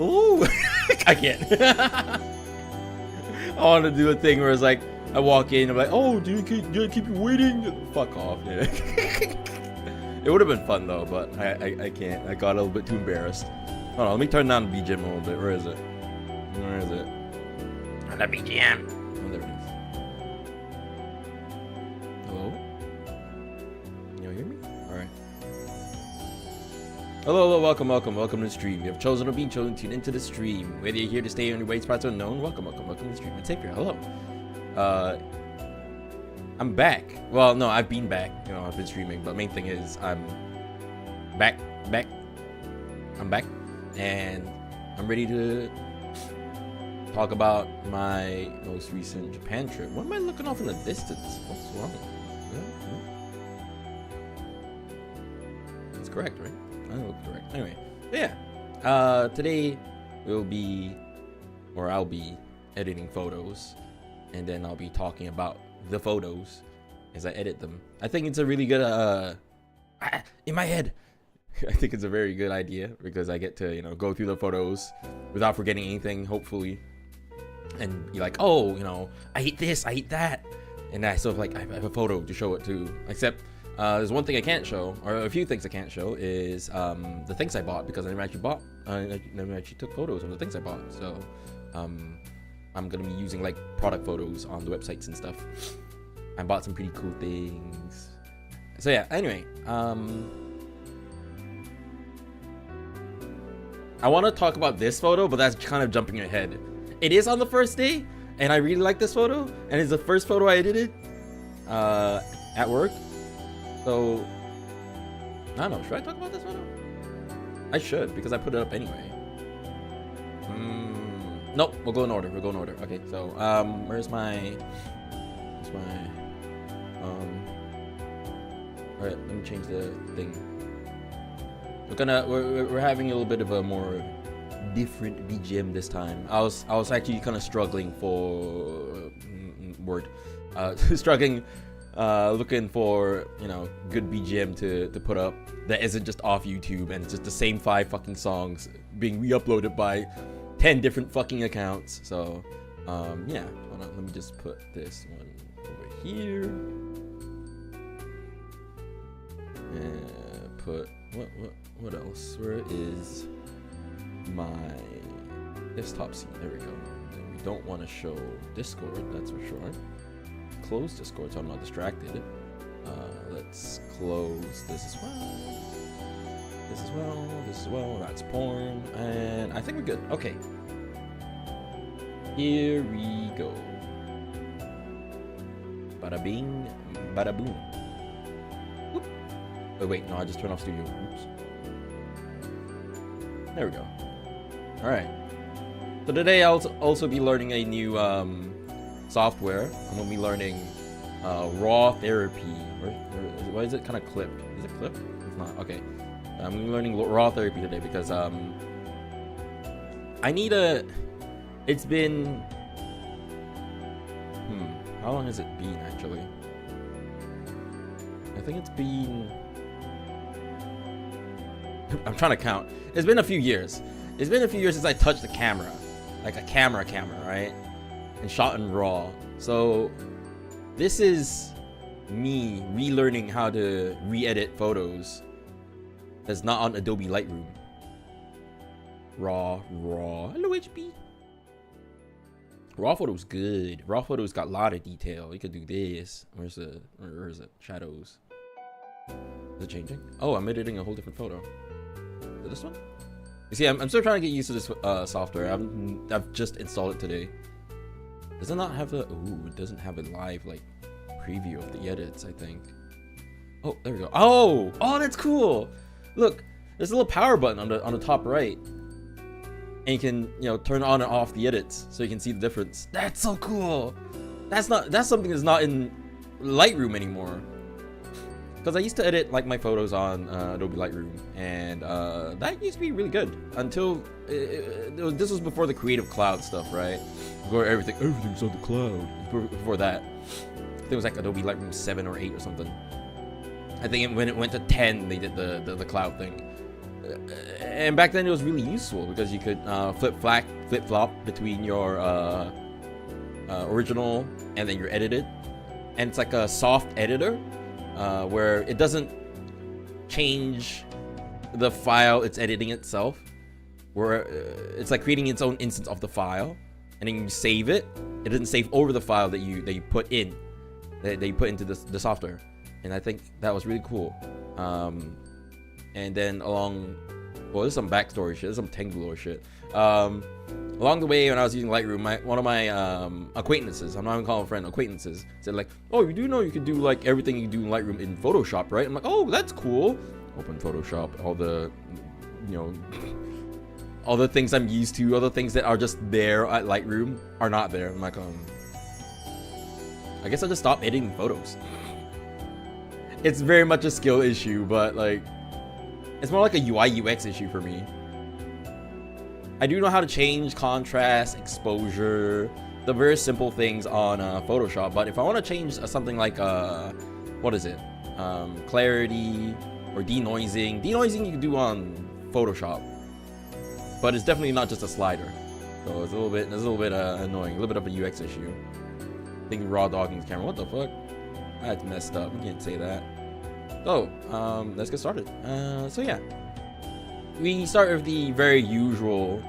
Oh, I can't. I want to do a thing where it's like, I walk in, I'm like, oh, do I keep you waiting? Fuck off, yeah. It would have been fun though, but I can't. I got a little bit too embarrassed. Hold on, let me turn down the BGM a little bit. Where is it? Where is it? The BGM. Oh, there it is. Hello? Can you hear me? Alright. Hello, welcome to the stream. You have chosen or been chosen to tune into the stream. Whether you're here to stay on your wait spots unknown, welcome to the stream. And Savior, hello. I'm back. Well, no, I've been back. You know, I've been streaming, but main thing is I'm back. I'm back, and I'm ready to talk about my most recent Japan trip. What am I looking off in the distance? What's wrong? That's correct, right? I look correct. Anyway, yeah. Today I'll be editing photos, and then I'll be talking about the photos as I edit them. I think it's a really good in my head. I think it's a very good idea because I get to, you know, go through the photos without forgetting anything, hopefully. And you're like, oh, you know, I hate this, I hate that. And I sort of like, I have a photo to show it to. Except there's one thing I can't show, or a few things I can't show, is the things I bought, because I never actually took photos of the things I bought. So I'm gonna be using like product photos on the websites and stuff. I bought some pretty cool things. So yeah, anyway, I want to talk about this photo, but that's kind of jumping ahead. It is on the first day, and I really like this photo, and it's the first photo I edited at work. So I don't know, should I talk about this photo? I should, because I put it up anyway. Nope, we'll go in order. Okay, so where's my all right, let me change the thing. We're having a little bit of a more different BGM this time. I was actually kind of struggling for looking for, you know, good BGM to put up that isn't just off YouTube and it's just the same 5 fucking songs being re-uploaded by 10 different fucking accounts. So yeah, hold on, let me just put this one over here and put what else? Where is my desktop scene? There we go. And we don't want to show Discord, that's for sure. Close Discord so I'm not distracted. Let's close this as well. That's porn, and I think we're good. Okay, here we go. Bada bing, bada boom. Whoop. Oh wait, no, I just turned off studio. Oops. There we go. All right. So today I'll also be learning a new software. I'm gonna be learning raw therapy. Why is it kind of clipped? Is it clipped? It's not. Okay. I'm gonna be learning raw therapy today because I need a. It's been. How long has it been actually? I think it's been. I'm trying to count. It's been a few years. It's been a few years since I touched the camera, like a camera, right? And shot in RAW. So this is me relearning how to re-edit photos that's not on Adobe Lightroom. Raw. Hello, HB. Raw photos good. Raw photos got a lot of detail. You could do this. Where is it? Shadows. Is it changing? Oh, I'm editing a whole different photo. Is it this one? You see, I'm still trying to get used to this software. I've just installed it today. Does it not have the? Ooh, it doesn't have a live like preview of the edits, I think. Oh, there we go. Oh, that's cool. Look, there's a little power button on the top right, and you can, you know, turn on and off the edits so you can see the difference. That's so cool. That's something that's not in Lightroom anymore. Because I used to edit like my photos on Adobe Lightroom, and that used to be really good until this was before the Creative Cloud stuff, right? Before everything's on the cloud. Before that, I think it was like Adobe Lightroom 7 or 8 or something. I think when it went to 10, they did the cloud thing. and back then it was really useful because you could flip flop between your original and then your edited, and it's like a soft editor where it doesn't change the file it's editing itself, where it's like creating its own instance of the file, and then you save it. It doesn't save over the file that you put in, that you put into the software, and I think that was really cool. And then there's some backstory shit, there's some Tengu shit. Along the way, when I was using Lightroom, one of my acquaintances, I'm not even calling a friend, acquaintances, said like, oh, you do know you can do like everything you do in Lightroom in Photoshop, right? I'm like, oh, that's cool. Open Photoshop, all the, you know, all the things I'm used to, all the things that are just there at Lightroom are not there. I'm like, I guess I just stopped editing photos. It's very much a skill issue, but like, it's more like a UI UX issue for me. I do know how to change contrast, exposure, the very simple things on Photoshop, but if I want to change something like what is it, clarity or denoising you can do on Photoshop, but it's definitely not just a slider, so it's a little bit annoying, a little bit of a UX issue. I think raw dogging the camera. What the fuck? That's messed up. You can't say that. So let's get started. So yeah, we start with the very usual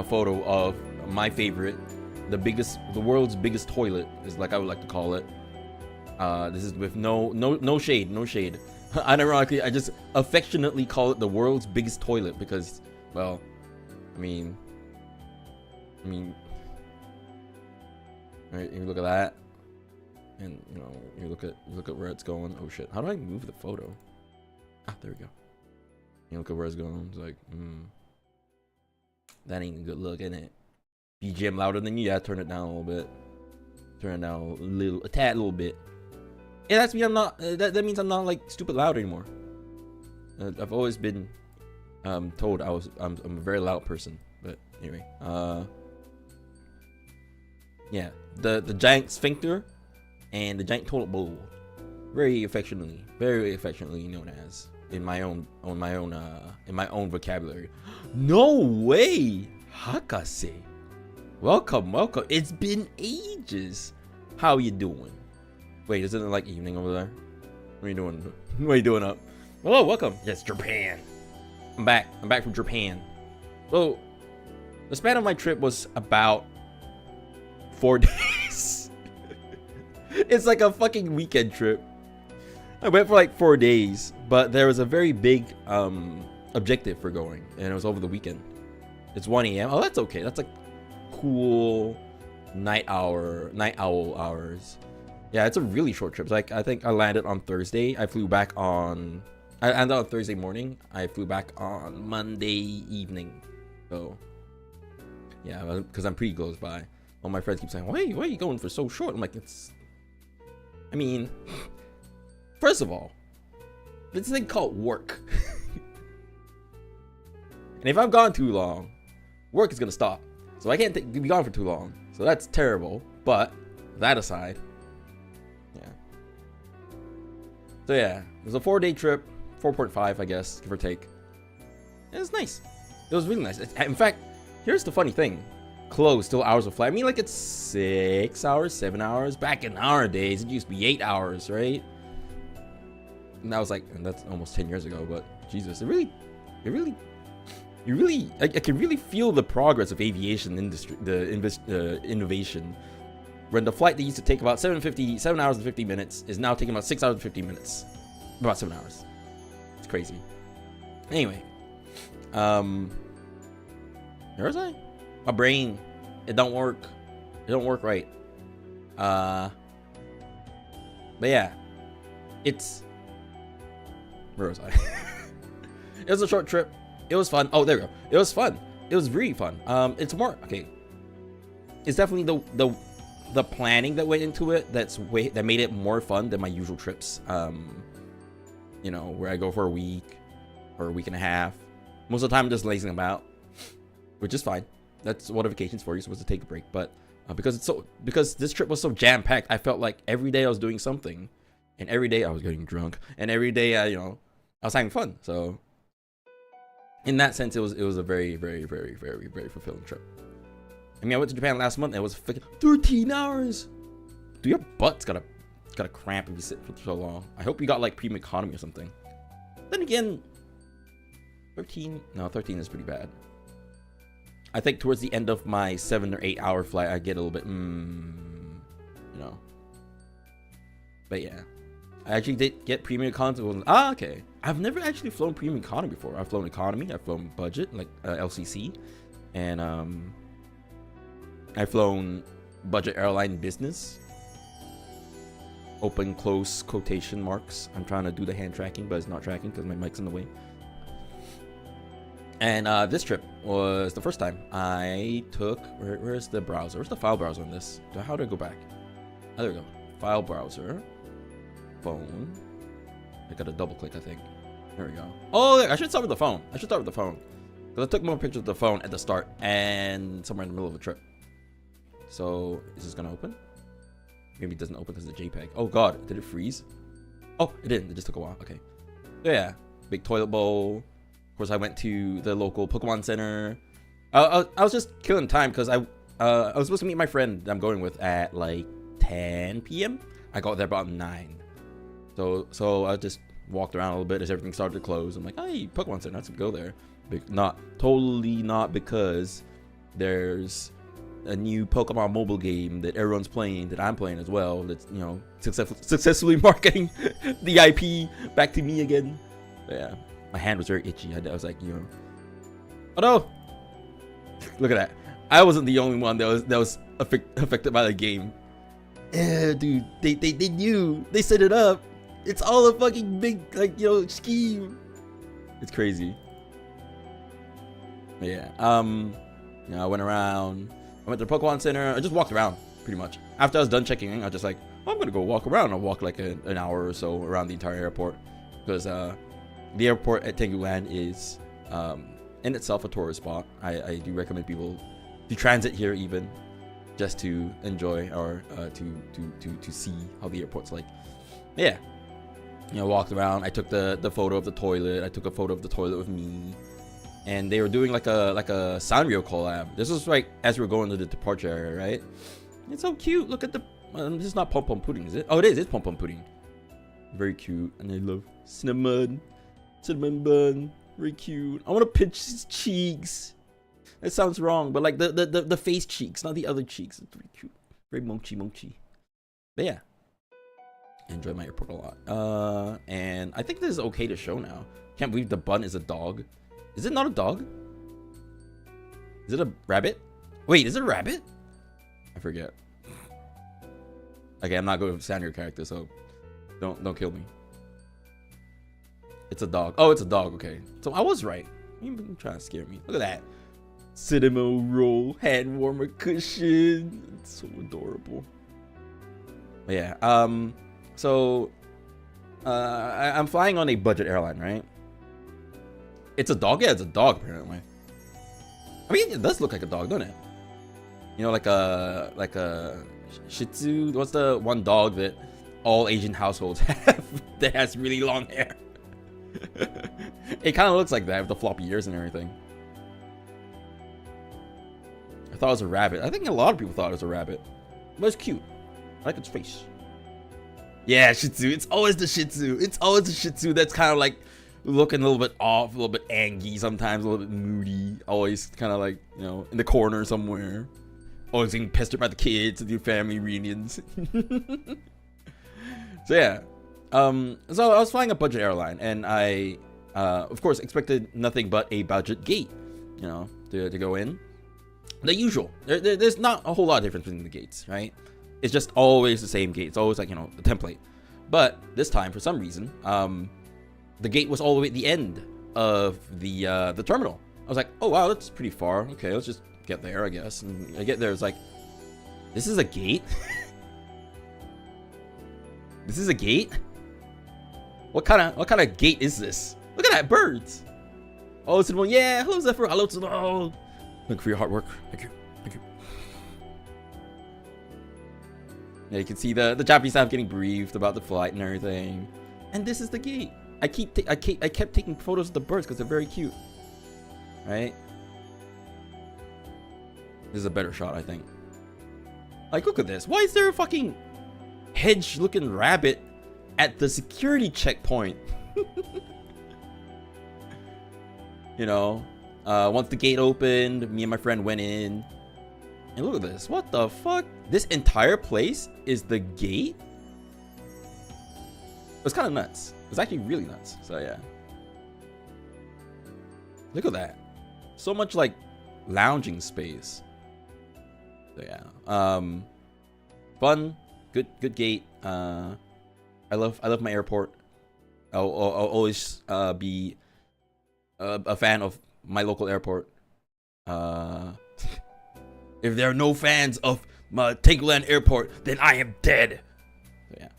photo of my favorite, the world's biggest toilet, is like I would like to call it. This is with no shade. Unironically, I just affectionately call it the world's biggest toilet because, well, I mean, right? You look at that, and you know, you look at where it's going. Oh shit! How do I move the photo? Ah, there we go. You look at where it's going. It's like, that ain't a good look, innit? BGM louder than you? Yeah, turn it down a little bit. Turn it down a tad little bit. Yeah, that's me. I'm not. That means I'm not like stupid loud anymore. I've always been told I'm a very loud person. But anyway, yeah, the giant sphincter and the giant toilet bowl, very affectionately known as in my own vocabulary. No way, Hakase. Welcome. It's been ages. How you doing? Wait, isn't it like evening over there? What are you doing? What are you doing up? Hello, welcome. Yes, Japan. I'm back from Japan. So the span of my trip was about 4 days. It's like a fucking weekend trip. I went for like 4 days, but there was a very big objective for going, and it was over the weekend. It's 1 a.m. Oh, that's okay. That's like cool night owl hours. Yeah, it's a really short trip. Like, I think I landed on Thursday. I landed on Thursday morning. I flew back on Monday evening. So yeah, because I'm pretty close by. All my friends keep saying, why are you going for so short? I'm like, I mean, first of all, this thing called work. And if I'm gone too long, work is gonna stop. So I can't be gone for too long. So that's terrible. But that aside, yeah. So yeah, it was a 4-day trip, 4.5, I guess, give or take. It was nice. It was really nice. In fact, here's the funny thing. Close till hours of flight. I mean, like, it's 6 hours, 7 hours. Back in our days, it used to be 8 hours, right? And that was like, and that's almost 10 years ago. But Jesus, I can really feel the progress of aviation industry, the innovation. When the flight that used to take about 7 hours and 50 minutes is now taking about 6 hours and 50 minutes. About 7 hours. It's crazy. Anyway, where was I? My brain, it don't work. It don't work right. But yeah, where was I? It was a short trip. It was fun. Oh, there we go. It was fun. It was really fun. It's more okay. It's definitely the planning that went into it that made it more fun than my usual trips. You know, where I go for a week or a week and a half. Most of the time, I'm just lazing about, which is fine. That's what a vacation's for. You're supposed to take a break. But because this trip was so jam-packed, I felt like every day I was doing something, and every day I was getting drunk, and every day I was having fun. So in that sense, it was a very, very, very, very, very fulfilling trip. I mean, I went to Japan last month and it was freaking 13 hours. Dude, your butt's gotta cramp if you sit for so long. I hope you got like premium economy or something. Then again, 13 is pretty bad. I think towards the end of my 7 or 8 hour flight, I get a little bit, you know. But yeah, I actually did get premium economy. Okay. I've never actually flown premium economy before. I've flown economy, I've flown budget, like LCC, and I've flown budget airline business. Open, close quotation marks. I'm trying to do the hand tracking, but it's not tracking because my mic's in the way. And this trip was the first time I took, where's the browser? Where's the file browser on this? How do I go back? Oh, there we go. File browser. Phone. I gotta double click, I think. There we go. Oh, I should start with the phone. Because I took more pictures of the phone at the start and somewhere in the middle of the trip. So, is this gonna open? Maybe it doesn't open because of the JPEG. Oh god, did it freeze? Oh, it didn't. It just took a while. Okay. So yeah, big toilet bowl. Of course, I went to the local Pokemon Center. I was just killing time because I was supposed to meet my friend that I'm going with at like 10 p.m. I got there about 9. So I just walked around a little bit as everything started to close. I'm like, hey, Pokemon Center, let's go there. Not because there's a new Pokemon mobile game that everyone's playing, that I'm playing as well. That's, you know, successfully marketing the IP back to me again. But yeah, my hand was very itchy. I was like, you know, oh no! Look at that. I wasn't the only one that was affected by the game. Yeah, dude, they knew. They set it up. It's all a fucking big, like, you know, scheme. It's crazy. But yeah, you know, I went around. I went to the Pokemon Center. I just walked around, pretty much. After I was done checking in, I was just like, oh, I'm gonna go walk around. I'll walk like an hour or so around the entire airport, because the airport at Tengu Land is in itself a tourist spot. I do recommend people to transit here, even just to enjoy or to see how the airport's like. Yeah, you know, walked around. I took the photo of the toilet. I took a photo of the toilet with me. And they were doing like a Sanrio collab. This was like as we were going to the departure area, right? It's so cute. Look at the. This is not Pom Pom Pudding, is it? Oh, it is. It's Pom Pom Pudding. Very cute, and I love cinnamon bun. Very cute. I want to pinch his cheeks. That sounds wrong, but like the face cheeks, not the other cheeks. It's very cute. Very mochi. But yeah, I enjoy my airport a lot. And I think this is okay to show now. Can't believe the bun is a dog. Is it not a dog? Is it a rabbit? Wait, is it a rabbit? I forget. Okay, I'm not going to stand your character, so don't kill me. It's a dog. Oh, it's a dog. Okay, so I was right. You're trying to scare me. Look at that. Cinnamon roll, hand warmer cushion. It's so adorable. But yeah. I'm flying on a budget airline, right? It's a dog? Yeah, it's a dog, apparently. I mean, it does look like a dog, doesn't it? You know, like a Shih Tzu. What's the one dog that all Asian households have that has really long hair? It kind of looks like that with the floppy ears and everything. I thought it was a rabbit. I think a lot of people thought it was a rabbit. But it's cute. I like its face. Yeah, Shih Tzu. It's always the Shih Tzu. It's always the Shih Tzu that's kind of like looking a little bit off, a little bit angry sometimes, a little bit moody, always kind of like, you know, in the corner somewhere, always getting pestered by the kids and your family reunions. So yeah, so I was flying a budget airline, and I of course expected nothing but a budget gate, you know, to go in. The usual. There's not a whole lot of difference between the gates, right? It's just always the same gate. It's always like, you know, the template. But this time, for some reason, the gate was all the way at the end of the terminal. I was like, oh wow, that's pretty far. Okay, let's just get there, I guess. And I get there, it's like, this is a gate? This is a gate? What kind of gate is this? Look at that, birds. Oh, it's one. Yeah, hello Zephyr. Hello to Thank you for your hard work. Thank you. Yeah, you can see the Japanese staff getting briefed about the flight and everything. And this is the gate. I kept taking photos of the birds because they're very cute. right? This is a better shot, I think. Like, look at this. Why is there a fucking hedge-looking rabbit at the security checkpoint? You know, once the gate opened, me and my friend went in. And look at this. What the fuck? This entire place is the gate? It's kind of nuts. It's actually really nuts. So, yeah. Look at that. So much, like, lounging space. So, yeah. Fun. Good gate. I love my airport. I'll always be a fan of my local airport. If there are no fans of my Tenguland airport, then I am dead. So, yeah.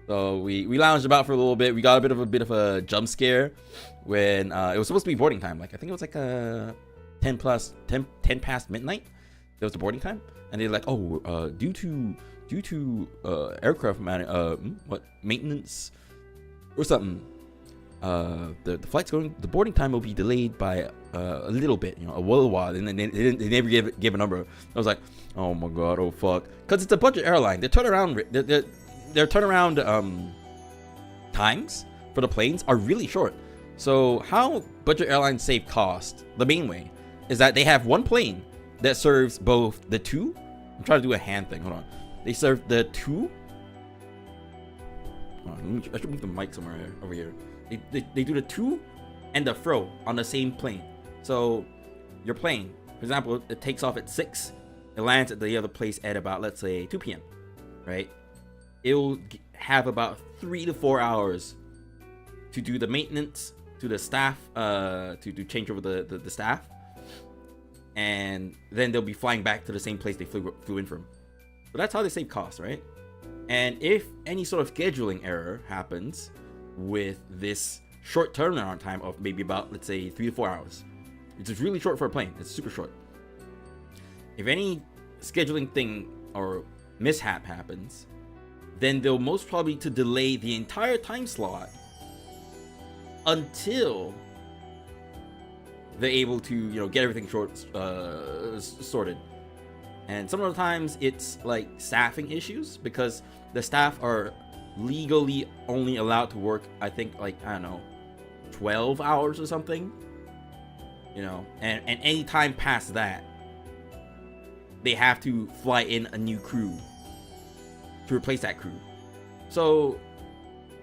So we lounged about for a little bit. We got a bit of a jump scare when it was supposed to be boarding time. Like, I think it was like 10 past midnight. That was the boarding time, and they're like, oh, due to aircraft maintenance or something, the the boarding time will be delayed by a little bit, a little while. And then they never give a number. I was like, oh my god, oh fuck, because it's a budget airline. Their turnaround times for the planes are really short. So how budget airlines save cost, the main way, is that they have one plane that serves both the to. I'm trying to do a hand thing. Hold on. They serve the to. I should move the mic somewhere over here. They do the to and the fro on the same plane. So your plane, for example, it takes off at 6. It lands at the other place at about, let's say, 2 p.m. Right? It will have about 3 to 4 hours to do the maintenance to the staff, to change over the staff, and then they'll be flying back to the same place they flew in from. So that's how they save costs, right? And if any sort of scheduling error happens with this short turnaround time of maybe about, let's say, 3 to 4 hours, which is really short for a plane, it's super short. If any scheduling thing or mishap happens, then they'll most probably to delay the entire time slot until they're able to, get everything sorted. And some of the times it's like staffing issues, because the staff are legally only allowed to work, I think, like, I don't know, 12 hours or something, and any time past that, they have to fly in a new crew to replace that crew. So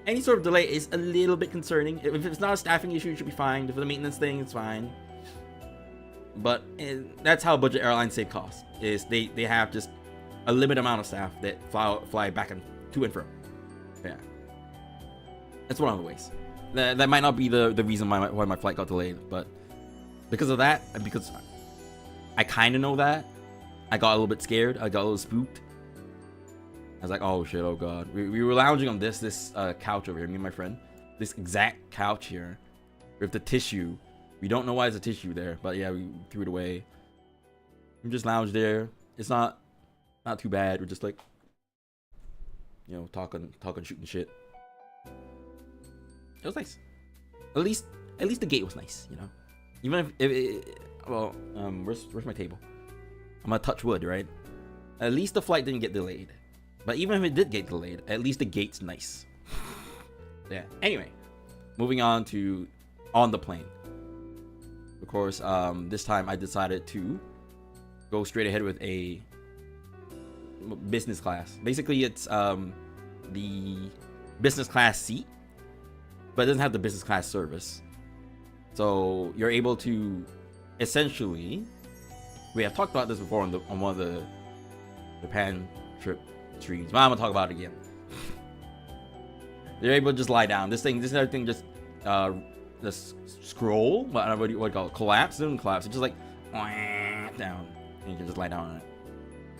any sort of delay is a little bit concerning. If it's not a staffing issue, it should be fine. If it's a maintenance thing, it's fine. But that's how budget airlines save costs, is they have just a limited amount of staff that fly back and to and from. Yeah, that's one of the ways. That might not be the reason why my flight got delayed, but because of that, and because I kind of know that, I got a little bit scared. I got a little spooked. I was like, oh shit, oh god. We were lounging on this couch over here, me and my friend. This exact couch here with the tissue. We don't know why there's a tissue there, but yeah, we threw it away. We just lounged there. It's not too bad. We're just like, talking, shooting shit. It was nice. At least the gate was nice, Even if where's my table? I'm gonna touch wood, right? At least the flight didn't get delayed. But even if it did get delayed, at least the gate's nice. Yeah. Anyway, moving on to on the plane. Of course, this time I decided to go straight ahead with a business class. Basically, it's the business class seat, but it doesn't have the business class service. So you're able to essentially, we have talked about this before on one of the Japan trip streams, but I'm gonna talk about it again. You're able to just lie down. This other thing just scroll, what do you call it? Collapse? It doesn't collapse. It's just like down, and you can just lie down on it.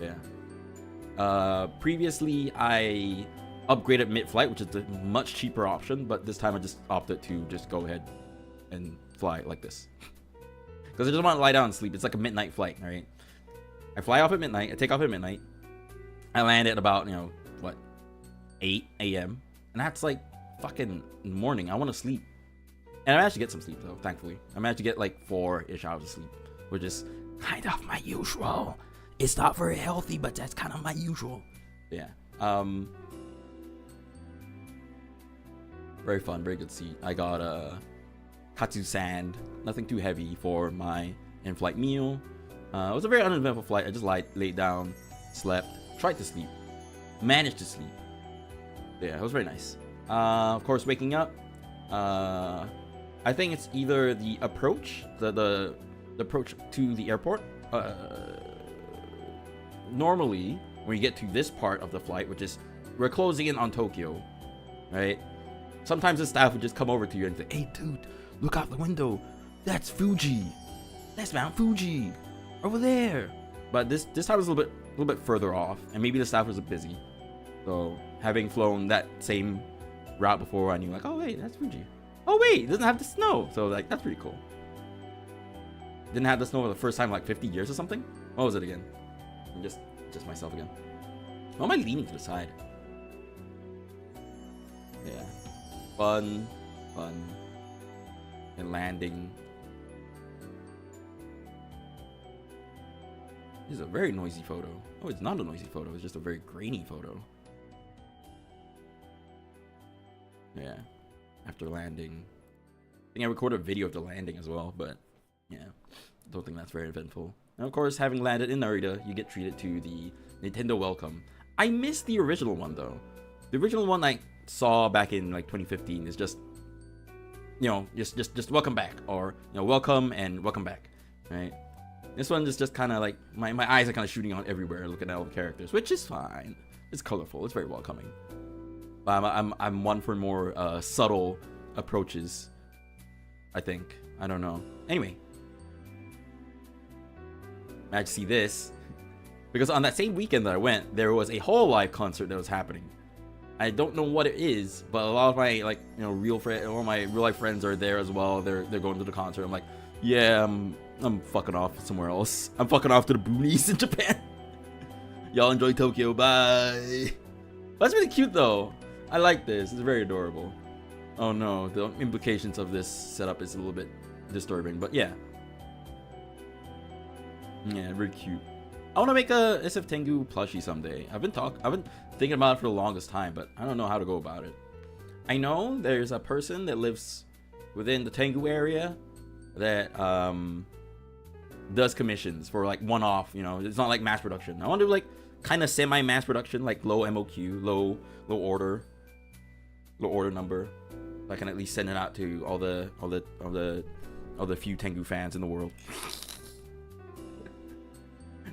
Yeah. Previously I upgraded mid-flight, which is the much cheaper option, but this time I just opted to just go ahead and fly like this, because I just want to lie down and sleep. It's like a midnight flight, right? I fly off at midnight. I take off at midnight. I land at about 8 a.m. and that's like fucking morning. I want to sleep. And I managed to get some sleep though, thankfully. I managed to get like 4-ish hours of sleep, which is kind of my usual. It's not very healthy, but that's kind of my usual. Yeah. Very fun, very good seat. I got katsu sand, nothing too heavy for my in-flight meal. It was a very uneventful flight. I just laid down, slept, tried to sleep, managed to sleep. Yeah, it was very nice. Of course, waking up. I think it's either the approach, the approach to the airport. Normally, when you get to this part of the flight, which is we're closing in on Tokyo, right? Sometimes the staff would just come over to you and say, "Hey, dude, look out the window. That's Fuji. That's Mount Fuji over there." But this time was a little bit further off, and maybe the staff was busy. So having flown that same route before, I knew like, oh wait, that's Fuji. Oh wait, it doesn't have the snow. So like that's pretty cool. Didn't have the snow for the first time in like 50 years or something. What was it again? I'm just myself again. Why am I leaning to the side? Yeah. Fun. And landing. This is a very noisy photo. Oh, it's not a noisy photo. It's just a very grainy photo. Yeah. After landing. I think I recorded a video of the landing as well, but yeah. Don't think that's very eventful. And of course, having landed in Narita, you get treated to the Nintendo welcome. I missed the original one though. The original one I saw back in like 2015 is just, you know, just welcome back, or you know, welcome and welcome back, right? This one is just kind of like my eyes are kind of shooting out everywhere, looking at all the characters, which is fine. It's colorful. It's very welcoming. But I'm one for more subtle approaches, I think. I don't know. Anyway, managed to see this because on that same weekend that I went, there was a whole live concert that was happening. I don't know what it is, but a lot of my like all my real life friends are there as well. They're going to the concert. I'm like, yeah, I'm fucking off somewhere else. I'm fucking off to the boonies in Japan. Y'all enjoy Tokyo, bye. That's really cute though. I like this. It's very adorable. Oh no, the implications of this setup is a little bit disturbing, but yeah. Yeah, very cute. I want to make a SFTengu plushie someday. I've been thinking about it for the longest time, but I don't know how to go about it. I know there's a person that lives within the Tengu area that does commissions for like one-off. You know, it's not like mass production. I want to do like kind of semi-mass production, like low MOQ, low order number. So I can at least send it out to all the few Tengu fans in the world.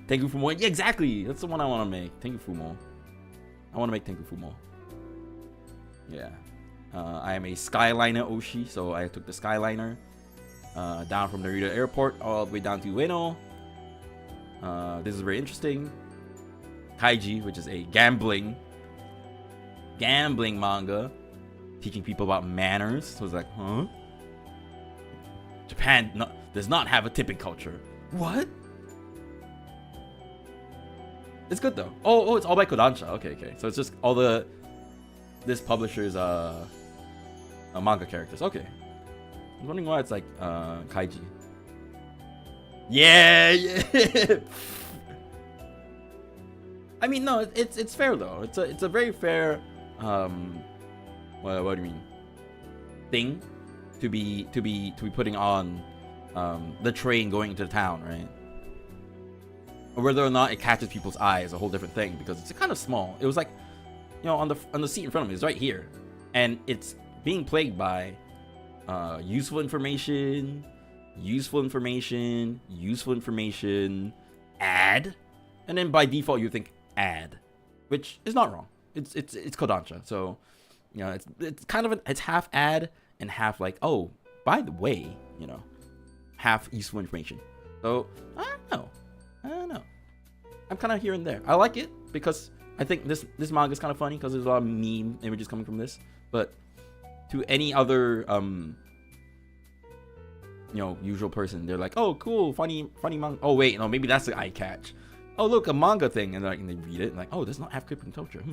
Tengu Fumo. Yeah, exactly. That's the one I want to make. Tengu Fumo. I want to make Tengu Fumo. Yeah. I am a Skyliner Oshi, so I took the Skyliner down from Narita Airport all the way down to Ueno. This is very interesting. Kaiji, which is a gambling manga, teaching people about manners. So it's like, huh? Japan does not have a tipping culture. What? It's good though. Oh, it's all by Kodansha. Okay. So it's just all this publisher's manga characters. Okay. I was wondering why it's like Kaiji. Yeah. I mean, no, it's fair though. It's a very fair what do you mean? Thing to be putting on the train going into the town, right? Whether or not it catches people's eye is a whole different thing because it's kind of small. It was like, you know, on the seat in front of me, it's right here, and it's being plagued by useful information, ad, and then by default you think ad, which is not wrong. It's Kodansha, so you know it's kind of it's half ad and half like, oh, by the way, you know, half useful information. So I don't know. I'm kind of here and there. I like it because I think this manga is kind of funny because there's a lot of meme images coming from this. But to any other you know, usual person, they're like, oh, cool, funny manga. Oh wait, no, maybe that's the eye catch. Oh look, a manga thing, and they read it and like, oh, does not have crippling culture.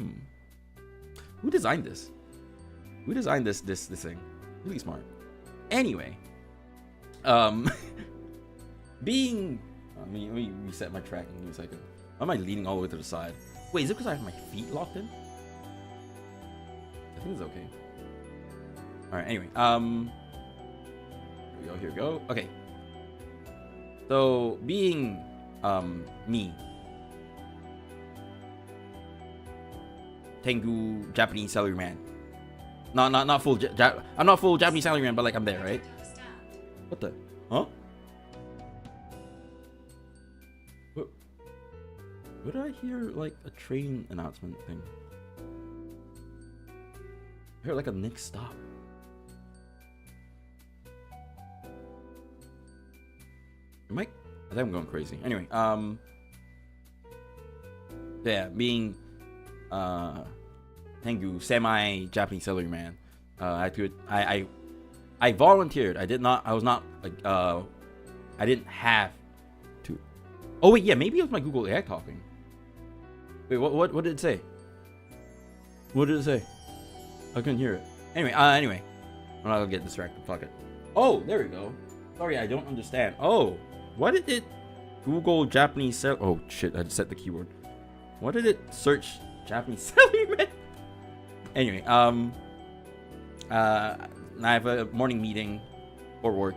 Who designed this? Who designed this thing? Really smart. Anyway, being, let me reset my tracking. Give me a second. Why am I leaning all the way to the side? Wait, is it because I have my feet locked in? I think it's okay. All right. Anyway, here we go. Okay. So being me, Tengu Japanese salaryman. Not full. I'm not full Japanese salaryman, but like I'm there, right? What the? Huh? What did I hear? Like a train announcement thing. I heard like a next stop. Am I think I'm going crazy. Anyway, yeah, being Tengu, semi-Japanese salaryman. I volunteered. I was not like I didn't have to. Oh wait, yeah, maybe it was my Google AI talking. Wait, what did it say? What did it say? I couldn't hear it. Anyway, I'm not gonna get distracted. Fuck it. Oh, there we go. Sorry, I don't understand. Oh, what did it Google Japanese sell? Oh shit, I just set the keyword. What did it search Japanese salaryman? Anyway, I have a morning meeting for work.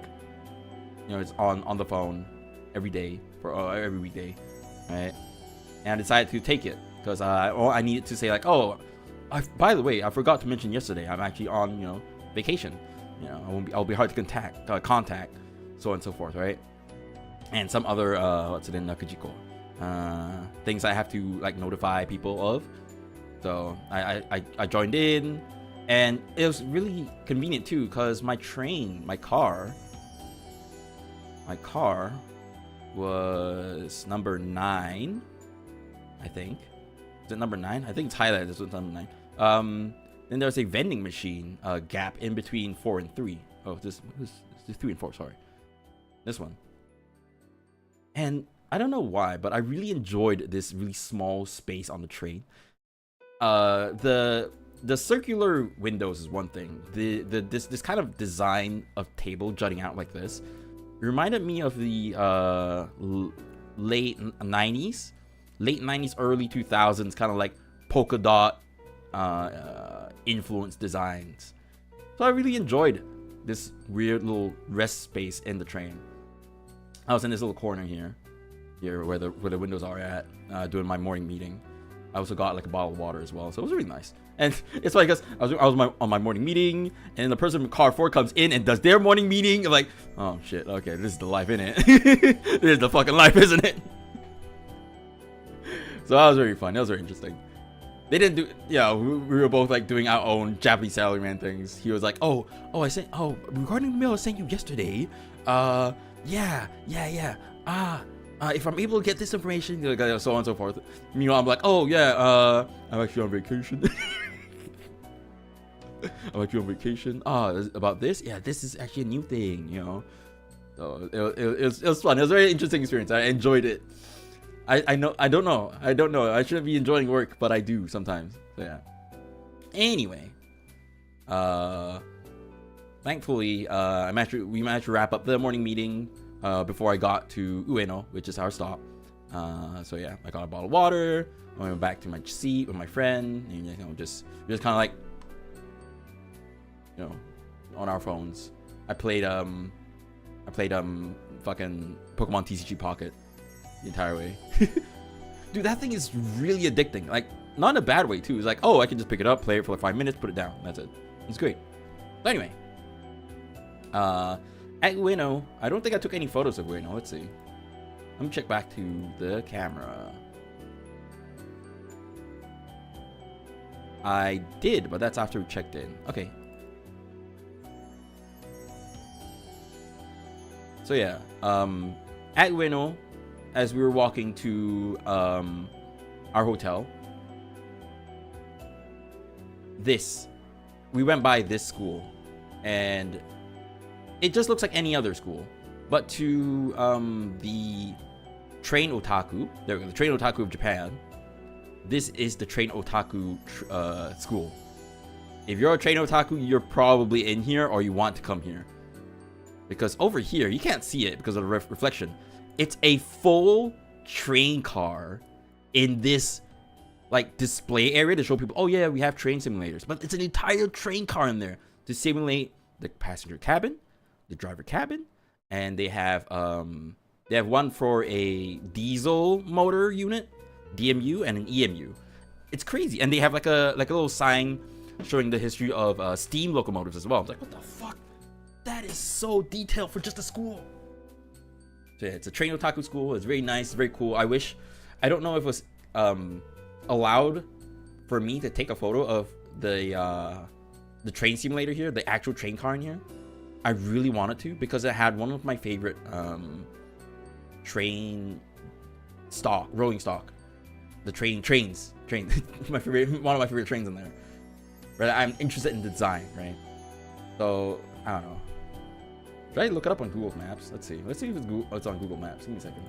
You know, it's on the phone every day for every weekday, right? And I decided to take it because I needed to say like, oh, by the way, I forgot to mention yesterday I'm actually on vacation. I'll be hard to contact, so on and so forth, right? And some other what's it in Nakajiko things I have to like notify people of. So I joined in, and it was really convenient too because my car was number 9, I think. Is it number 9? I think it's highlighted. This was number 9. Then there's a vending machine gap in between 4 and 3. Oh, this is 3 and 4. Sorry, this one. And I don't know why, but I really enjoyed this really small space on the train. The circular windows is one thing. This kind of design of table jutting out like this reminded me of the late 90s, early 2000s, kind of like polka dot influence designs. So I really enjoyed this weird little rest space in the train. I was in this little corner here where the windows are at, doing my morning meeting. I also got like a bottle of water as well, so it was really nice. And it's funny because I was on my morning meeting, and the person from car 4 comes in and does their morning meeting. I'm like, oh shit, okay, this is the life, isn't it? This is the fucking life, isn't it? So that was very fun. That was very interesting. They didn't do, we were both like doing our own Japanese salaryman things. He was like, regarding the mail I sent you yesterday, if I'm able to get this information, so on and so forth. Meanwhile, I'm like, I'm actually on vacation. About this? Yeah, this is actually a new thing, So it was fun. It was a very interesting experience. I enjoyed it. I don't know. I shouldn't be enjoying work, but I do sometimes. So yeah. Anyway, thankfully, we managed to wrap up the morning meeting before I got to Ueno, which is our stop. So yeah, I got a bottle of water. I went back to my seat with my friend, and just kind of like, on our phones. I played fucking Pokemon TCG Pocket the entire way. Dude, that thing is really addicting. Like, not in a bad way too. It's like, I can just pick it up, play it for like 5 minutes, put it down. That's it. It's great. So anyway, at Ueno, I don't think I took any photos of Ueno. Let's see. Let me check back to the camera. I did, but that's after we checked in. Okay. So yeah, at Ueno, as we were walking to our hotel, we went by this school, and it just looks like any other school, but to the train otaku, there we go, the train otaku of Japan, this is the train otaku school. If you're a train otaku, you're probably in here or you want to come here. Because over here, you can't see it because of the reflection. It's a full train car in this like display area to show people, oh yeah, we have train simulators. But it's an entire train car in there to simulate the passenger cabin, the driver cabin, and they have one for a diesel motor unit, DMU, and an EMU. It's crazy. And they have like a little sign showing the history of steam locomotives as well. I was like, what the fuck? That is so detailed for just a school. So yeah, it's a train otaku school. It's very nice, very cool. I don't know if it was allowed for me to take a photo of the train simulator here, the actual train car in here. I really wanted to because it had one of my favorite rolling stock. The trains, one of my favorite trains in there. Right, I'm interested in the design, right? So I don't know. Should I look it up on Google Maps? Let's see if it's on Google Maps. Give me a second.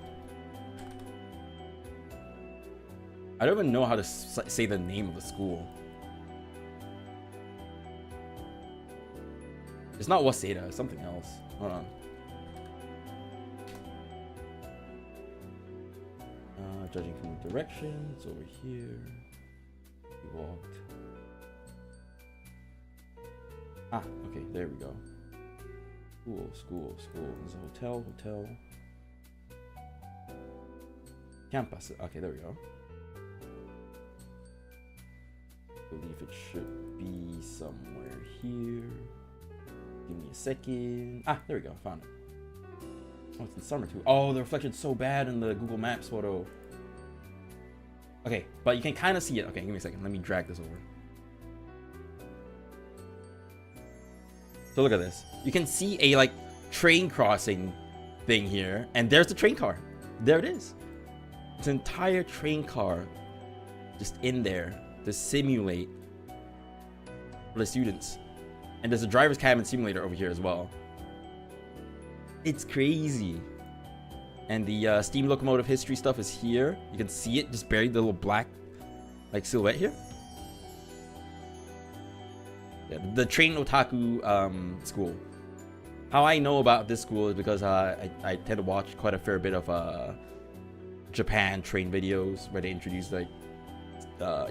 I don't even know how to say the name of the school. It's not Waseda, it's something else. Hold on. Judging from the direction, it's over here. We walked. Ah, okay, there we go. School. There's a hotel. Campus. Okay, there we go. I believe it should be somewhere here. Give me a second. Ah, there we go. Found it. Oh, it's in summer too. Oh, the reflection's so bad in the Google Maps photo. Okay, but you can kind of see it. Okay, give me a second. Let me drag this over. So look at this. You can see a like train crossing thing here, and there's the train car. There it is. It's an entire train car just in there to simulate for the students. And there's a driver's cabin simulator over here as well. It's crazy. And the steam locomotive history stuff is here. You can see it just buried, the little black like silhouette here. Yeah, the train otaku school. How I know about this school is because I tend to watch quite a fair bit of Japan train videos where they introduce like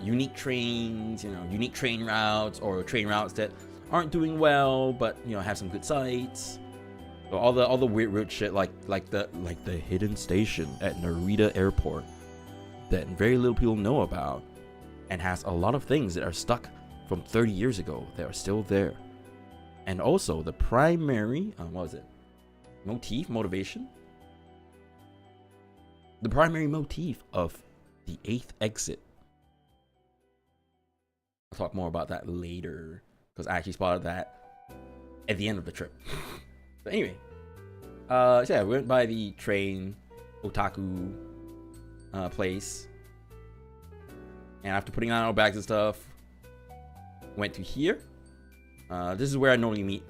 unique trains, unique train routes, or train routes that aren't doing well but have some good sights. So all the weird shit like the hidden station at Narita Airport that very little people know about, and has a lot of things that are stuck from 30 years ago that are still there. And also the primary motivation? The primary motif of the 8th exit. I'll talk more about that later because I actually spotted that at the end of the trip. But anyway, so yeah, we went by the train otaku place, and after putting on our bags and stuff, went to here. This is where I normally meet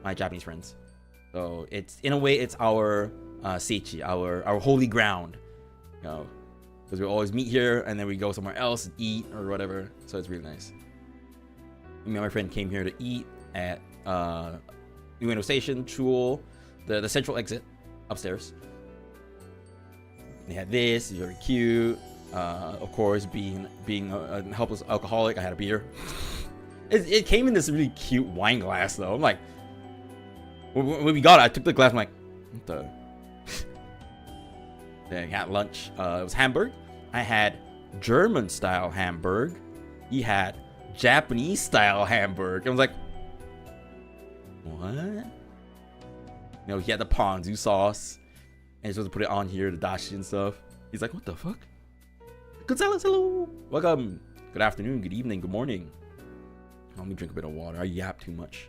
my Japanese friends. So it's in a way it's our seichi, our holy ground, because we always meet here and then we go somewhere else and eat or whatever. So it's really nice. Me and my friend came here to eat at Ueno Station, Chuo, the central exit upstairs. They had this, it's very cute. Of course, being a helpless alcoholic, I had a beer. It came in this really cute wine glass though. I'm like, when we got it, I took the glass. I'm like, what the? Then I had lunch. It was Hamburg. I had German style Hamburg. He had Japanese style Hamburg. I was like, what? He had the ponzu sauce, and he's supposed to put it on here, the dashi and stuff. He's like, what the fuck? Gonzalez, hello. Welcome. Good afternoon, good evening, good morning. Let me drink a bit of water. I yap too much.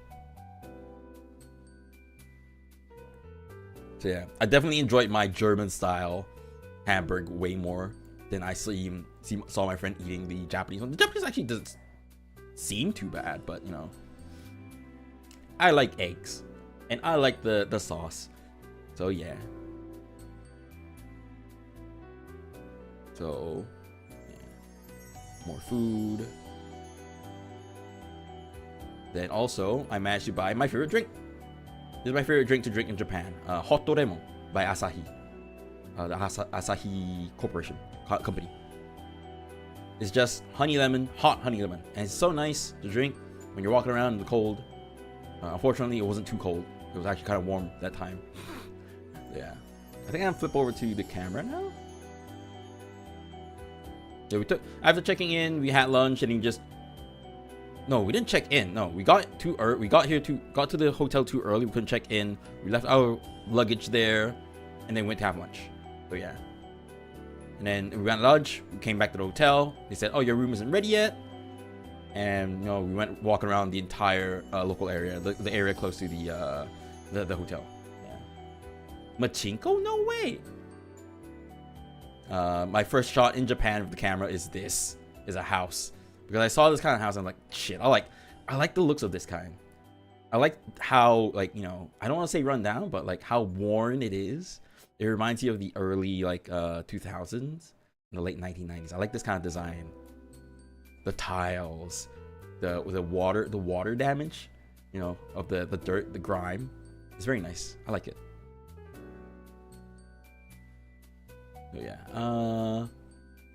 So yeah, I definitely enjoyed my German style Hamburg way more than I saw my friend eating the Japanese one. The Japanese actually doesn't seem too bad, but I like eggs and I like the sauce. So yeah. So yeah. More food. Then also, I managed to buy my favorite drink. This is my favorite drink to drink in Japan. Hot Lemon by Asahi. The Asahi Corporation company. It's just honey lemon, hot honey lemon. And it's so nice to drink when you're walking around in the cold. Unfortunately, it wasn't too cold. It was actually kind of warm that time. Yeah. I think I'm gonna flip over to the camera now. Yeah, after checking in, we had lunch and we just... No, we didn't check in. No, we got to the hotel too early. We couldn't check in. We left our luggage there and then went to have lunch. So yeah. And then we went lunch. We came back to the hotel. They said, "Oh, your room isn't ready yet." And we went walking around the entire local area, the area close to the hotel. Yeah. Machinko? No way. My first shot in Japan with the camera is a house, because I saw this kind of house and I'm like, shit, I like the looks of this kind. I like how, like, I don't want to say run down, but like how worn it is. It reminds you of the early 2000s, the late 1990s. I like this kind of design. The tiles, the water damage, of the dirt, the grime. It's very nice. I like it. So yeah,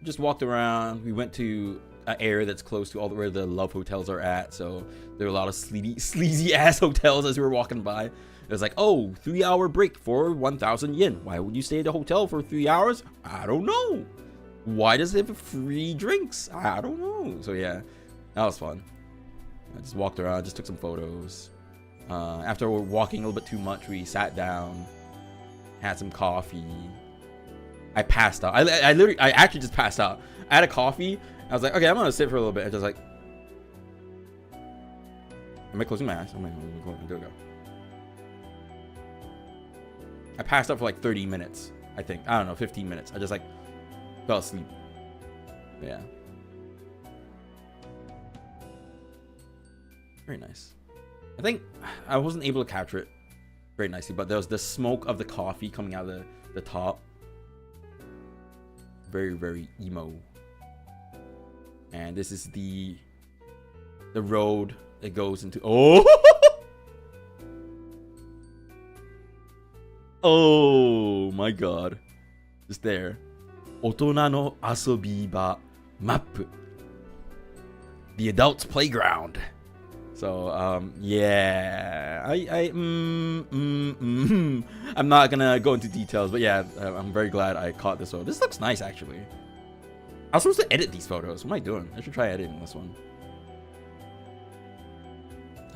just walked around. We went to an area that's close to where the love hotels are at. So there were a lot of sleazy ass hotels as we were walking by. It was like, oh, 3-hour break for 1,000 yen. Why would you stay at the hotel for 3 hours? I don't know. Why does it have free drinks? I don't know. So yeah, that was fun. I just walked around, just took some photos. After we were walking a little bit too much, we sat down, had some coffee. I passed out. I actually just passed out. I had a coffee. I was like, okay, I'm gonna sit for a little bit. I just like, am I closing my eyes? There we go. I passed out for like 30 minutes. I think, I don't know, 15 minutes. I just like fell asleep. Yeah. Very nice. I think I wasn't able to capture it very nicely, but there was the smoke of the coffee coming out of the top. Very, very emo. And this is the road that goes into... Oh! Oh my god. Just there. Otona no asobiba map. The adults playground. So yeah, I'm not gonna go into details, but yeah, I'm very glad I caught this one. This looks nice, actually. I was supposed to edit these photos. What am I doing? I should try editing this one.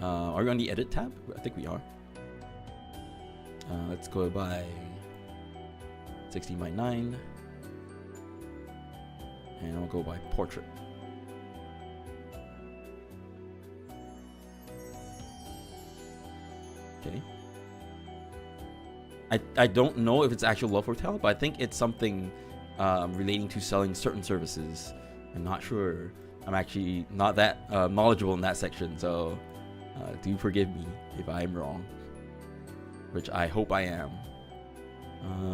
Are we on the edit tab? I think we are. Let's go by 16 by 9, and I'll go by portrait. Okay. I don't know if it's actual love hotel, but I think it's something relating to selling certain services. I'm not sure. I'm actually not that knowledgeable in that section, so do forgive me if I'm wrong, which I hope I am.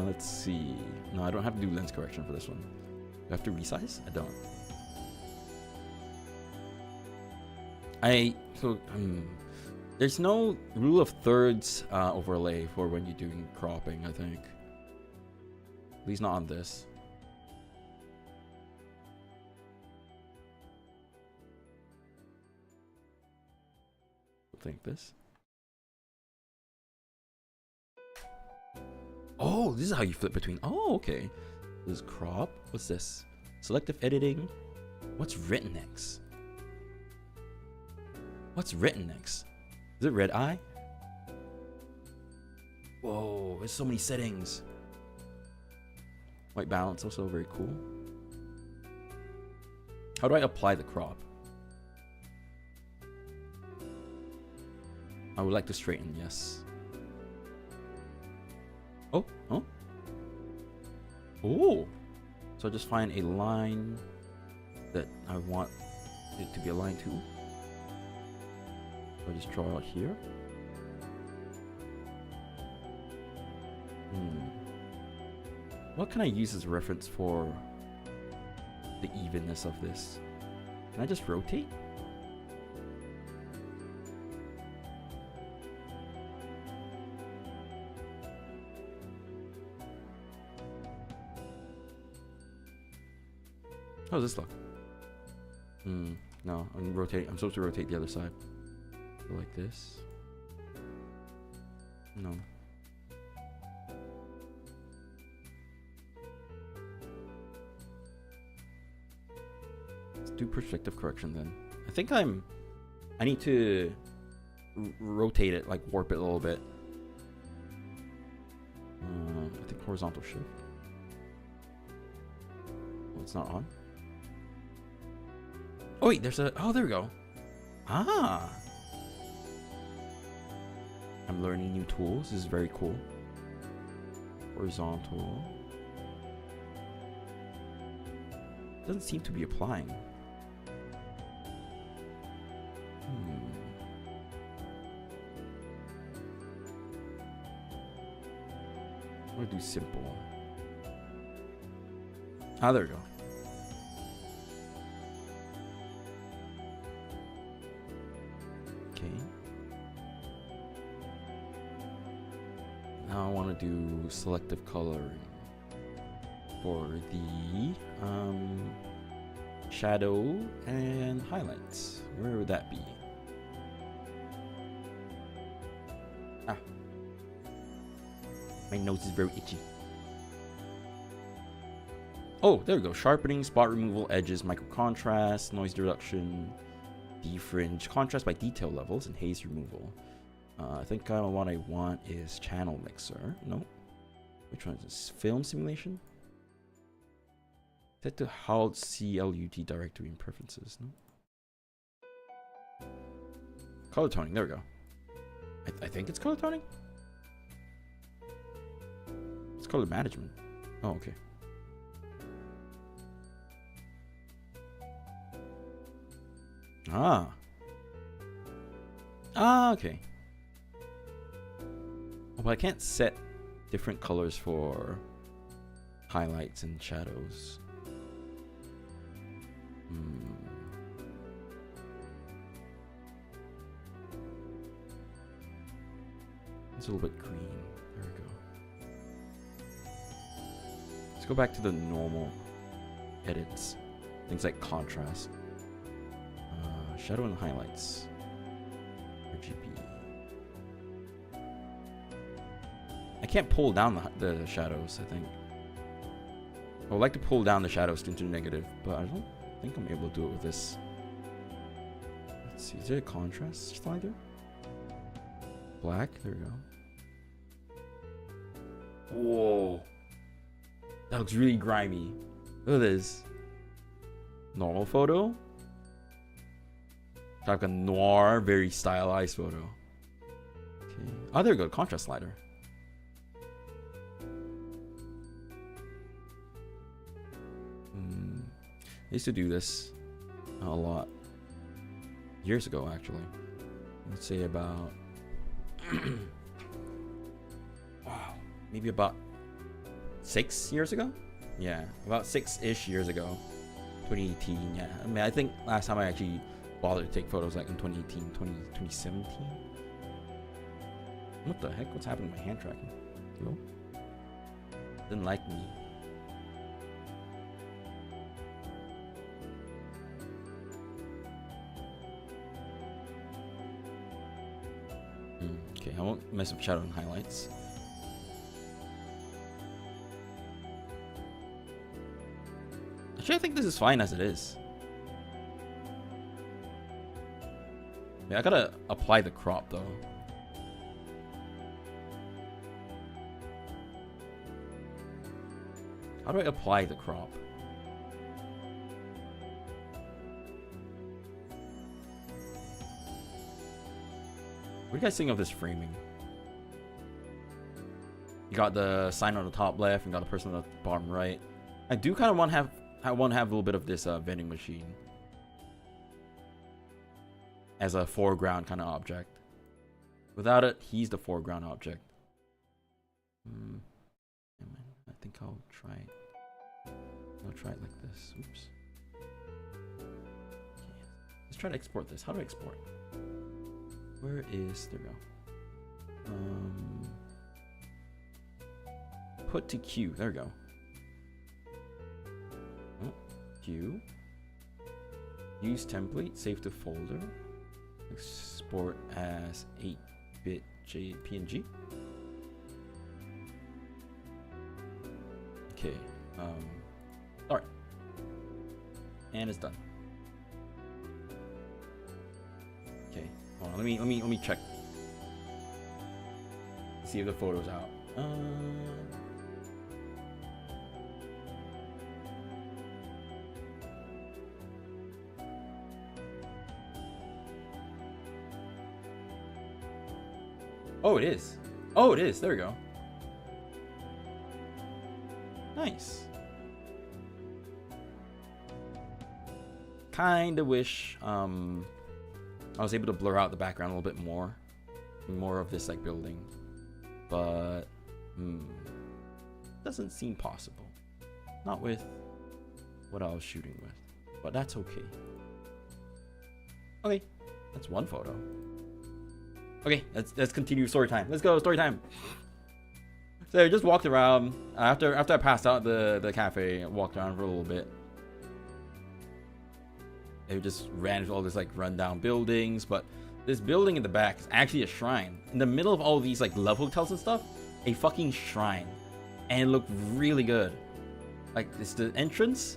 Let's see. No, I don't have to do lens correction for this one. Do I have to resize? I don't. There's no rule of thirds overlay for when you're doing cropping, I think. At least not on this. I think this. Oh, this is how you flip between. Oh, okay. This is crop. What's this? Selective editing. What's written next? What's written next? Is it red eye? Whoa, there's so many settings. White balance, also very cool. How do I apply the crop? I would like to straighten, yes. Oh, oh. Oh. So I just find a line that I want it to be aligned to. I'll just draw out here. What can I use as a reference for the evenness of this? Can I just rotate? How does this look? No, I'm rotating. I'm supposed to rotate the other side. Go like this. No. Let's do perspective correction then. I think I need to rotate it, like warp it a little bit. I think horizontal shift. Oh, it's not on. Oh wait, there's a, oh there we go. Ah. I'm learning new tools. This is very cool. Horizontal. Doesn't seem to be applying. I'm gonna do simple. Ah, there we go. Okay. Now I want to do selective coloring for the shadow and highlights. Where would that be? Ah. My nose is very itchy. Oh, there we go. Sharpening, spot removal, edges, micro contrast, noise reduction, defringe, contrast by detail levels, and haze removal. I think what I want is channel mixer. No. Which one is this? Film simulation? Set to HAL CLUT directory and preferences. No. Color toning. There we go. I think it's color toning. It's color management. Oh, okay. Ah. Ah, okay. Oh, but I can't set different colors for highlights and shadows. It's a little bit green. There we go. Let's go back to the normal edits. Things like contrast. Shadow and highlights. RGB. I can't pull down the shadows, I think. I would like to pull down the shadows into negative, but I don't think I'm able to do it with this. Let's see, is there a contrast slider? Black, there we go. Whoa. That looks really grimy. Look at this. Normal photo. Like a noir, very stylized photo. Okay. Oh, there we go. Contrast slider. I used to do this a lot. Years ago, actually. Let's say about... wow. Maybe about 6 years ago? Yeah. About 6-ish years ago. 2018, yeah. I mean, I think last time I actually bothered to take photos like in 2018, 2017. What the heck? What's happening to my hand tracking? Hello? Didn't like me. Okay, I won't mess with shadow and highlights. Actually, I think this is fine as it is. Yeah, I gotta apply the crop though. How do I apply the crop? What do you guys think of this framing? You got the sign on the top left, and got the person on the bottom right. I do kind of want to have a little bit of this vending machine as a foreground kind of object. Without it, he's the foreground object. I think I'll try it. I'll try it like this. Oops. Let's try to export this. How do I export? Where is, there we go. Put to queue, there we go. Oh, Q. Use template, save to folder. Export as 8-bit PNG. Okay. Alright. And it's done. Okay. Hold on, let me check. See if the photo's out. Oh, it is. Oh, it is. There we go. Nice. Kinda wish I was able to blur out the background a little bit more of this like building, but doesn't seem possible. Not with what I was shooting with, but that's okay. Okay, that's one photo. Okay, let's continue story time. Let's go story time. So I just walked around after I passed out the cafe. I walked around for a little bit. It just ran through all this like rundown buildings, but this building in the back is actually a shrine. In the middle of all these like love hotels and stuff, a fucking shrine, and it looked really good. Like it's the entrance,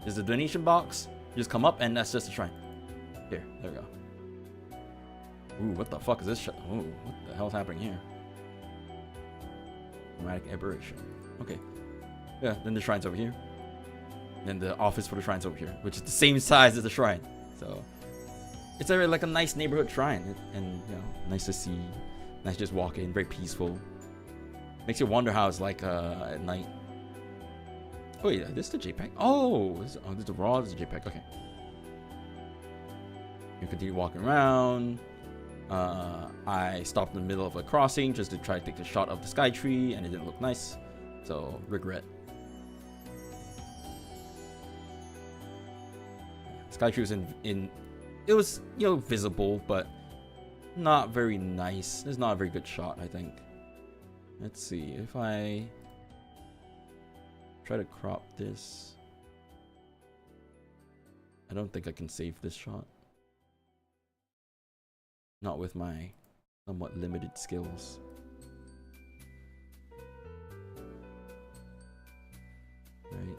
there's the donation box. You just come up, and that's just a shrine. Here, there we go. Ooh, what the fuck is this shit? Ooh, what the hell's happening here? Chromatic aberration. Okay. Yeah, then the shrine's over here. And the office for the shrine's over here, which is the same size as the shrine. So it's like a nice neighborhood shrine, and you know, nice to see. Nice to just walk in, very peaceful. Makes you wonder how it's like at night. Oh yeah, this is the JPEG. Oh, this is the raw. This is the JPEG. Okay. You continue walking around. I stopped in the middle of a crossing just to try to take the shot of the sky tree, and it didn't look nice, so regret. Sky tree was in it was, you know, visible, but not very nice. It's not a very good shot, I think. Let's see if I try to crop this. I don't think I can save this shot. Not with my somewhat limited skills. Right.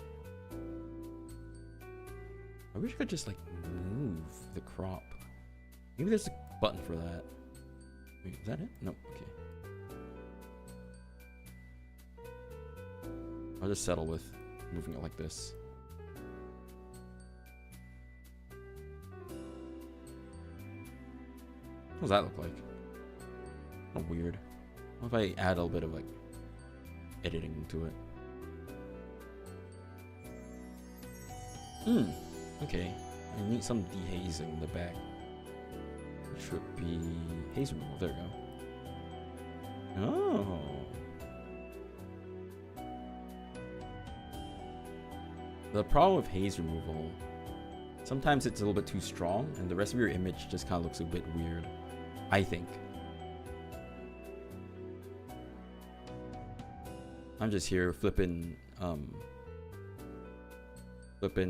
I wish I could just like move the crop. Maybe there's a button for that. Wait, is that it? No, okay. I'll just settle with moving it like this. What does that look like? Oh, weird. What if I add a little bit of like editing to it? Okay. I need some dehazing in the back. It should be haze removal. There we go. Oh. The problem with haze removal, sometimes it's a little bit too strong, and the rest of your image just kind of looks a bit weird, I think. I'm just here flipping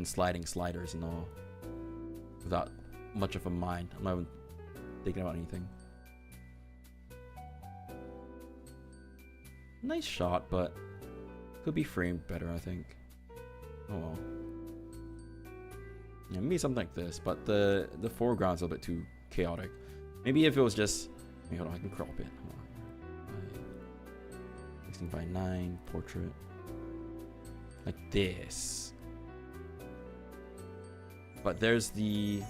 sliding sliders and all without much of a mind. I'm not even thinking about anything. Nice shot, but could be framed better, I think. Oh well. Yeah, maybe something like this, but the foreground's a little bit too chaotic. Maybe if it was just, wait, hold on, I can crop it. Hold on. 16:9 portrait, like this. But there's the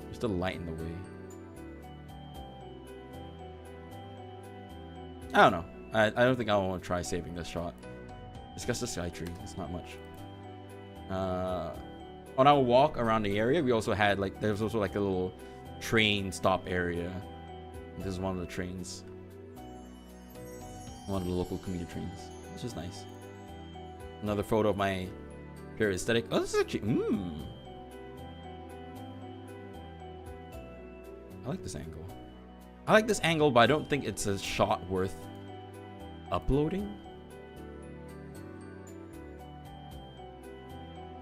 there's the light in the way. I don't know. I don't think I want to try saving this shot. It's just a sky tree. It's not much. On our walk around the area, we also had like, there was also like a little train stop area. This is one of the trains. One of the local commuter trains. It's just nice. Another photo of my favorite aesthetic. Oh, this is actually, I like this angle. I like this angle, but I don't think it's a shot worth uploading.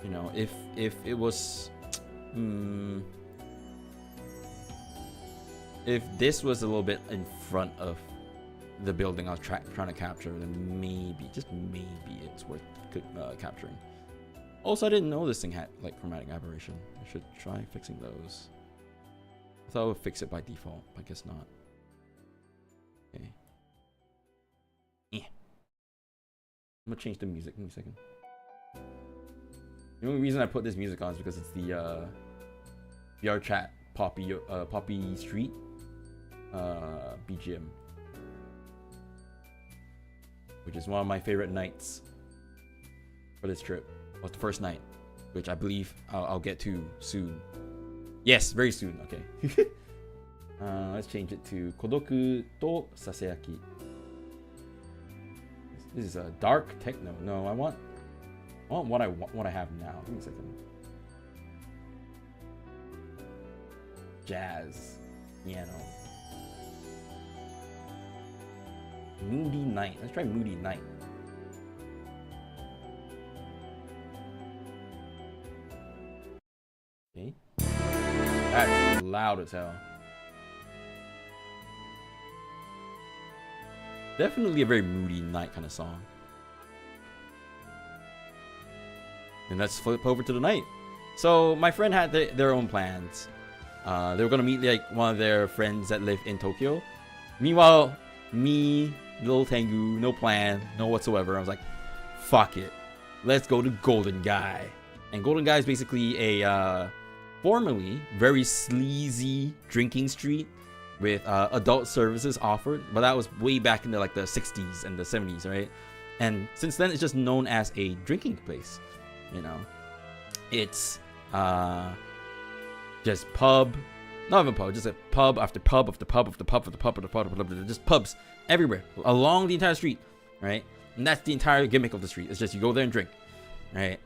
You know, if it was, if this was a little bit in front of the building I was trying to capture, then maybe, just maybe, it's worth capturing. Also, I didn't know this thing had like chromatic aberration. I should try fixing those. I thought I would fix it by default, but I guess not. Okay. Yeah. I'm gonna change the music. Give me a second. The only reason I put this music on is because it's the VR chat Poppy Street BGM, which is one of my favorite nights for this trip. Was the first night, which I believe I'll get to soon. Yes, very soon. Okay. Let's change it to Kodoku to Sasayaki. This is a dark techno. No, I want what I have now. Give me a second. Jazz, piano. Moody night. Let's try moody night. Okay. That's loud as hell. Definitely a very moody night kind of song. And let's flip over to the night. So my friend had their own plans. They were gonna meet like one of their friends that live in Tokyo. Meanwhile, me, little Tengu, no plan, no whatsoever. I was like, fuck it, let's go to Golden Guy. And Golden Guy is basically a formerly very sleazy drinking street with adult services offered, but that was way back in the like the 60s and the 70s, right? And since then, it's just known as a drinking place. You know, it's just pub, not even pub, just a pub after pub after pub after pub after pub after pub after pub, just pubs everywhere along the entire street, right? And that's the entire gimmick of the street. It's just you go there and drink, right?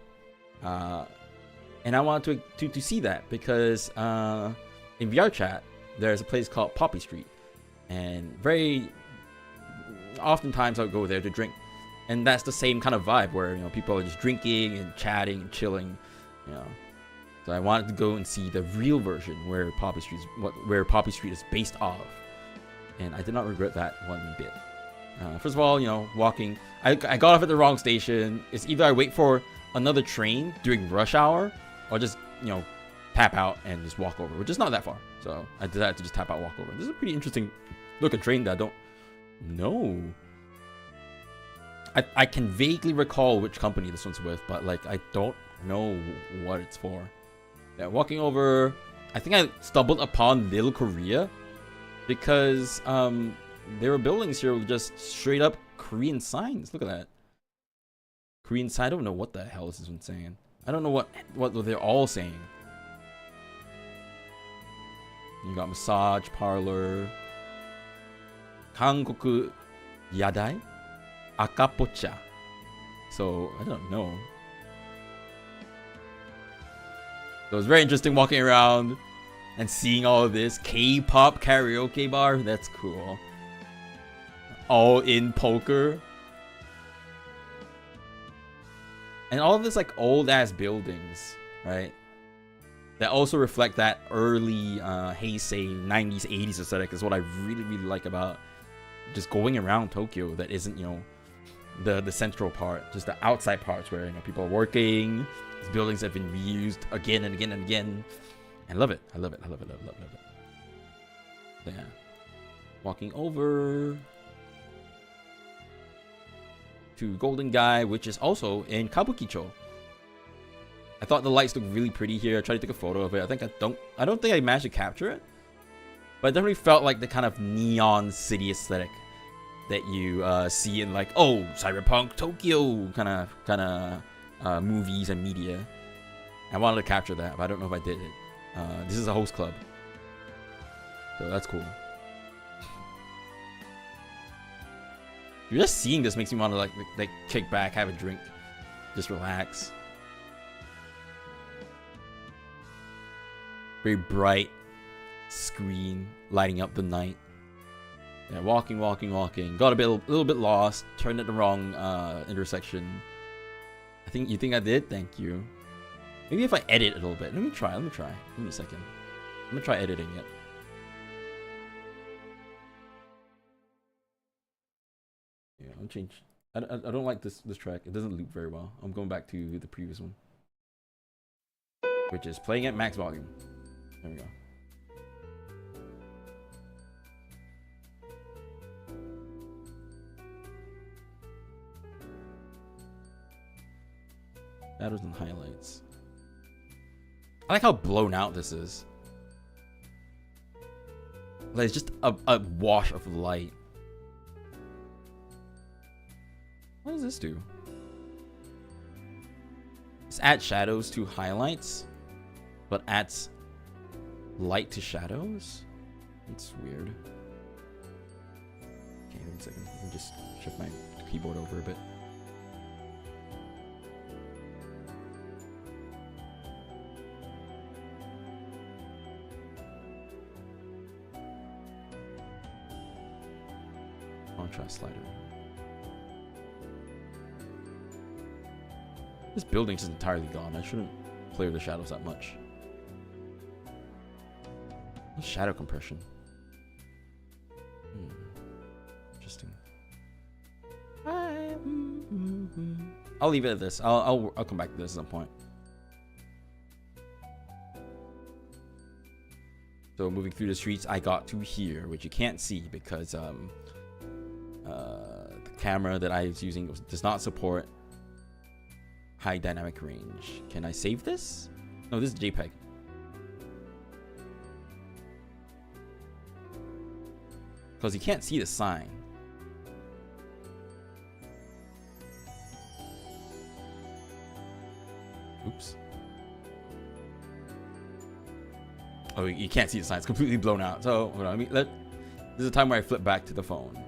And I wanted to see that because in VR chat there's a place called Poppy Street, and very oftentimes I would go there to drink, and that's the same kind of vibe where, you know, people are just drinking and chatting and chilling, you know. So I wanted to go and see the real version where Poppy Street is based off, and I did not regret that one bit. First of all, you know, walking, I got off at the wrong station. It's either I wait for another train during rush hour, or just, you know, tap out and just walk over, which is not that far. So I decided to just tap out, walk over. This is a pretty interesting looking train that I don't know. I can vaguely recall which company this one's with, but like I don't know what it's for. Yeah, walking over, I think I stumbled upon Little Korea because there were buildings here with just straight up Korean signs. Look at that. Korean sign. I don't know what the hell this one's saying. I don't know what they're all saying. You got massage parlor, Hankoku Yadai, Akapocha. So I don't know. So it was very interesting walking around and seeing all of this. K-pop karaoke bar. That's cool. All in poker. And all of this like old ass buildings, right? That also reflect that early Heisei 90s 80s aesthetic is what I really like about just going around Tokyo. That isn't, you know, the central part, just the outside parts where, you know, people are working. These buildings have been reused again and again and again. I love it. I love it. I love it. I love it. So, yeah. Walking over to Golden Guy, which is also in Kabukicho. I thought the lights looked really pretty here. I tried to take a photo of it. I don't think I managed to capture it, but it definitely felt like the kind of neon city aesthetic that you see in like, oh, cyberpunk Tokyo kind of movies and media. I wanted to capture that, but I don't know if I did it. This is a host club, so that's cool. Just seeing this makes me want to like kick back, have a drink, just relax. Very bright screen lighting up the night. Yeah, walking. Got a little bit lost. Turned at the wrong intersection. You think I did? Thank you. Maybe if I edit a little bit. Let me try. Give me a second. I'm gonna try editing it. Yeah, I'm change. I don't like this track. It doesn't loop very well. I'm going back to the previous one, which is playing at max volume. There we go. Shadows and highlights. I like how blown out this is. Like it's just a wash of light. What does this do? This adds shadows to highlights, but adds light to shadows? It's weird. Okay, wait a second. Let me just shift my keyboard over a bit. Contrast slider. This building's just entirely gone. I shouldn't play with the shadows that much. Shadow compression. Interesting. I'll leave it at this. I'll come back to this at some point. So moving through the streets, I got to here, which you can't see because the camera that I was using does not support high dynamic range. Can I save this? No, this is JPEG. Because you can't see the sign. Oops. Oh, you can't see the sign. It's completely blown out. So, hold on. This is the time where I flip back to the phone.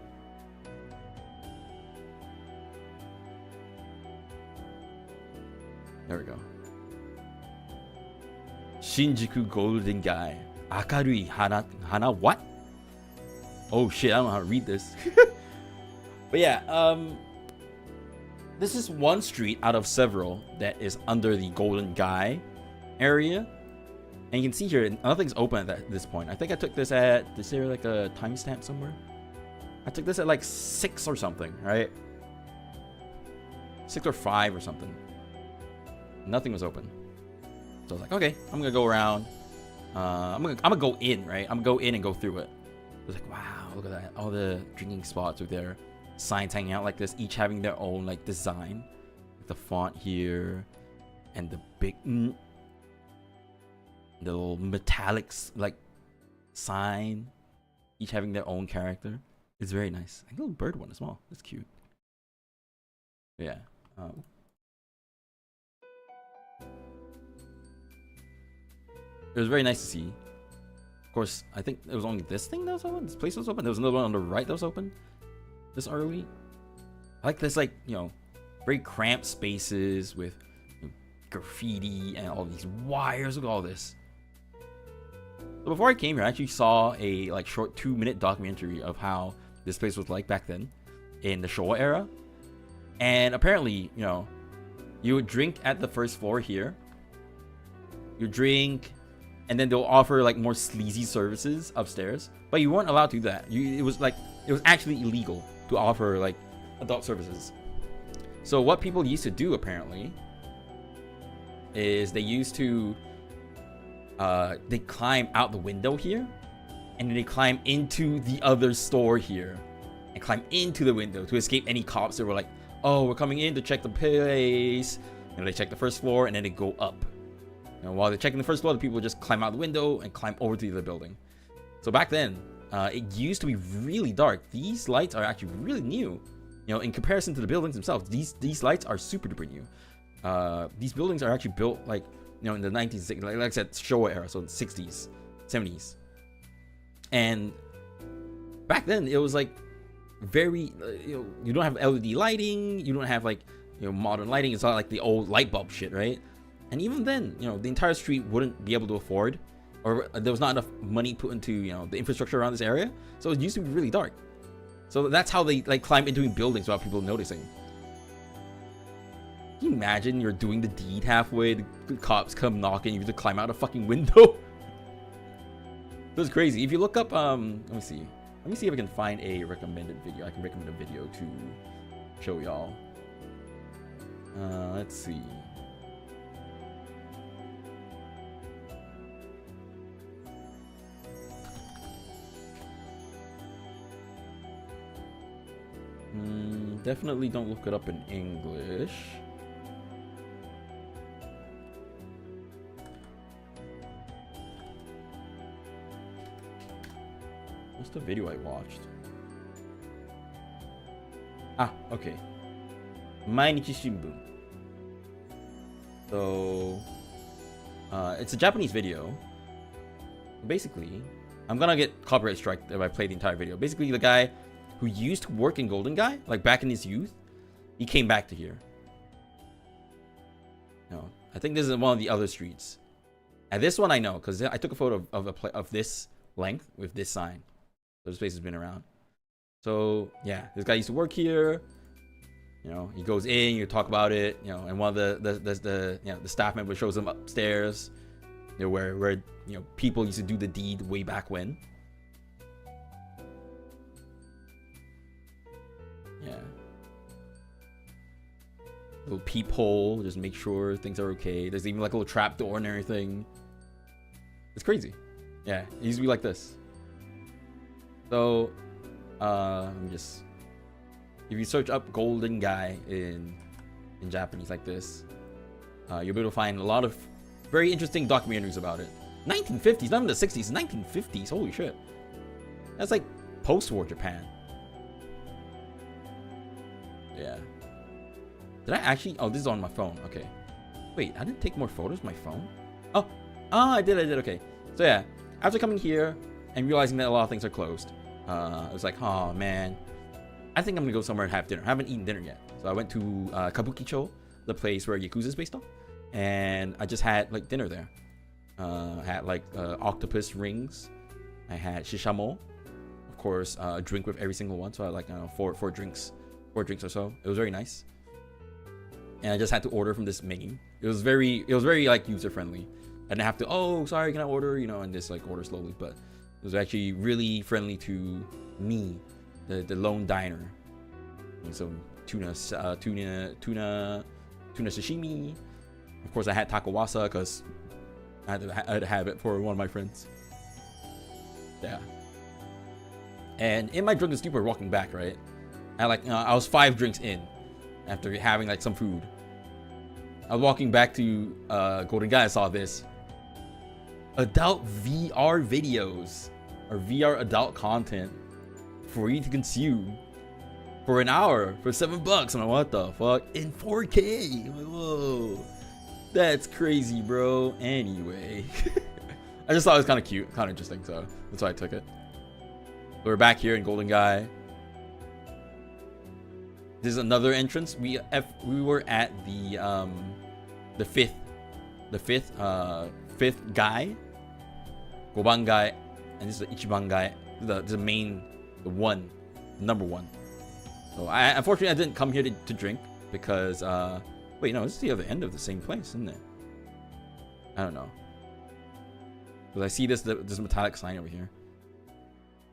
There we go. Shinjuku Golden Guy. Akarui Hana what? Oh shit, I don't know how to read this. But yeah, this is one street out of several that is under the Golden Guy area. And you can see here, nothing's open at this point. I think I took this at, is there like a timestamp somewhere? I took this at like 6 or something, right? 6 or 5 or something. Nothing was open. So I was like, okay, I'm gonna go around. I'm gonna go in, right? I'm gonna go in and go through it. I was like, wow, look at that. All the drinking spots with their signs hanging out like this, each having their own like design. Like the font here and the big the little metallics like sign, each having their own character. It's very nice. I think a little bird one as well. That's cute. Yeah. It was very nice to see. Of course, I think it was only this thing that was open. This place was open. There was another one on the right that was open this early. I like this, like, you know, very cramped spaces with graffiti and all these wires. Look at all this. So before I came here, I actually saw a like short 2-minute documentary of how this place was like back then in the Showa era. And apparently, you know, you would drink at the first floor here. You drink, and then they'll offer like more sleazy services upstairs, but you weren't allowed to do that. It was actually illegal to offer like adult services. So what people used to do apparently is they used to they climb out the window here, and then they climb into the other store here and climb into the window to escape any cops that were like, oh, we're coming in to check the place. You know, they check the first floor and then they go up. And while they're checking the first floor, the people just climb out the window and climb over to the building. So back then, it used to be really dark. These lights are actually really new. You know, in comparison to the buildings themselves, these lights are super duper new. These buildings are actually built like, you know, in the 1960s, like I said, Showa era, so the 60s, 70s. And back then, it was like very, you know, you don't have LED lighting, you don't have like, you know, modern lighting. It's not like the old light bulb shit, right? And even then, you know, the entire street wouldn't be able to afford, or there was not enough money put into, you know, the infrastructure around this area. So it used to be really dark. So that's how they like climb into buildings without people noticing. Can you imagine you're doing the deed halfway, the cops come knocking, you have to climb out a fucking window? That's crazy. If you look up, let me see if I can find a recommended video. I can recommend a video to show y'all. Let's see. Definitely don't look it up in English. What's the video I watched? Ah, okay. Mainichi Shimbun. So, it's a Japanese video. Basically, I'm gonna get copyright strike if I play the entire video. Basically, the guy who used to work in Golden Guy, like back in his youth, he came back to here. No, I think this is one of the other streets. And this one I know, because I took a photo of this length with this sign. So this place has been around. So yeah, this guy used to work here. You know, he goes in, you talk about it, you know, and one of the staff member shows him upstairs, you know, where you know, people used to do the deed way back when. Yeah. Little peephole, just make sure things are okay. There's even like a little trap door and everything. It's crazy. Yeah, it used to be like this. So, let me just, if you search up Golden Guy in Japanese like this, you'll be able to find a lot of very interesting documentaries about it. 1950s, not even the 60s, 1950s. Holy shit. That's like post-war Japan. Yeah. Did I actually? Oh, this is on my phone. Okay. Wait, I didn't take more photos with my phone? Oh, I did. Okay. So yeah, after coming here and realizing that a lot of things are closed, I was like, oh man, I think I'm gonna go somewhere and have dinner. I haven't eaten dinner yet. So I went to Kabukicho, the place where Yakuza is based on, and I just had like dinner there. I had like octopus rings. I had shishamo, of course, a drink with every single one. So I had like four drinks or so. It was very nice. And I just had to order from this menu. It was very like user friendly. I didn't have to, oh sorry, can I order, you know, and just like order slowly. But it was actually really friendly to me, the lone diner. And so tuna sashimi. Of course I had takawasa because I had to have it for one of my friends. Yeah. And in my drunken stupor walking back, right, I was 5 drinks in after having like some food. I was walking back to Golden Guy. I saw this adult VR videos or VR adult content for you to consume for an hour for $7. I'm like, what the fuck? In 4K. I'm like, whoa, that's crazy, bro. Anyway, I just thought it was kind of cute, kind of interesting, so that's why I took it. We're back here in Golden Guy. This is another entrance. We were at the fifth guy, Goban guy, and this is the Ichiban guy, the main, the number one. So unfortunately I didn't come here to drink because wait, no, this is the other end of the same place, isn't it? I don't know. Because I see this metallic sign over here.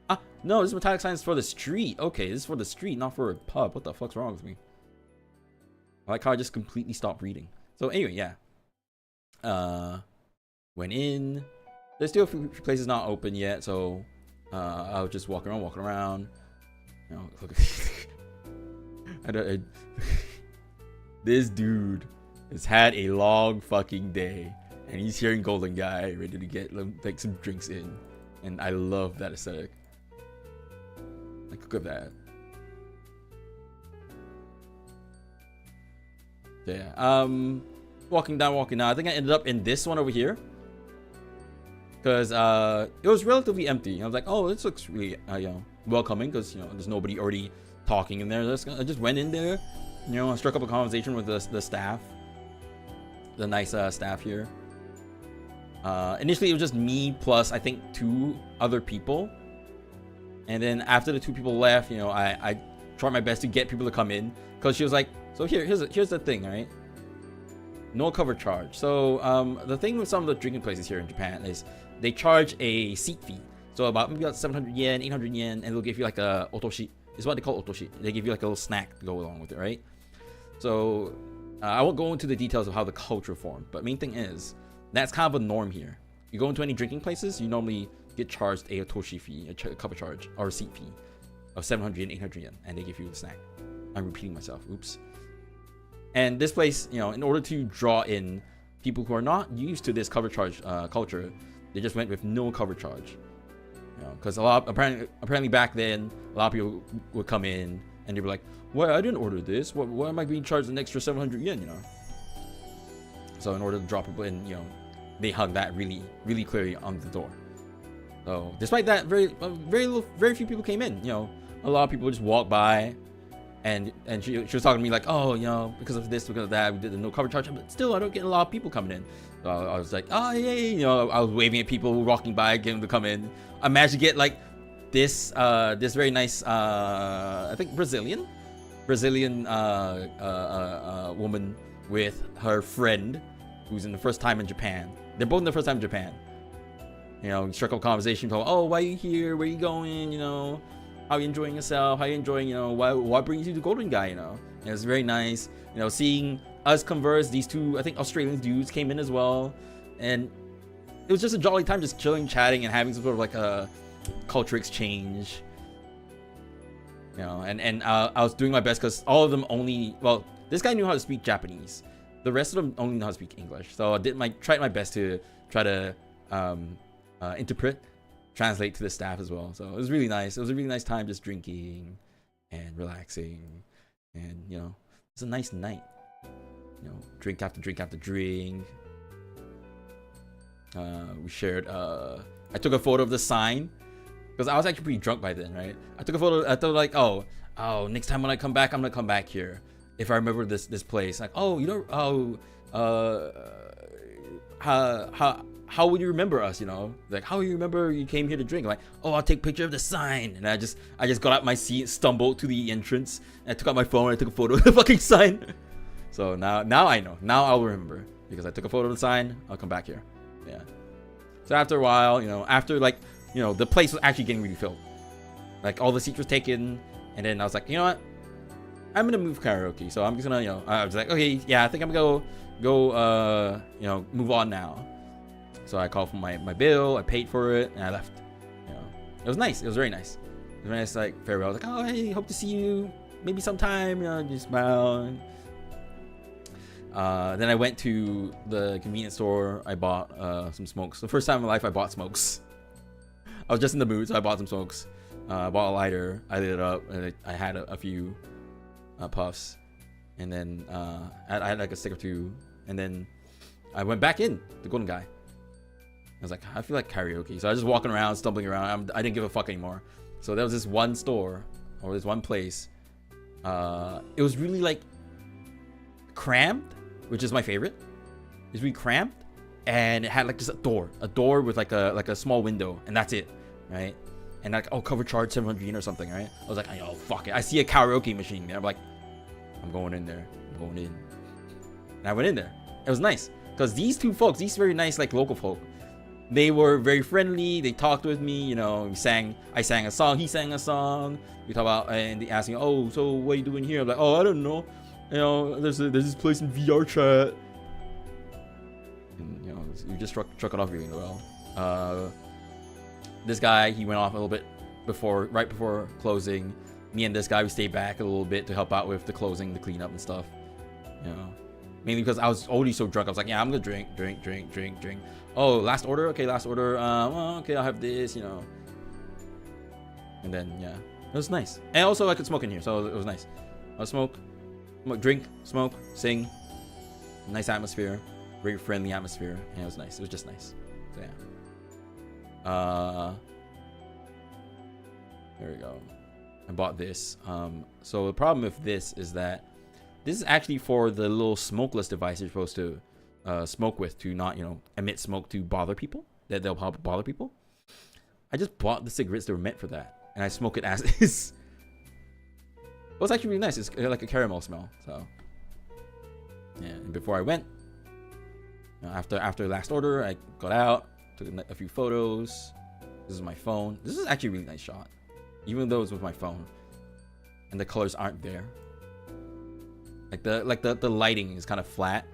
Ah, no, this metallic sign is for the street. Okay, this is for the street, not for a pub. What the fuck's wrong with me? I like how I just completely stopped reading. So anyway, yeah. Went in. There's still a few places not open yet, so I was just walking around. You know, look at this dude has had a long fucking day, and he's here in Golden Guy, ready to get like some drinks in, and I love that aesthetic. Like, look at that. Yeah. Walking down. I think I ended up in this one over here because it was relatively empty. I was like, oh, this looks really you know, welcoming because, you know, there's nobody already talking in there. I just went in there, you know, I struck up a conversation with the staff, the nice staff here. Initially it was just me plus I think 2 other people, and then after the 2 people left, you know, I tried my best to get people to come in because she was like, so here's the thing, right? no cover charge. So the thing with some of the drinking places here in Japan is they charge a seat fee. So about maybe like 700 yen, 800 yen, and they'll give you like a otoshi. It's what they call otoshi. They give you like a little snack to go along with it, right? So I won't go into the details of how the culture formed, but main thing is that's kind of a norm here. You go into any drinking places, you normally get charged a otoshi fee, a cover charge, or a seat fee of 700 yen, 800 yen, and they give you the snack. I'm repeating myself. Oops. And this place, you know, in order to draw in people who are not used to this cover charge culture, they just went with no cover charge. You know, because apparently back then, a lot of people would come in and they were like, "Well, I didn't order this. Why am I being charged an extra 700 yen?" You know. So in order to draw people in, you know, they hung that really, really clearly on the door. So despite that, very few people came in. You know, a lot of people just walked by. And she was talking to me like, oh, you know, because of this, because of that, we did the no cover charge. But still, I don't get a lot of people coming in. So I was like, oh, yeah, you know, I was waving at people walking by, getting them to come in. I managed to get like this very nice, I think Brazilian woman with her friend who's in the first time in Japan. They're both in the first time in Japan. You know, struck up conversation, told, oh, why are you here? Where are you going? You know, how are you enjoying yourself? How are you enjoying, you know, what brings you to Golden Guy, you know? And it was very nice, you know, seeing us converse. These two, I think, Australian dudes came in as well. And it was just a jolly time, just chilling, chatting, and having some sort of like a culture exchange. You know, and I was doing my best because all of them only, well, this guy knew how to speak Japanese. The rest of them only know how to speak English. So I tried my best to try to translate to the staff as well. So it was really nice. It was a really nice time just drinking and relaxing. And, you know, it was a nice night. You know, drink after drink after drink. We shared, I took a photo of the sign because I was actually pretty drunk by then, right? I took a photo. I thought like, oh, next time when I come back, I'm going to come back here. If I remember this place, like, oh, you know, how would you remember us, you know? Like, how do you remember you came here to drink? I'm like, oh, I'll take a picture of the sign. And I just got out my seat, stumbled to the entrance, and I took out my phone and I took a photo of the fucking sign. So now I know. Now I'll remember. Because I took a photo of the sign, I'll come back here. Yeah. So after a while, you know, after like, you know, the place was actually getting really filled. Like, all the seats was taken, and then I was like, you know what? I'm gonna move karaoke. So I'm just gonna, you know, I was like, okay, yeah, I think I'm gonna go, you know, move on now. So I called for my bill, I paid for it, and I left. You know, it was nice. It was very nice. It was very nice, like, farewell. I was like, oh, hey, hope to see you maybe sometime. You know, just smile. Then I went to the convenience store. I bought some smokes. The first time in my life I bought smokes. I was just in the mood, so I bought some smokes. I bought a lighter. I lit it up, and I had a few puffs. And then I had like a stick or two. And then I went back in the Golden Guy. I was like, I feel like karaoke. So I was just walking around, stumbling around. I didn't give a fuck anymore. So there was this one store, or this one place. It was really like cramped, which is my favorite. It was really cramped, and it had like just a door with like a small window, and that's it, right? And like, oh, cover charge 700 yen or something, right? I was like, oh, fuck it. I see a karaoke machine there. I'm like, I'm going in there. I'm going in. And I went in there. It was nice because these two folks, these very nice like local folk, they were very friendly. They talked with me, you know. I sang a song. He sang a song. We talked about, and they asked me, "Oh, so what are you doing here?" I'm like, "Oh, I don't know. You know, there's this place in VR chat." And, you know, you just struck it off really well. This guy, he went off a little bit right before closing. Me and this guy, we stayed back a little bit to help out with the closing, the cleanup and stuff. You know, mainly because I was already so drunk. I was like, yeah, I'm gonna drink. Oh, last order? Okay, last order. Well, okay, I'll have this, you know. And then, yeah, it was nice. And also, I could smoke in here, so it was nice. I'll smoke, drink, smoke, sing. Nice atmosphere. Very friendly atmosphere. And it was nice. It was just nice. So, yeah. There we go. I bought this. So the problem with this is that this is actually for the little smokeless device you're supposed to smoke with to not, you know, emit smoke to bother people. That they'll bother people. I just bought the cigarettes that were meant for that, and I smoke it as is. It was actually really nice. It's like a caramel smell. So yeah. And before I went, After last order, I got out, took a few photos. This is my phone. This is actually a really nice shot, even though it's with my phone, and the colors aren't there. Like the lighting is kind of flat.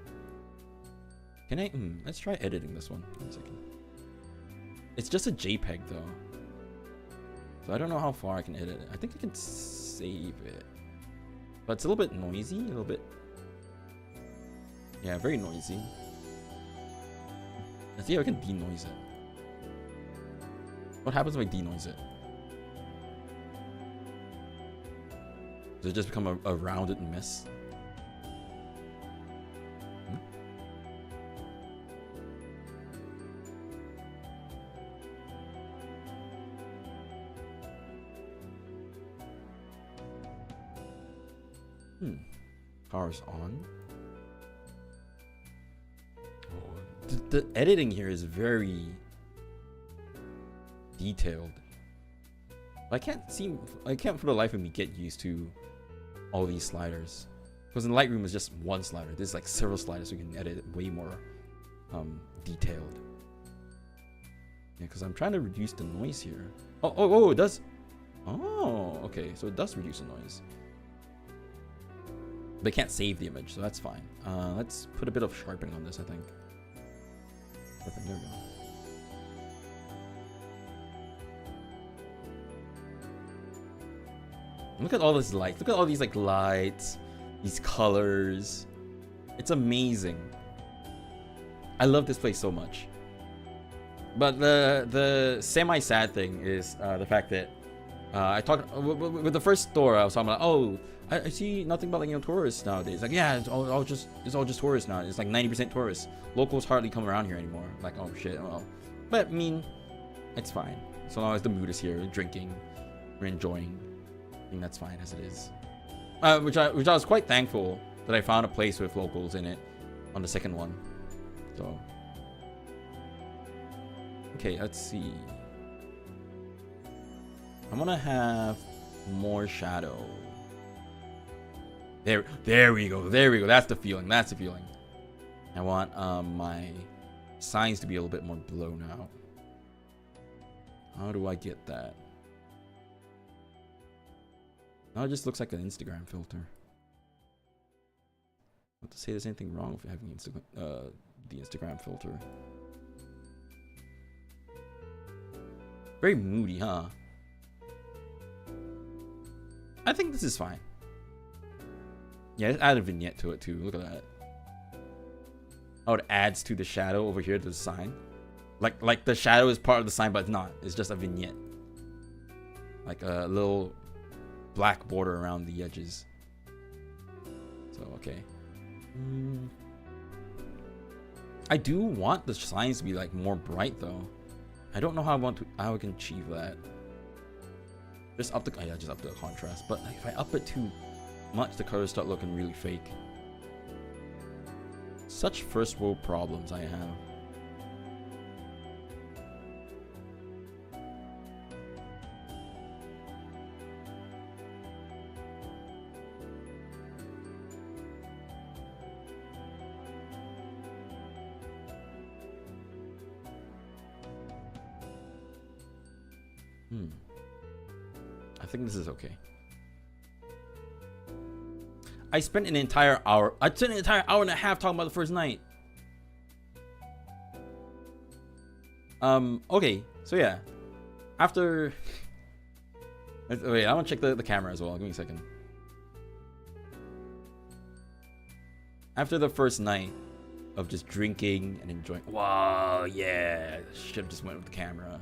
Can I? Let's try editing this one. Give me a second. It's just a JPEG though, so I don't know how far I can edit it. I think I can save it, but it's a little bit noisy. A little bit. Yeah, very noisy. Let's see if I can denoise it. What happens if I denoise it? Does it just become a rounded mess? Power's on. The editing here is very detailed. I can't for the life of me get used to all these sliders, because in Lightroom it's just one slider. There's like several sliders, so you can edit it way more detailed. Yeah, because I'm trying to reduce the noise here. Oh, it does. Oh, okay, so it does reduce the noise. But it can't save the image, so that's fine. Let's put a bit of sharpening on this, I think. Perfect, there we go. Look at all this light. Look at all these like lights, these colors. It's amazing. I love this place so much. But the semi-sad thing is the fact that I talked with the first store. I was talking about, oh, I see nothing but like tourists nowadays. Like, yeah, it's all just tourists now. It's like 90% tourists. Locals hardly come around here anymore. Like, oh shit. Well, but I mean, it's fine. So long as the mood is here, drinking, we're enjoying. I think that's fine as it is. Which I was quite thankful that I found a place with locals in it on the second one. So, okay, let's see. I'm gonna have more shadow. There we go. That's the feeling. I want my signs to be a little bit more blown out. How do I get that? Now it just looks like an Instagram filter. Not to say there's anything wrong with having the Instagram filter. Very moody, huh? I think this is fine. Yeah, let's add a vignette to it too. Look at that. Oh, it adds to the shadow over here to the sign. Like the shadow is part of the sign, but it's not. It's just a vignette. Like a little black border around the edges. So, okay. I do want the signs to be like more bright though. I don't know how I can achieve that. Just up the contrast. But if I up it too much, the colors start looking really fake. Such first world problems I have. I think this is okay. I spent an entire hour. I spent an entire hour and a half talking about the first night. Okay. So yeah. After. Wait, I want to check the camera as well. Give me a second. After the first night of just drinking and enjoying. Wow, yeah. Should have just went with the camera.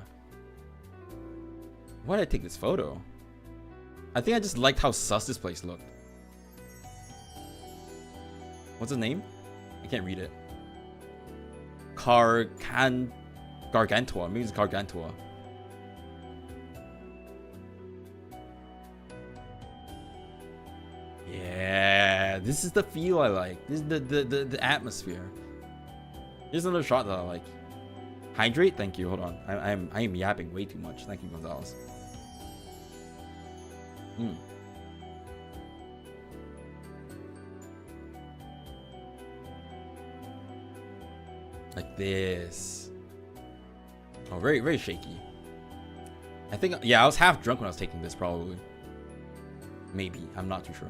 Why did I take this photo? I think I just liked how sus this place looked. What's his name? I can't read it. Gargantua. Maybe it's Gargantua. Yeah, this is the feel I like. This is the atmosphere. Here's another shot that I like. Hydrate? Thank you. Hold on. I am yapping way too much. Thank you, Gonzalez. Like this. Oh, very, very shaky. I think, yeah, I was half drunk when I was taking this, probably. Maybe. I'm not too sure.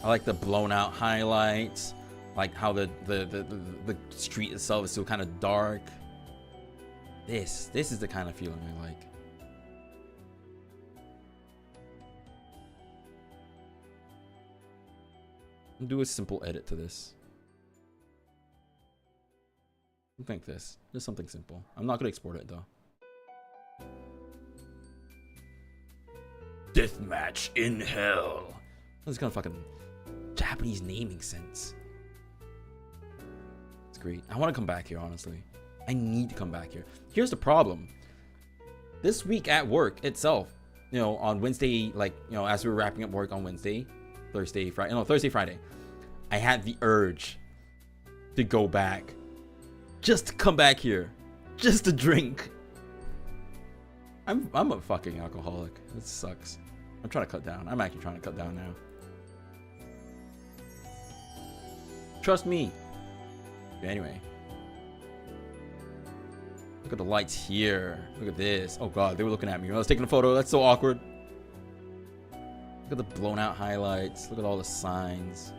I like the blown out highlights. Like how the street itself is still kind of dark. This is the kind of feeling I like. I'll do a simple edit to this. I think this. Just something simple. I'm not gonna export it though. Deathmatch in hell. That's kind of fucking Japanese naming sense. It's great. I want to come back here, honestly. I need to come back here. Here's the problem. This week at work itself, you know, on Wednesday, like, you know, as we were wrapping up work on Wednesday, Thursday, Friday, no, Thursday, Friday, I had the urge to go back. Just to come back here. Just to drink. I'm a fucking alcoholic. This sucks. I'm trying to cut down. I'm actually trying to cut down now. Trust me. Anyway. Look at the lights here. Look at this. Oh god, they were looking at me when I was taking a photo. That's so awkward. Look at the blown out highlights. Look at all the signs.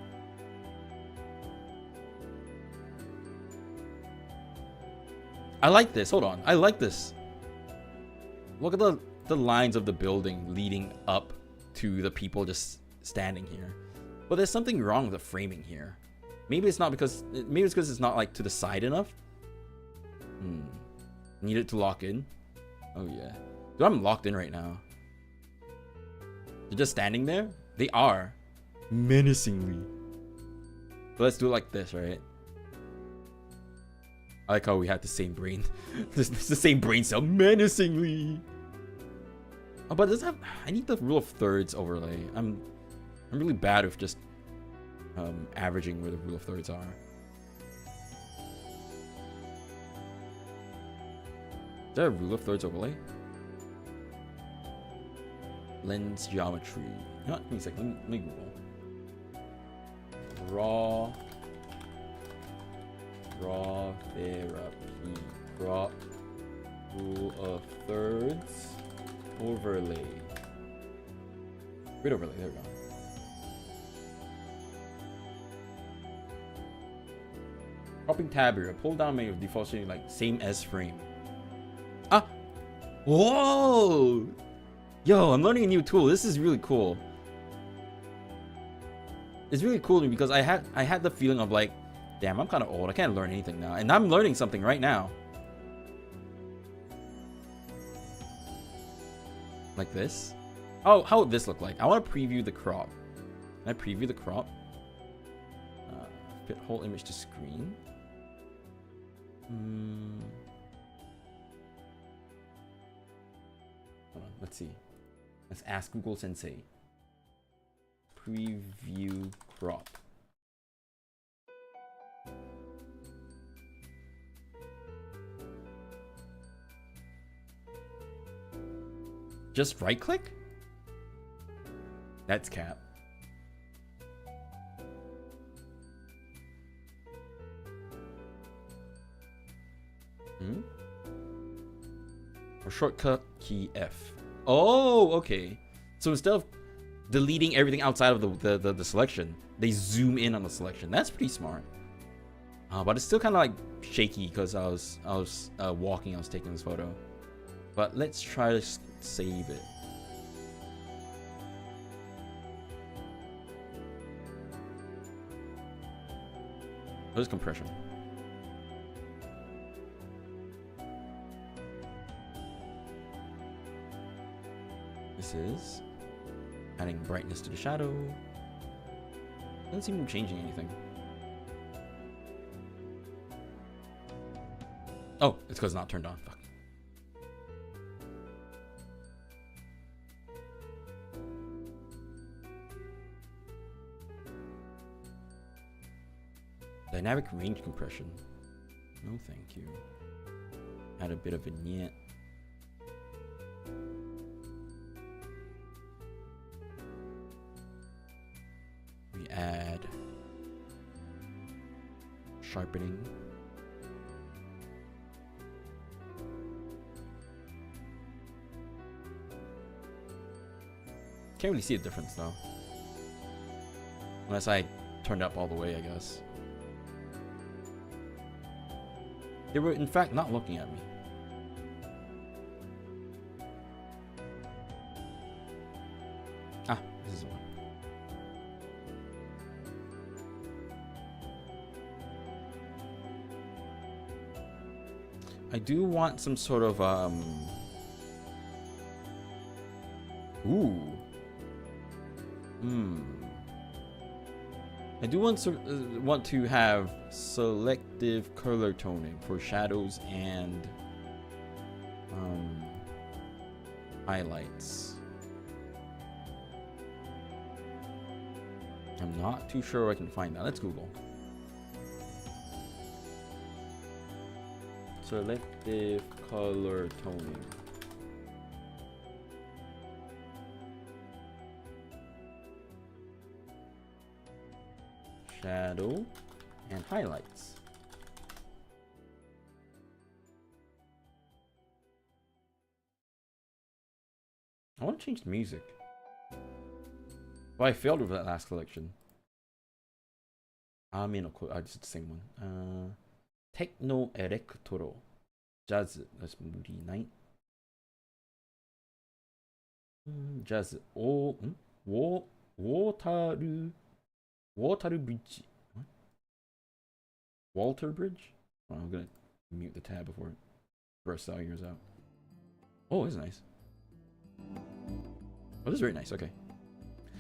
I like this. Hold on. I like this. Look at the lines of the building leading up to the people just standing here. But there's something wrong with the framing here. Maybe it's not because it's not like to the side enough. Need it to lock in. Oh yeah. Dude, I'm locked in right now. They're just standing there? They are. Menacingly. But let's do it like this, right? I like how we had the same brain. This is the same brain cell. Menacingly. Oh, but does that? I need the rule of thirds overlay. I'm really bad with just averaging where the rule of thirds are. Is there a rule of thirds overlay? Lens geometry. You know what? Give me a second. Let me Google. Raw therapy. Raw rule of thirds overlay. Grid overlay. There we go. Cropping tab here. Pull down menu of default shading like same as frame. Ah! Whoa! Yo, I'm learning a new tool. This is really cool. It's really cool to me because I had the feeling of like, damn, I'm kind of old. I can't learn anything now. And I'm learning something right now. Like this. Oh, how would this look like? I want to preview the crop. Can I preview the crop? Fit whole image to screen. Hold on, let's see. Let's ask Google Sensei. Preview crop. Just right click? That's cap. Or shortcut key F. Oh, okay. So instead of deleting everything outside of the selection, they zoom in on the selection. That's pretty smart. But it's still kind of like shaky because I was walking. I was taking this photo. But let's try to save it. There's compression. This is adding brightness to the shadow. Doesn't seem to be changing anything. Oh, it's because it's not turned on. Fuck. Dynamic range compression. No, thank you. Add a bit of vignette. sharpening. Can't really see a difference though. Unless I turned up all the way, I guess. They were in fact not looking at me. Ah, this is one. I do want some sort of ooh. I do want to have selective color toning for shadows and highlights. I'm not too sure I can find that. Let's Google. Selective color toning. Shadow and highlights. I want to change the music. Well, I failed with that last collection. I mean, it's the same one. Techno Electro Jazz. That's moody night. Jazz. Oh, Water Bridge. What? Walter Bridge? Oh, I'm gonna mute the tab before it bursts out yours out. Oh, this is nice. Oh, this is very nice. Okay.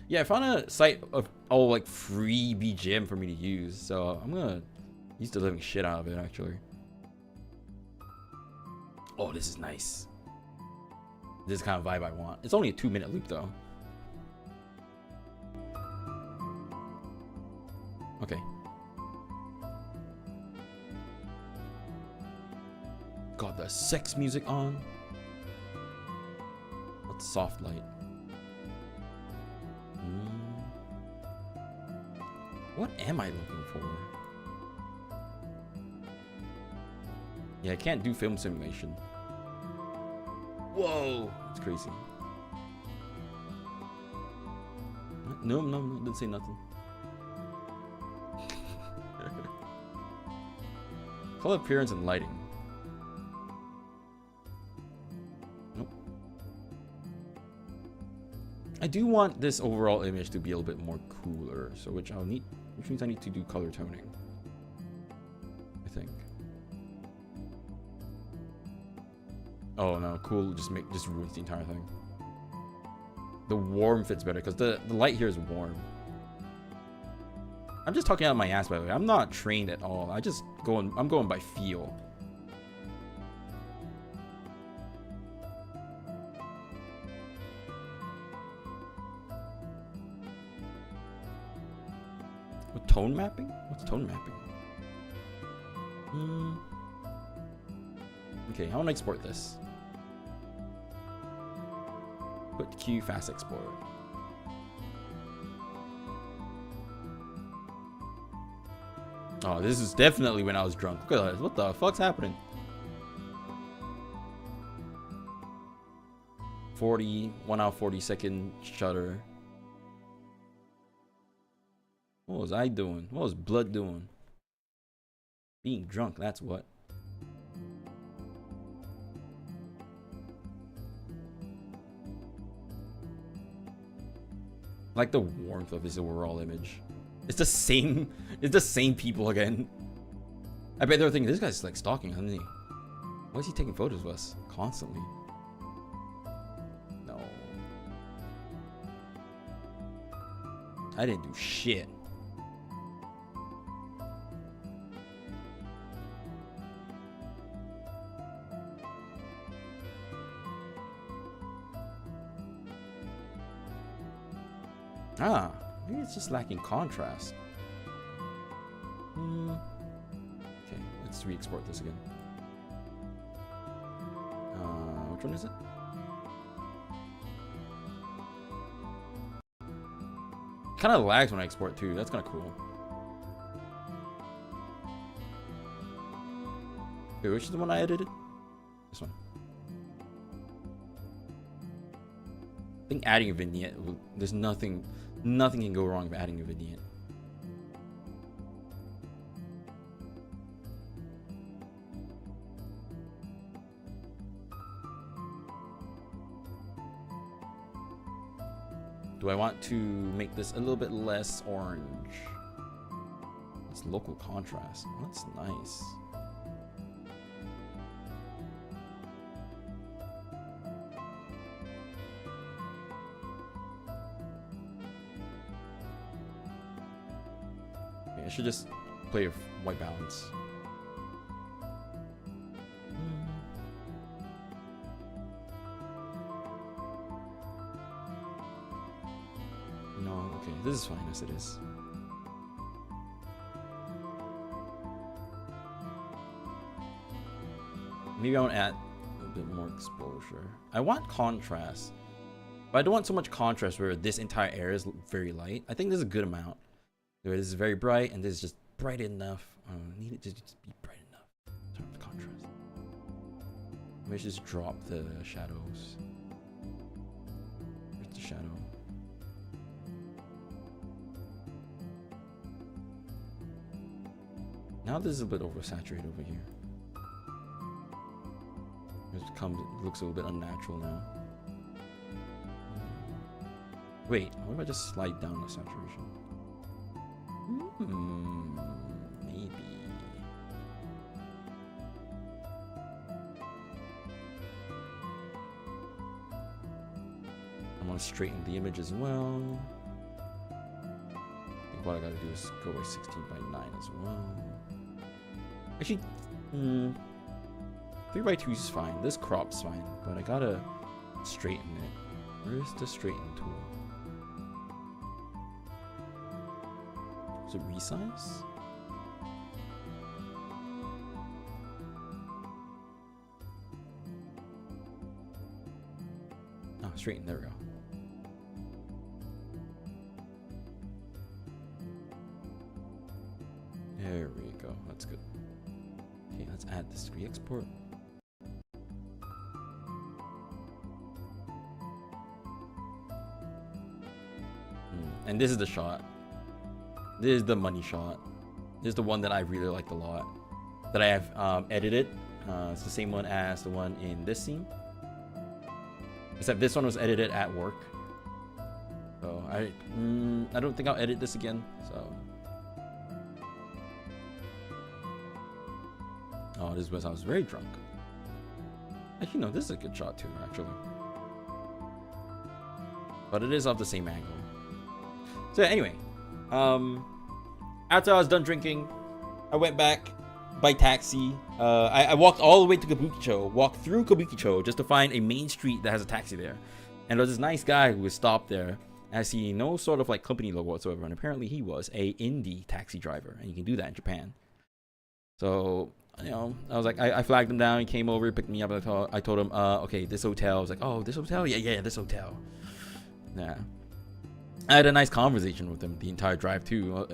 Yeah, I found a site of like free BGM for me to use, so I'm gonna use the living shit out of it actually. Oh, this is nice. This is the kind of vibe I want. It's only a 2-minute loop though. Okay. Got the sex music on. What's soft light? What am I looking for? Yeah, I can't do film simulation. Whoa, it's crazy. What? No, didn't say nothing. Color appearance and lighting. Nope. I do want this overall image to be a little bit more cooler, so which means I need to do color toning, I think. Oh no, cool just ruins the entire thing. The warm fits better because the light here is warm. I'm just talking out of my ass, by the way. I'm not trained at all. I'm going by feel. With tone mapping? What's tone mapping? Okay, I want to export this. Put Q fast export. Oh, this is definitely when I was drunk. Look at that. What the fuck's happening? 1 hour 40-second shutter. What was I doing? What was blood doing? Being drunk, that's what. I like the warmth of his overall image. It's the same people again. I bet they're thinking, this guy's like stalking, isn't he? Why is he taking photos of us constantly? No. I didn't do shit. Ah, maybe it's just lacking contrast. Okay, let's re-export this again. Which one is it? Kind of lags when I export too. That's kind of cool. Wait, which is the one I edited? This one. I think adding a vignette, there's nothing can go wrong with adding a vignette. Do I want to make this a little bit less orange? It's local contrast. Oh, that's nice. Okay, I should just play with white balance. Okay, this is fine as it is. Maybe I want to add a bit more exposure. I want contrast, but I don't want so much contrast where this entire area is very light. I think there's a good amount. Where this is very bright and this is just bright enough. I need it to just be bright enough in terms of contrast. Maybe I should just drop the shadows. Where's the shadow? Now this is a bit oversaturated over here. It looks a little bit unnatural now. Wait, what if I just slide down the saturation? Maybe. I'm gonna straighten the image as well. I think what I gotta do is go by 16:9 as well. Actually, 3:2 is fine. This crop's fine, but I gotta straighten it. Where's the straighten tool? Is it resize? Oh, straighten. There we go. There we go. That's good. Okay, let's add this re-export. And this is the shot. This is the money shot. This is the one that I really liked a lot. That I have edited. It's the same one as the one in this scene. Except this one was edited at work. So I don't think I'll edit this again. So. Oh, this was I was very drunk. Actually, no, this is a good shot too, actually. But it is off the same angle. So anyway, after I was done drinking, I went back by taxi. I walked all the way to Kabukicho, walked through Kabukicho just to find a main street that has a taxi there. And there was this nice guy who was stopped there. I see no sort of like company logo whatsoever, and apparently he was a indie taxi driver, and you can do that in Japan. So, you know, I was like, I flagged him down. He came over, picked me up. I told him, okay, this hotel. I was like, oh, this hotel? Yeah, this hotel. Yeah. I had a nice conversation with him the entire drive too,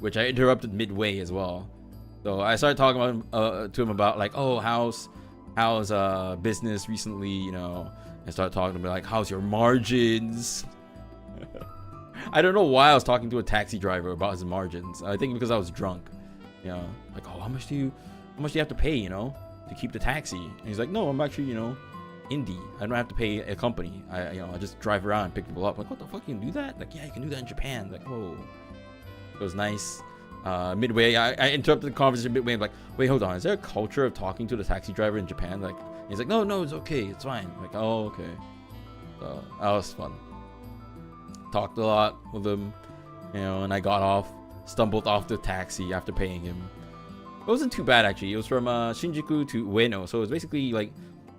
which I interrupted midway as well. So I started talking about, to him about like, oh, how's business recently, you know. I started talking to him like, how's your margins? I don't know why I was talking to a taxi driver about his margins. I think because I was drunk. You know, like, oh, how much do you have to pay, you know, to keep the taxi? And he's like, no, I'm actually, you know, indie. I don't have to pay a company. I just drive around and pick people up. Like, what the fuck, you can do that? Like, yeah, you can do that in Japan. Like, whoa. It was nice. Midway, I interrupted the conversation midway. I'm like, wait, hold on. Is there a culture of talking to the taxi driver in Japan? Like, he's like, no, it's okay. It's fine. I'm like, oh, okay. So that was fun. Talked a lot with him, you know, and I got off, stumbled off the taxi after paying him. It wasn't too bad, actually. It was from Shinjuku to Ueno. So it was basically like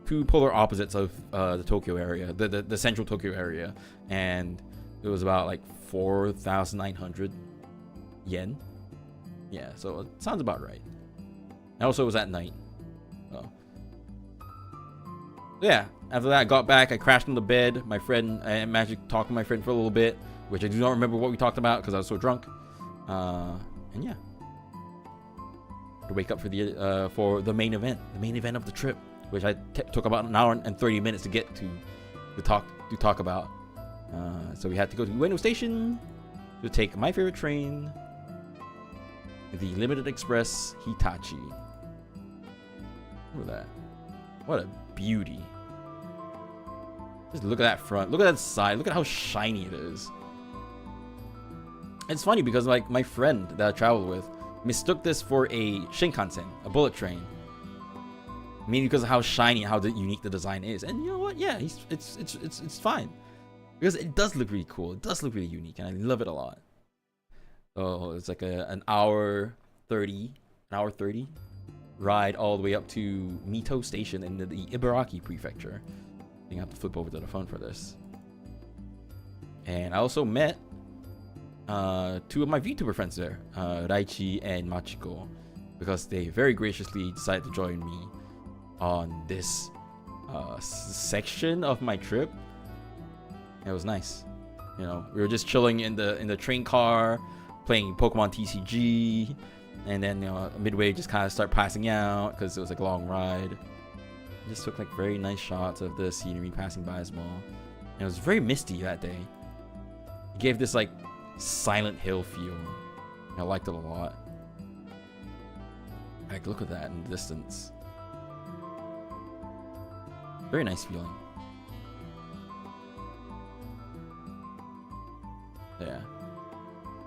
two polar opposites of the Tokyo area, the central Tokyo area. And it was about like 4,900 yen. Yeah, so it sounds about right. And also it was at night. So yeah, after that I got back, I crashed on the bed. My friend, I managed to talk to my friend for a little bit, which I do not remember what we talked about because I was so drunk. And yeah. to wake up for the main event of the trip, which I took about an hour and 30 minutes to get to talk about. So we had to go to Ueno Station to take my favorite train, the Limited Express Hitachi. Look at that. What a beauty. Just look at that front. Look at that side. Look at how shiny it is. It's funny because like my friend that I traveled with mistook this for a Shinkansen, a bullet train. Meaning because of how shiny, how unique the design is. And you know what? Yeah, it's fine. Because it does look really cool. It does look really unique, and I love it a lot. Oh, it's like an hour 30 ride all the way up to Mito Station in the Ibaraki Prefecture. I think I have to flip over to the phone for this. And I also met two of my VTuber friends there, Raichi and Machiko, because they very graciously decided to join me on this section of my trip. It was nice. You know, we were just chilling in the train car, playing Pokemon TCG, and then you know midway just kind of start passing out because it was like a long ride. Just took like very nice shots of the scenery passing by as well. And it was very misty that day. It gave this like Silent Hill feel. I liked it a lot. Like look at that in the distance. Very nice feeling. Yeah.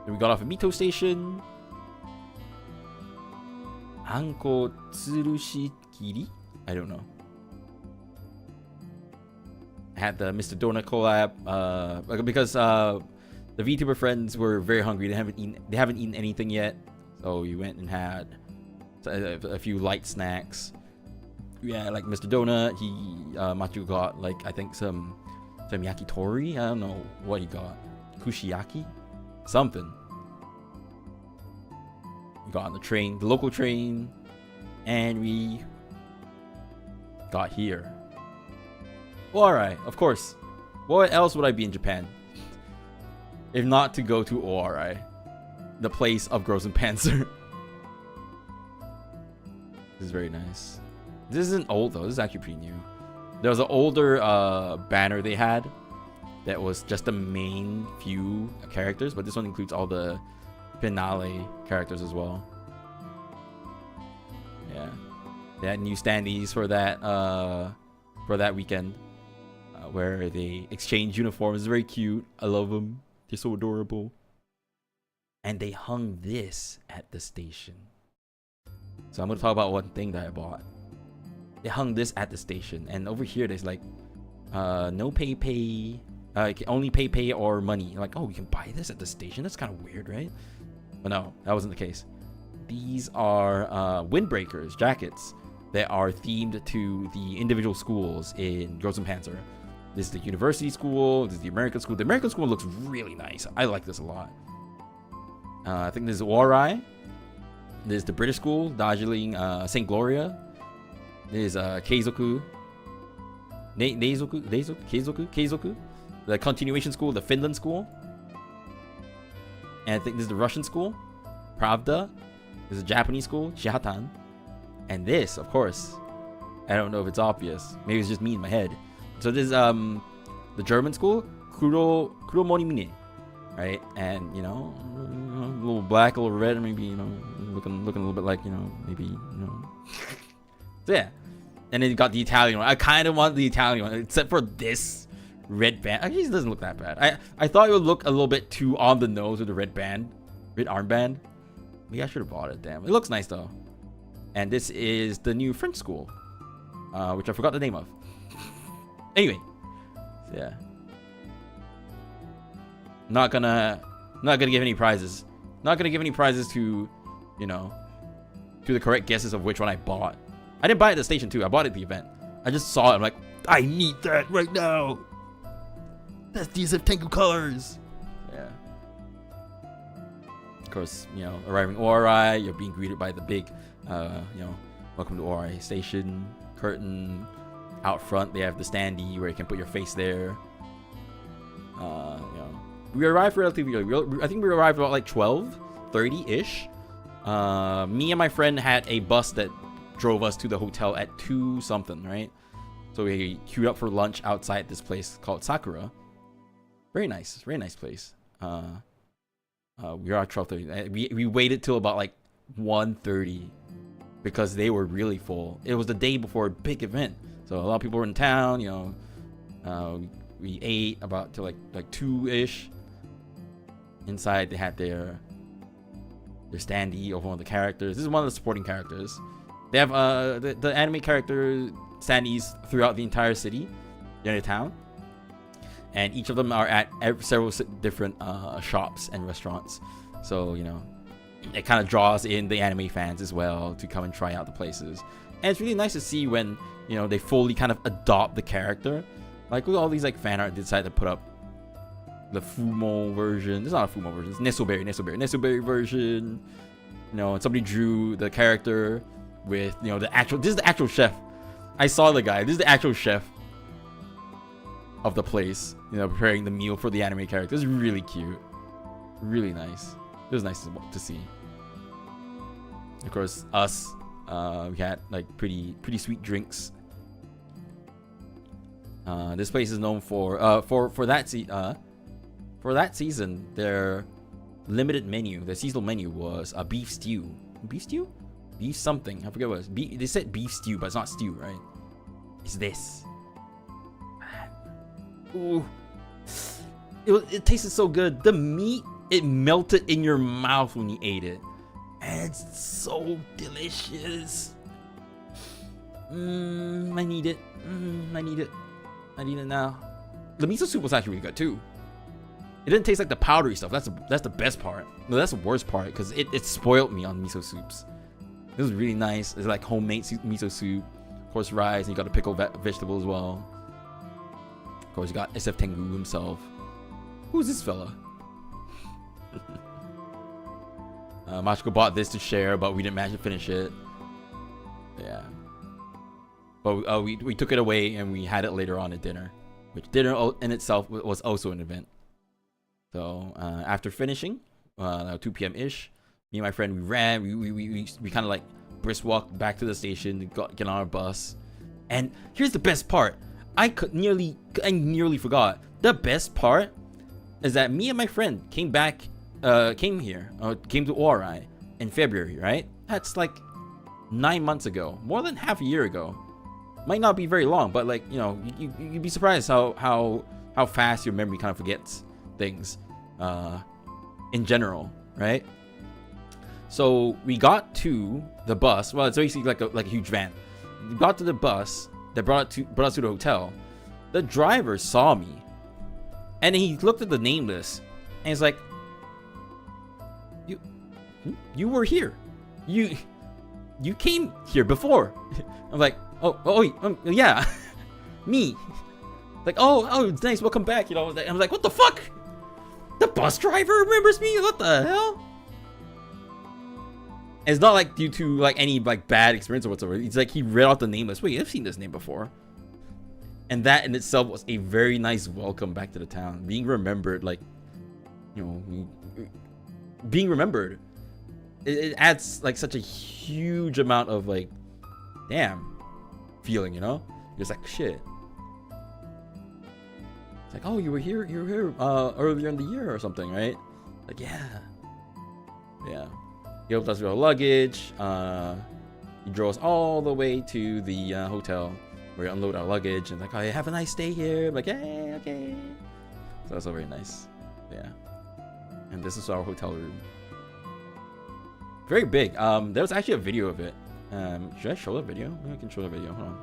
Then we got off at Mito Station. Hanko Tsurushikiri? I don't know. I had the Mr. Donut collab because the VTuber friends were very hungry. They haven't eaten anything yet, so we went and had a few light snacks. Yeah, like Mr. Donut. Machu got like I think some yakitori. I don't know what he got. Kushiyaki, something. We got on the train, the local train, and we got here. Well, alright, of course. What else would I be in Japan if not to go to ORI, the place of Grossen Panzer? This is very nice. This isn't old though. This is actually pretty new. There was an older banner they had that was just the main few characters, but this one includes all the finale characters as well. Yeah, they had new standees for that weekend, where they exchange uniforms. It's very cute. I love them. They're so adorable. And they hung this at the station. So I'm gonna talk about one thing that I bought. They hung this at the station, and over here there's like no pay. Only pay or money. Like, oh, you can buy this at the station? That's kind of weird, right? But no, that wasn't the case. These are windbreakers, jackets, that are themed to the individual schools in Grossen Panzer. This is the university school. This is the American school. The American school looks really nice. I like this a lot. I think this is Orai. This is the British school, Darjeeling, St. Gloria. This is Keizoku. Keizoku. The continuation school, the Finland school. And I think this is the Russian school, Pravda. This is a Japanese school, Shihatan. And this, of course, I don't know if it's obvious. Maybe it's just me in my head. So this is the German school, Kuromonimine, right? And you know, a little black, a little red, maybe you know, looking a little bit like you know, maybe you know. So yeah, and then you got the Italian one. I kind of want the Italian one, except for this red band. Actually, it doesn't look that bad. I thought it would look a little bit too on the nose with the red armband. Maybe I should have bought it. Damn, it looks nice though. And this is the new French school, which I forgot the name of. Anyway, so yeah. Not gonna give any prizes. Not gonna give any prizes to, you know, to the correct guesses of which one I bought. I didn't buy it at the station too. I bought it at the event. I just saw it. I'm like, I need that right now. That's the SFTengu colors. Yeah. Of course, you know, arriving Ori, you're being greeted by the big, you know, welcome to Ori station curtain. Out front, they have the standee where you can put your face there. You know, we arrived relatively early. I think we arrived about like 12:30-ish. Me and my friend had a bus that drove us to the hotel at 2 something, right? So we queued up for lunch outside this place called Sakura. Very nice place. We were at 12:30. We waited till about like 1:30 because they were really full. It was the day before a big event, so a lot of people were in town. You know, we ate about till like 2-ish. Inside they had their standee of one of the characters. This is one of the supporting characters. They have the anime character standees throughout the entire city, the town, and each of them are at several different shops and restaurants. So you know, it kind of draws in the anime fans as well to come and try out the places. And it's really nice to see when, you know, they fully kind of adopt the character. Like with all these like fan art, they decided to put up the Fumo version. It's not a Fumo version. It's Nesoberry version. You know, and somebody drew the character with, you know, the actual. This is the actual chef. I saw the guy. This is the actual chef of the place. You know, preparing the meal for the anime character. It's really cute. Really nice. It was nice to see. Of course, us. We had like pretty sweet drinks. This place is known for that season, their limited menu, the seasonal menu was a beef stew. Beef something. I forget what it was. They said beef stew, but it's not stew, right? It's this. Ooh. It tasted so good. The meat, it melted in your mouth when you ate it. And it's so delicious. I need it. I need it now. The miso soup was actually really good too. It didn't taste like the powdery stuff. That's the best part. No, that's the worst part because it spoiled me on miso soups. It was really nice. It's like homemade miso soup. Of course, rice, and you got a pickled vegetable as well. Of course, you got SFTengu himself. Who's this fella? Machiko bought this to share, but we didn't manage to finish it. Yeah. But we took it away and we had it later on at dinner. Which dinner in itself was also an event. So after finishing, 2 p.m.-ish, me and my friend, we ran. We kind of like brisk walked back to the station, get on our bus. And here's the best part. I nearly forgot. The best part is that me and my friend came to Ori in February, right? That's like 9 months ago, more than half a year ago. Might not be very long, but like, you know, you'd be surprised how fast your memory kind of forgets things in general, right? So we got to the bus. Well, it's basically like a huge van. We got to the bus that brought us to the hotel. The driver saw me, and he looked at the name list, and he's like, "You were here. You came here before." I'm like, "Oh, yeah, me." Like, oh, it's nice. Welcome back. You know, I'm like, what the fuck? The bus driver remembers me? What the hell? It's not like due to like any like bad experience or whatsoever. It's like he read out the name list. Wait, I've seen this name before. And that in itself was a very nice welcome back to the town. Being remembered, like, you know, being remembered. It adds like such a huge amount of like, damn, feeling, you know? It's like, shit. It's like, oh, you were here earlier in the year or something, right? Like, yeah. He helped us with our luggage. He drove us all the way to the hotel where we unload our luggage and like, oh, yeah, have a nice stay here. I'm like, hey, okay. So that's all very nice. Yeah. And this is our hotel room. Very big. There was actually a video of it. Should I show the video? Maybe I can show the video. Hold on.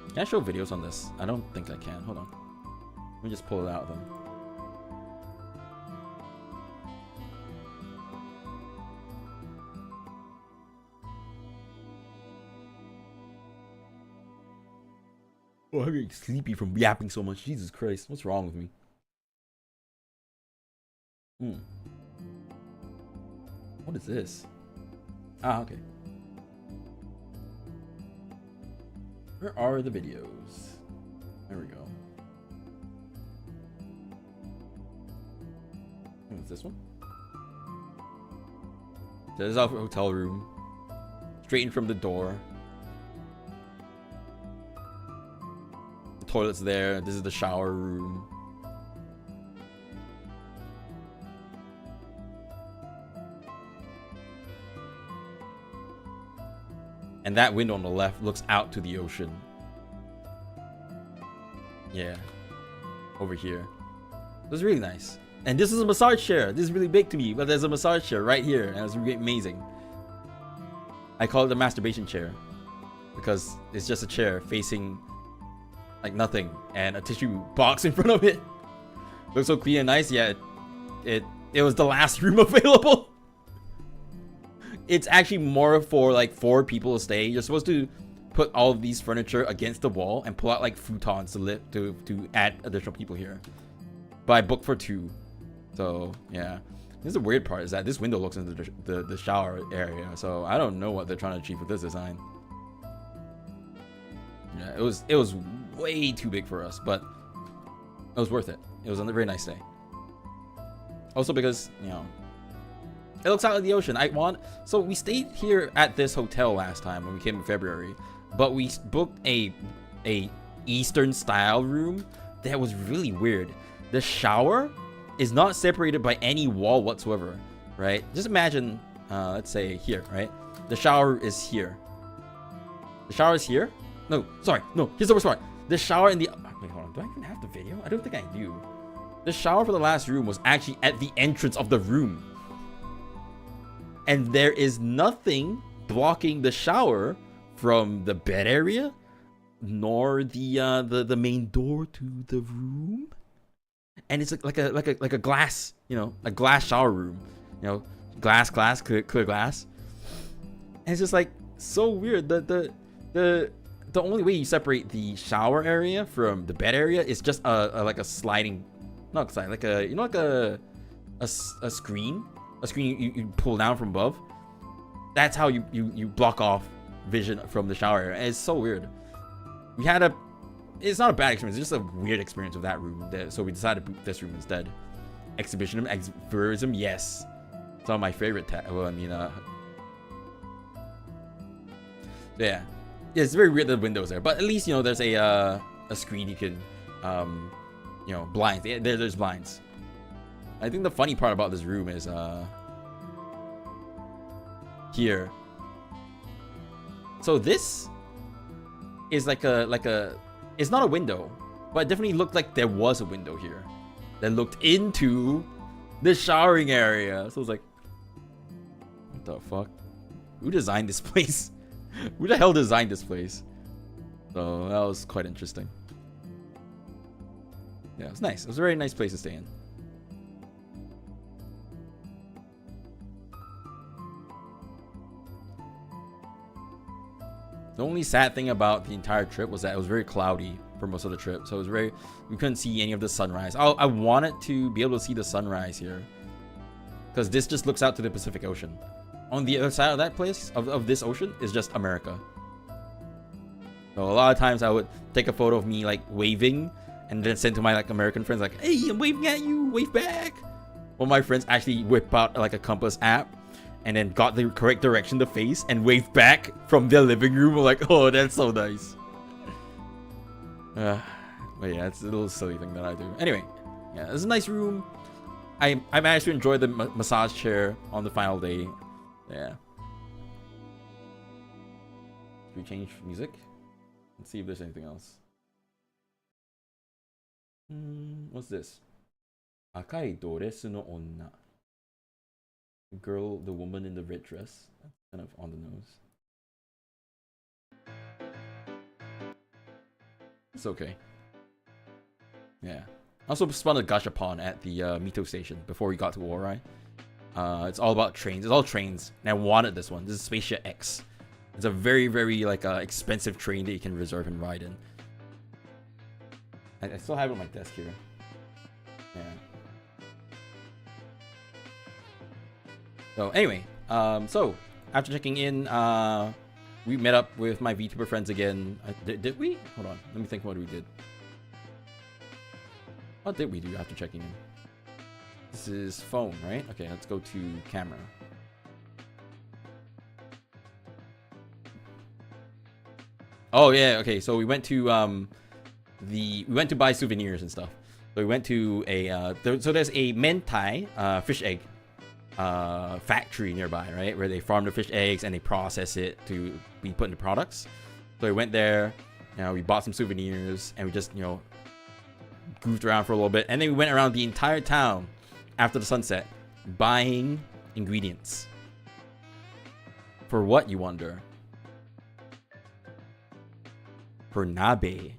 Can I show videos on this? I don't think I can. Hold on. Let me just pull it out then. Oh, I'm getting sleepy from yapping so much. Jesus Christ. What's wrong with me? What is this? Ah, okay. Where are the videos? There we go. What's this one? There's our hotel room. Straight in from the door. The toilet's there. This is the shower room. And that window on the left looks out to the ocean. Yeah. Over here. It was really nice. And this is a massage chair. This is really big to me, but there's a massage chair right here. And it's really amazing. I call it the masturbation chair. Because it's just a chair facing like nothing. And a tissue box in front of it. Looks so clean and nice. Yeah, it was the last room available. It's actually more for like 4 people to stay. You're supposed to put all of these furniture against the wall and pull out like futons to add additional people here. But I booked for 2. So yeah. This is the weird part, is that this window looks into the shower area. So I don't know what they're trying to achieve with this design. Yeah, it was way too big for us, but it was worth it. It was a very nice day. Also because, you know, it looks out at the ocean. So we stayed here at this hotel last time when we came in February, but we booked a Eastern style room that was really weird. The shower is not separated by any wall whatsoever, right? Just imagine, let's say here, right? The shower is here. The shower is here. No, sorry, no. Here's the worst part. The shower in the wait, hold on. Do I even have the video? I don't think I do. The shower for the last room was actually at the entrance of the room. And there is nothing blocking the shower from the bed area, nor the main door to the room. And it's like a glass, you know, a glass shower room, you know, glass, clear glass. And it's just like so weird. The only way you separate the shower area from the bed area is just like a sliding, not sliding, like a, you know, like a screen. A screen you pull down from above. That's how you block off vision from the shower area. And it's so weird. We had it's not a bad experience, it's just a weird experience with that room. So we decided to book this room instead. Exhibitionism, exvertism, yes. Some of my favorite yeah. It's very weird that the window's there, but at least, you know, there's a screen you can you know, blinds. There's blinds. I think the funny part about this room is here. So this is like a it's not a window, but it definitely looked like there was a window here that looked into the showering area. So I was like, what the fuck? Who designed this place? Who the hell designed this place? So that was quite interesting. Yeah, it was nice. It was a very nice place to stay in. The only sad thing about the entire trip was that it was very cloudy for most of the trip. So it was we couldn't see any of the sunrise. I wanted to be able to see the sunrise here, because this just looks out to the Pacific Ocean. On the other side of that place, of this ocean, is just America. So a lot of times I would take a photo of me like waving and then send to my like American friends like, hey, I'm waving at you, wave back. Well, my friends actually whip out like a compass app and then got the correct direction to face and wave back from their living room. We're like, oh, that's so nice. But yeah, it's a little silly thing that I do. Anyway, yeah, it's a nice room. I managed to enjoy the massage chair on the final day. Yeah. Should we change music? Let's see if there's anything else. What's this? Akai doresu no onna. The girl, the woman in the red dress. That's kind of on the nose. It's okay. Yeah. I also spun a gashapon at the Mito station before we got to Orai. It's all about trains. It's all trains. And I wanted this one. This is Spaceship X. It's a very, very like expensive train that you can reserve and ride in. I still have it on my desk here. Yeah. So anyway, so after checking in, we met up with my VTuber friends again. Did we? Hold on. Let me think what we did. What did we do after checking in? This is phone, right? Okay, let's go to camera. Oh yeah, okay. So we went to we went to buy souvenirs and stuff. So we went to a so there's a mentai fish egg factory nearby, right, where they farm the fish eggs and they process it to be put into products. So we went there, we bought some souvenirs and we just goofed around for a little bit, and then we went around the entire town after the sunset buying ingredients. For what, you wonder? For nabe.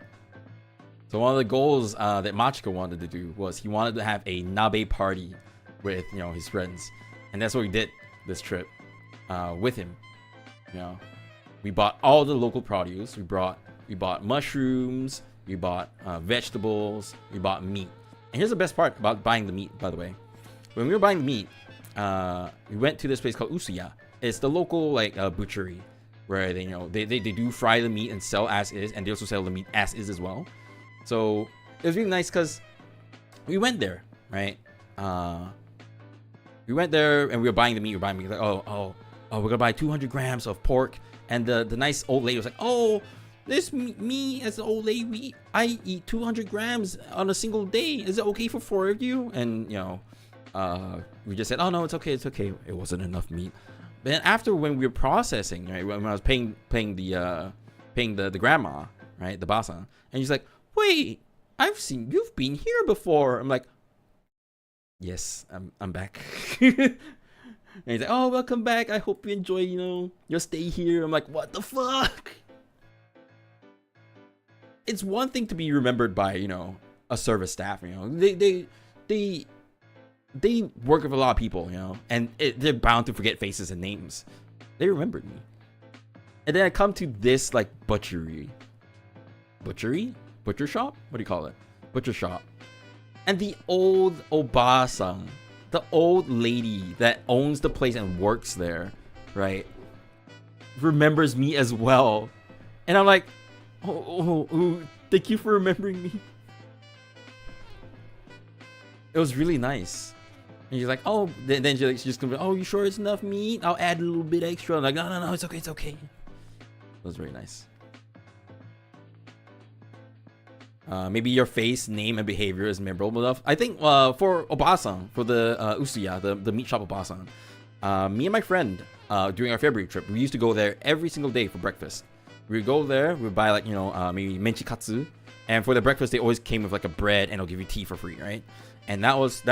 So one of the goals that Machiko wanted to do was he wanted to have a nabe party with his friends, and that's what we did this trip with him. We bought all the local produce. We bought mushrooms. We bought vegetables. We bought meat. And here's the best part about buying the meat, by the way. When we were buying the meat, we went to this place called Usuya. It's the local butchery where they do fry the meat and sell as is, and they also sell the meat as is as well. So it was really nice because we went there, right? We went there and we were buying the meat. We were buying meat. Like, oh, we're gonna buy 200 grams of pork. And the nice old lady was like, oh, this me as an old lady, I eat 200 grams on a single day. Is it okay for 4 of you? And we just said, oh no, it's okay. It wasn't enough meat. But then after, when we were processing, right, when I was paying the grandma, right, the basa, and she's like, wait, I've seen you've been here before. I'm like, yes, I'm back. And he's like, oh, welcome back. I hope you enjoy, your stay here. I'm like, what the fuck? It's one thing to be remembered by, a service staff, They work with a lot of people, and they're bound to forget faces and names. They remembered me. And then I come to this, butcher shop? What do you call it? Butcher shop. And the old Oba-san, the old lady that owns the place and works there, right, remembers me as well. And I'm like, oh, thank you for remembering me. It was really nice. And she's like, oh, then she just comes, oh, you sure it's enough meat? I'll add a little bit extra. I'm like, no, it's okay. It was very nice. Maybe your face, name, and behavior is memorable enough. I think for Obasan, for the Usuya, the meat shop Obasan, me and my friend, during our February trip, we used to go there every single day for breakfast. We would go there, we would buy maybe menchikatsu, and for the breakfast they always came with a bread and they'll give you tea for free, right? And that was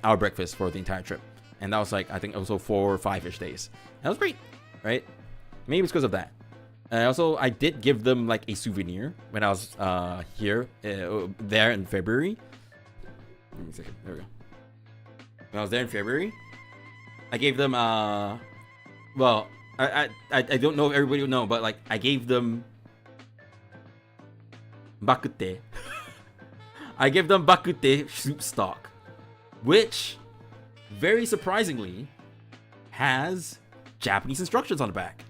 our breakfast for the entire trip. And that was I think also 4 or 5-ish days. And that was great, right? Maybe it's because of that. And also, I did give them a souvenir when I was there in February. Give me a second. There we go. When I was there in February, I gave them well, I don't know if everybody would know, but I gave them bakute. I gave them bakute soup stock, which very surprisingly has Japanese instructions on the back.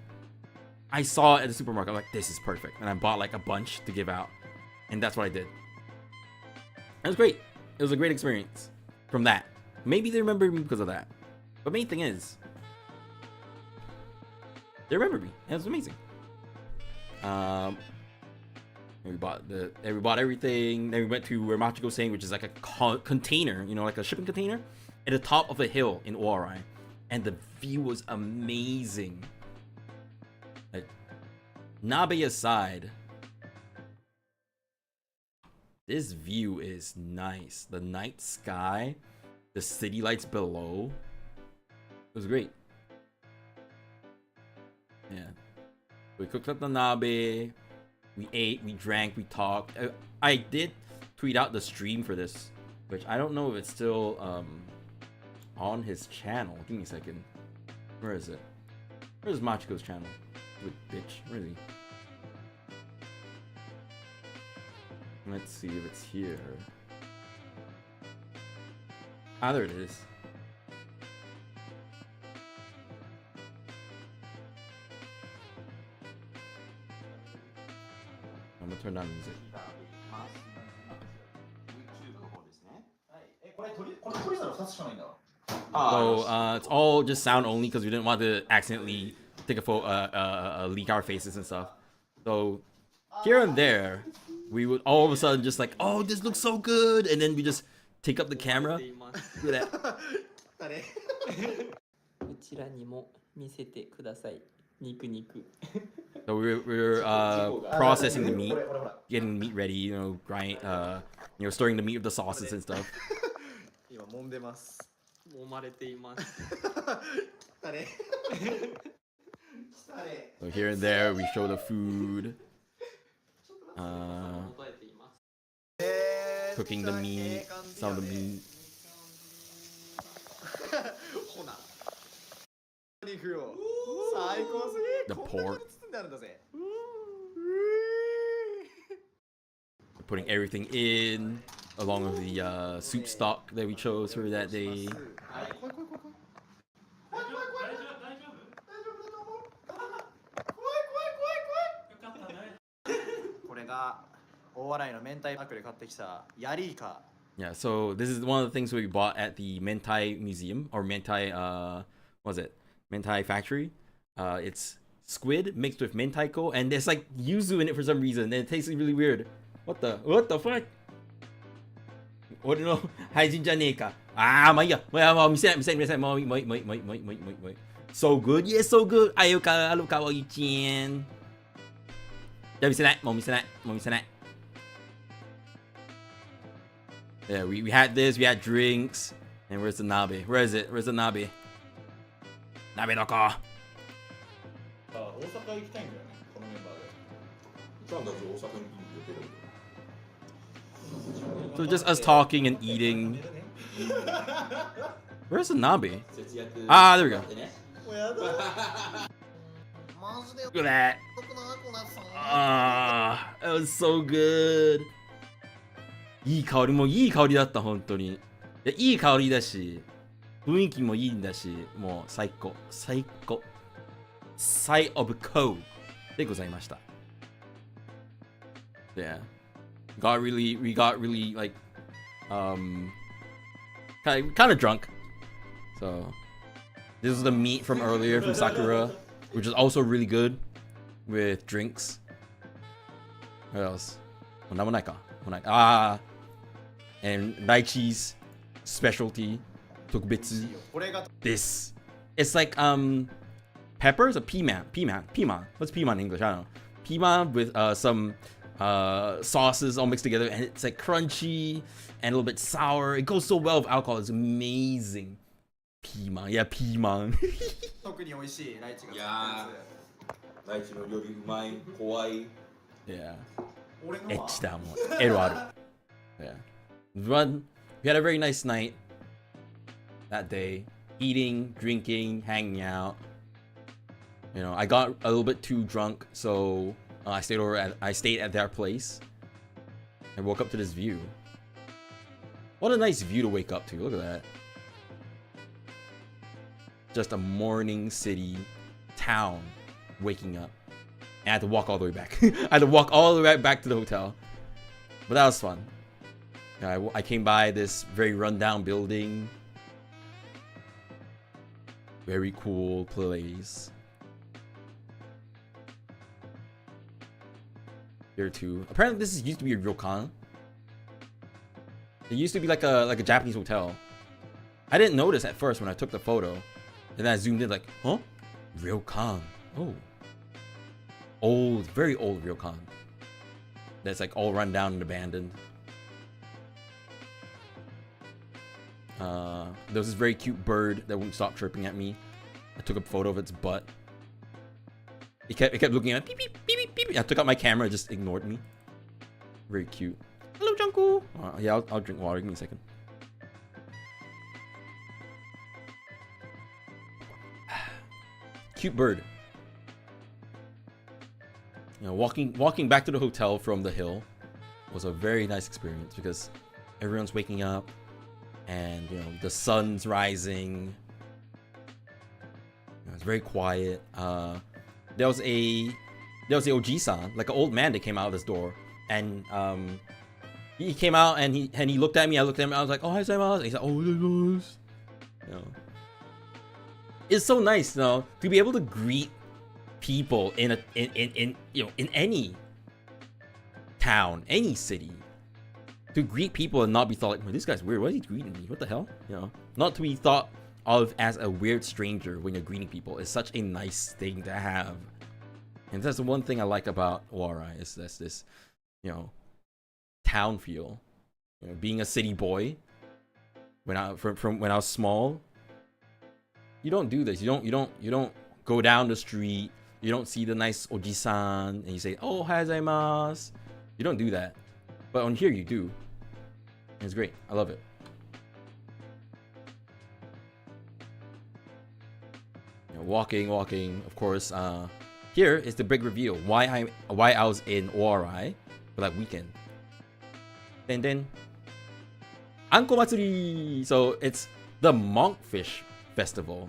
I saw it at the supermarket. I'm like, this is perfect. And I bought a bunch to give out. And that's what I did. It was great. It was a great experience from that. Maybe they remember me because of that. But main thing is, they remember me. And it was amazing. We bought everything. Then we went to where Machiko's saying, which is a container, a shipping container at the top of a hill in Oarai. And the view was amazing. Nabe aside, this view is nice. The night sky, the city lights below. It was great. Yeah. We cooked up the nabe. We ate, we drank, we talked. I did tweet out the stream for this, which I don't know if it's still on his channel. Give me a second. Where is it? Where's Machiko's channel? Bitch, where is he? Let's see if it's here. Ah, there it is. I'm gonna turn down music. So it's all just sound only because we didn't want to accidentally take a photo, leak our faces and stuff. So here and there, we would all of a sudden just like, oh, this looks so good, and then we just take up the camera. Look at that. うちらにも見せてください。肉肉。 So we're processing the meat, getting the meat ready, you know, grind, stirring the meat with the sauces and stuff. 今揉んでます。揉まれています。So here and there, we show the food, 答えています。 cooking the meat, some of the meat. ほな。肉よ。最高すぎ。 The こんな pork. 風に包んであるんだぜ。 Putting everything in, along with the soup stock that we chose for that day. はい怖い怖い怖い怖い。怖い怖い怖い怖い。大丈夫大丈夫大丈夫だと思う。怖い怖い怖い怖い。よかったね。これが大洗の明太マークで買ってきたヤリイカ。 Yeah, so this is one of the things we bought at the Mentai Museum, or Mentai, what was it? Mentai Factory. It's squid mixed with mentaiko, and there's like yuzu in it for some reason, and it tastes really weird. What the fuck? 俺の配信じゃねえか。ああ、まあいいや。もう見せない。もう。So good, yes, so good. あよか、あるかわいいちん。じゃあ見せない。もう見せない。Yeah, we had this, we had drinks, and where's the nabe? Where is it? Where's the nabe? Nabe どこ? 大阪行きたいんだよね、このメンバーで。3月大阪に行ける。 So just us talking and eating. Where's the nabe? Ah, there we go. Look at that. Ah, that was so good. いい香り、もういい香りだった、本当に。いや、いい香りだし、雰囲気もいいんだし、もう最高。最オブコーでございました。Yeah. We got really like, kind of drunk. So, this is the meat from earlier from Sakura, which is also really good with drinks. What else? なんもないか。Ah, and Daichi's specialty, 特別 this. It's like peppers or peaman. What's peaman in English? I don't know. Peaman with some sauces all mixed together, and it's like crunchy and a little bit sour. It goes so well with alcohol. It's amazing. Peaman, yeah, peaman. 特に美味しいライチが。いやー、ライチの料理うまい、怖い。 Yeah. エッチだもん。エロある。Yeah. But we had a very nice night that day. Eating, drinking, hanging out. You know, I got a little bit too drunk, so I stayed at their place. I woke up to this view. What a nice view to wake up to. Look at that. Just a morning city town waking up. And I had to walk all the way back. I had to walk all the way back to the hotel. But that was fun. I came by this very rundown building. Very cool place. Here too. Apparently this used to be a ryokan. It used to be like a Japanese hotel. I didn't notice at first when I took the photo. And then I zoomed in like, huh? Ryokan. Oh. Old, very old ryokan. That's like all run down and abandoned. There was this very cute bird that wouldn't stop chirping at me. I took a photo of its butt. It kept looking at me. Beep, beep, beep, beep, beep. I took out my camera, it just ignored me. Very cute. Hello, Junko. Yeah, I'll drink water. Give me a second. Cute bird. You know, walking back to the hotel from the hill was a very nice experience because everyone's waking up and you know the sun's rising. You know, it's very quiet. There was a oji-san, like an old man that came out of this door, and he came out and he looked at me. I looked at him. I was like, "Oh, hi, gozaimasu." He's like, "Oh, you know, it's so nice, you know, to be able to greet people in any town, any city, to greet people and not be thought like, well, this guy's weird. Why is he greeting me? What the hell? You know, not to be thought of as a weird stranger when you're greeting people is such a nice thing to have. And that's the one thing I like about Warai is this, you know, town feel. You know, being a city boy, when I from when I was small, you don't do this. You don't go down the street. You don't see the nice oji-san and you say, "Oh, ohayou. You don't do that. But on here you do. And it's great. I love it. You know, walking. Of course. Here is the big reveal. Why I was in Warai for that weekend. Then Anko Matsuri. So it's the monkfish festival.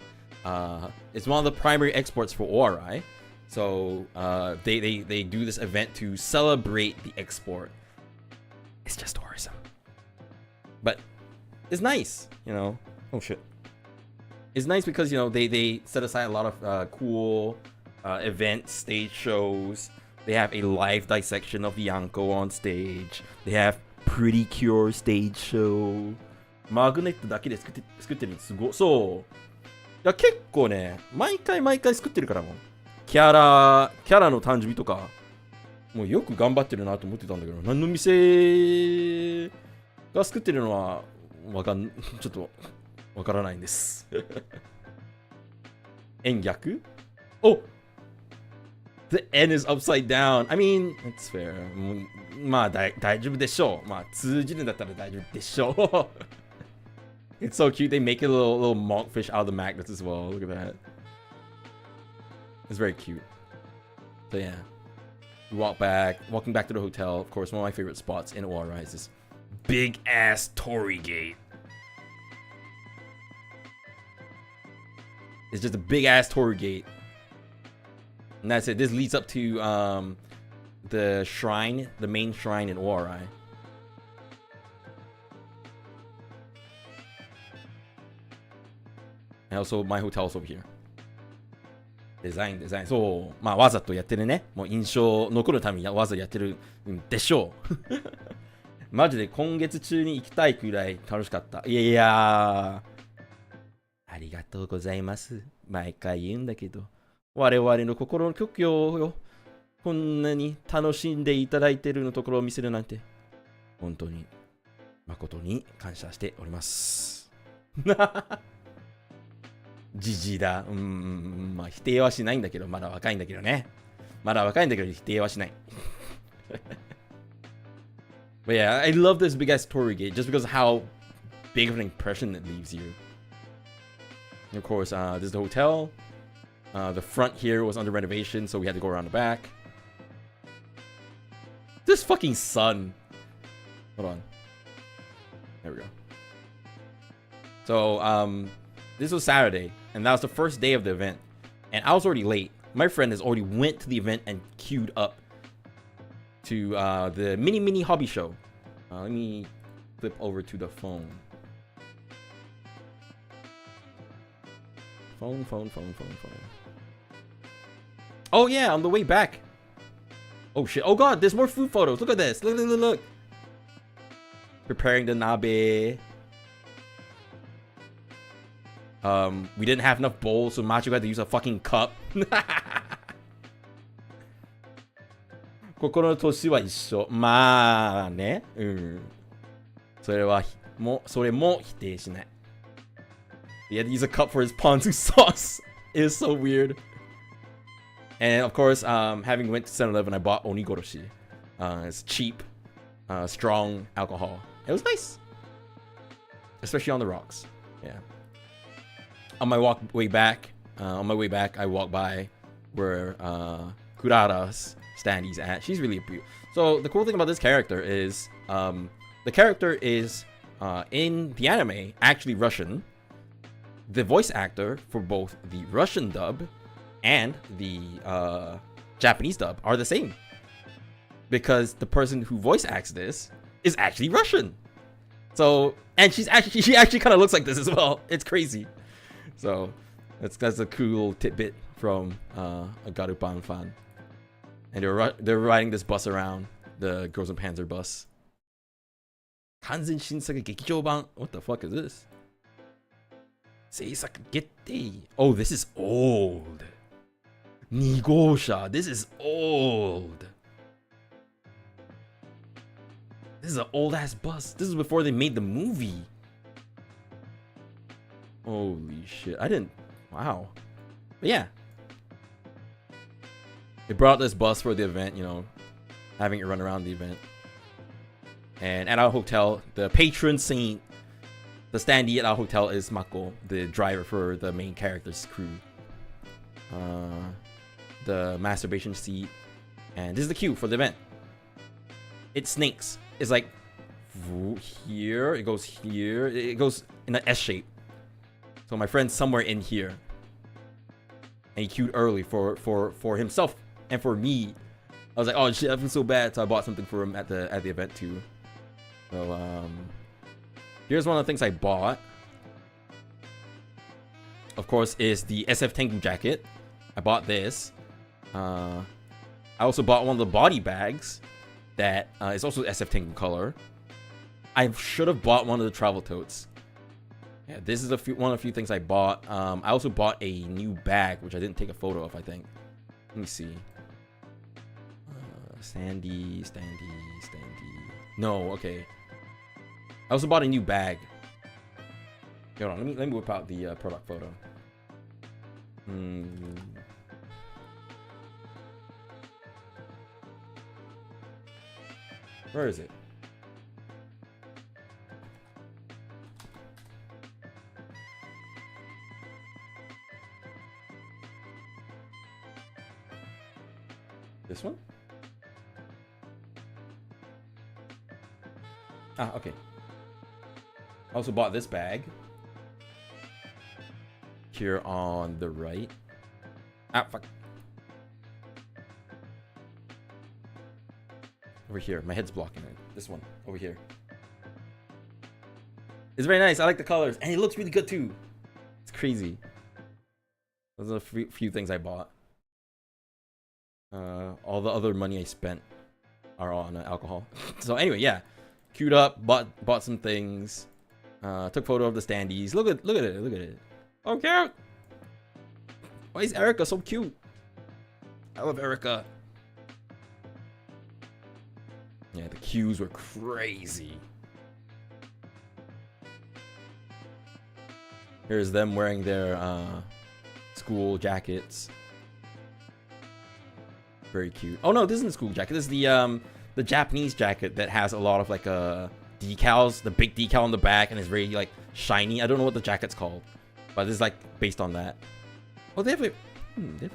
It's one of the primary exports for Warai. So they do this event to celebrate the export. It's just tourism, but it's nice, you know. Oh shit! It's nice because you know they set aside a lot of cool events, stage shows. They have a live dissection of the Yanko on stage. They have Pretty Cure stage show. マグネットだけで作ってるのすごい。そう。いや結構ね、毎回作ってるからもん。キャラの誕生日とか、もうよく頑張ってるなと思ってたんだけど、何の店が作ってるのはちょっとわからないんです。円逆？お！ The N is upside down. I mean, it's fair. まあ大丈夫でしょう。まあ通じるんだったら大丈夫でしょう。It's so cute. They make a little monkfish out of the magnets as well. Look at that. It's very cute. So yeah, we walking back to the hotel. Of course, one of my favorite spots in Oarai is this big ass torii gate. It's just a big ass torii gate. And that's it. This leads up to the shrine, the main shrine in Oarai. And also my hotel's over here. デザイン。そう。まあわざとやってるね。もう印象残るためにわざとやってるんでしょう。マジで今月中に行きたいくらい楽しかった。いやありがとうございます。毎回言うんだけど。我々の心の曲をこんなに楽しんでいただいているのところを見せるなんて本当に誠に感謝しております。じじいだ。まあ否定はしないんだけど、まだ若いんだけどね。まだ若いんだけど否定はしない。But yeah, I love this big ass torii gate just because of how big of an impression it leaves you. And of course, this is the hotel. The front here was under renovation, so we had to go around the back. This fucking sun. Hold on. There we go. So, this was Saturday, and that was the first day of the event. And I was already late. My friend has already went to the event and queued up to the mini hobby show. Let me flip over to the phone. Phone. Oh yeah, on the way back. Oh shit. Oh god, there's more food photos. Look at this. Look. Preparing the nabe. We didn't have enough bowls, so Macho had to use a fucking cup. 心の年は一緒。まあね。それも否定しない。He had to use a cup for his ponzu sauce. It is so weird. And of course, having went to 7-Eleven, I bought onigoroshi. It's cheap, strong alcohol. It was nice, especially on the rocks. Yeah. On my way back, I walked by where Kurara's standee's at. She's really beautiful. So the cool thing about this character is, the character is in the anime actually Russian. The voice actor for both the Russian dub and the Japanese dub are the same, because the person who voice acts this is actually Russian. So, and she actually kind of looks like this as well. It's crazy. So that's a cool tidbit from a Garupan fan. And they're riding this bus around the Girls and Panzer bus. 完全新作劇場版. What the fuck is this? 制作決定. Oh, this is old. 2号車. This is old. This is an old ass bus. This is before they made the movie. Holy shit. I didn't. Wow. But yeah. They brought this bus for the event, you know, having it run around the event. And at our hotel, the patron saint, the standee at our hotel is Mako, the driver for the main character's crew. The masturbation seat. And this is the queue for the event. It snakes. It's like here, it goes here, it goes in an S shape. So my friend's somewhere in here. And he queued early for himself and for me. I was like, oh shit, I feel so bad. So I bought something for him at the event too. So here's one of the things I bought. Of course, is the SFTengu jacket. I bought this. I also bought one of the body bags that is also SFTengu color. I should have bought one of the travel totes. Yeah, this is one of the few things I bought. I also bought a new bag, which I didn't take a photo of, I think. Let me see. Standee. No, okay. I also bought a new bag. Hold on, let me whip out the product photo. Where is it? This one? Ah, okay. I also bought this bag. Here on the right. Ah, fuck. Over here. My head's blocking it. This one. Over here. It's very nice. I like the colors. And it looks really good too. It's crazy. Those are a few things I bought. All the other money I spent are on alcohol. So anyway, yeah. Queued up, bought some things. Took photo of the standees. Look at it. Oh, cute. Why is Erica so cute? I love Erica. Yeah, the queues were crazy. Here's them wearing their school jackets. Very cute. Oh no, this isn't a school jacket. This is the Japanese jacket that has a lot of like decals, the big decal on the back, and it's very like shiny. I don't know what the jacket's called, but this is like based on that. Oh, they have a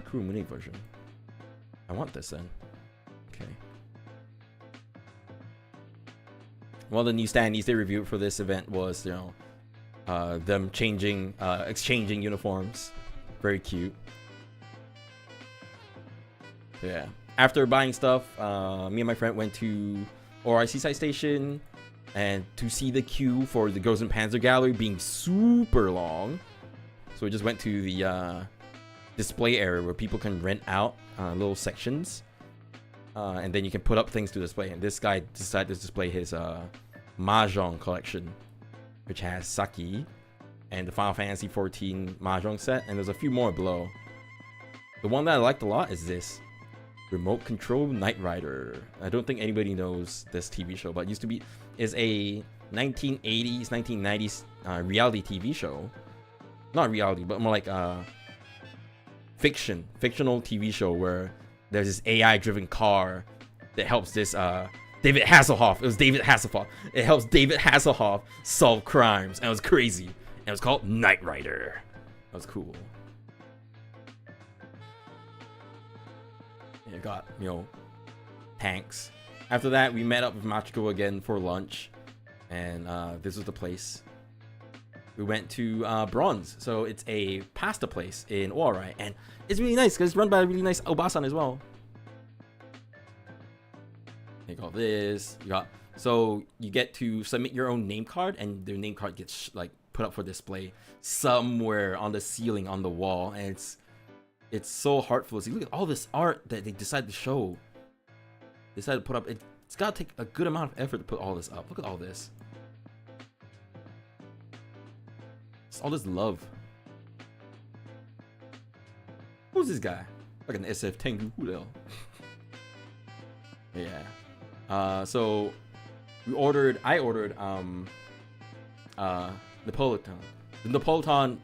Crew Mini version. I want this then. Okay. One of the new standees they reviewed for this event was, you know, them exchanging uniforms. Very cute. So yeah. After buying stuff, me and my friend went to ORI Seaside Station and to see the queue for the Ghost and Panzer Gallery being super long. So we just went to the display area where people can rent out little sections. And then you can put up things to display. And this guy decided to display his Mahjong collection, which has Saki and the Final Fantasy XIV Mahjong set. And there's a few more below. The one that I liked a lot is this. Remote Control Knight Rider. I don't think anybody knows this TV show, but it is a 1980s, 1990s reality TV show. Not reality, but more like fictional TV show where there's this AI-driven car that helps this David Hasselhoff. It was David Hasselhoff. It helps David Hasselhoff solve crimes, and it was crazy. And it was called Knight Rider. That was cool. You got, you know, tanks. After that, we met up with Machiko again for lunch, and this was the place. We went to Bronze, so it's a pasta place in Ori, and it's really nice because it's run by a really nice Obasan as well. You got this. So you get to submit your own name card, and the name card gets like put up for display somewhere on the ceiling on the wall, and it's so heartful. See, look at all this art that they decided to show. They decided to put up. It's It's gotta take a good amount of effort to put all this up. Look at all this. It's all this love. Who's this guy? Like an SFTengu. Who the hell? Yeah. So I ordered Napolitan. The Napolitan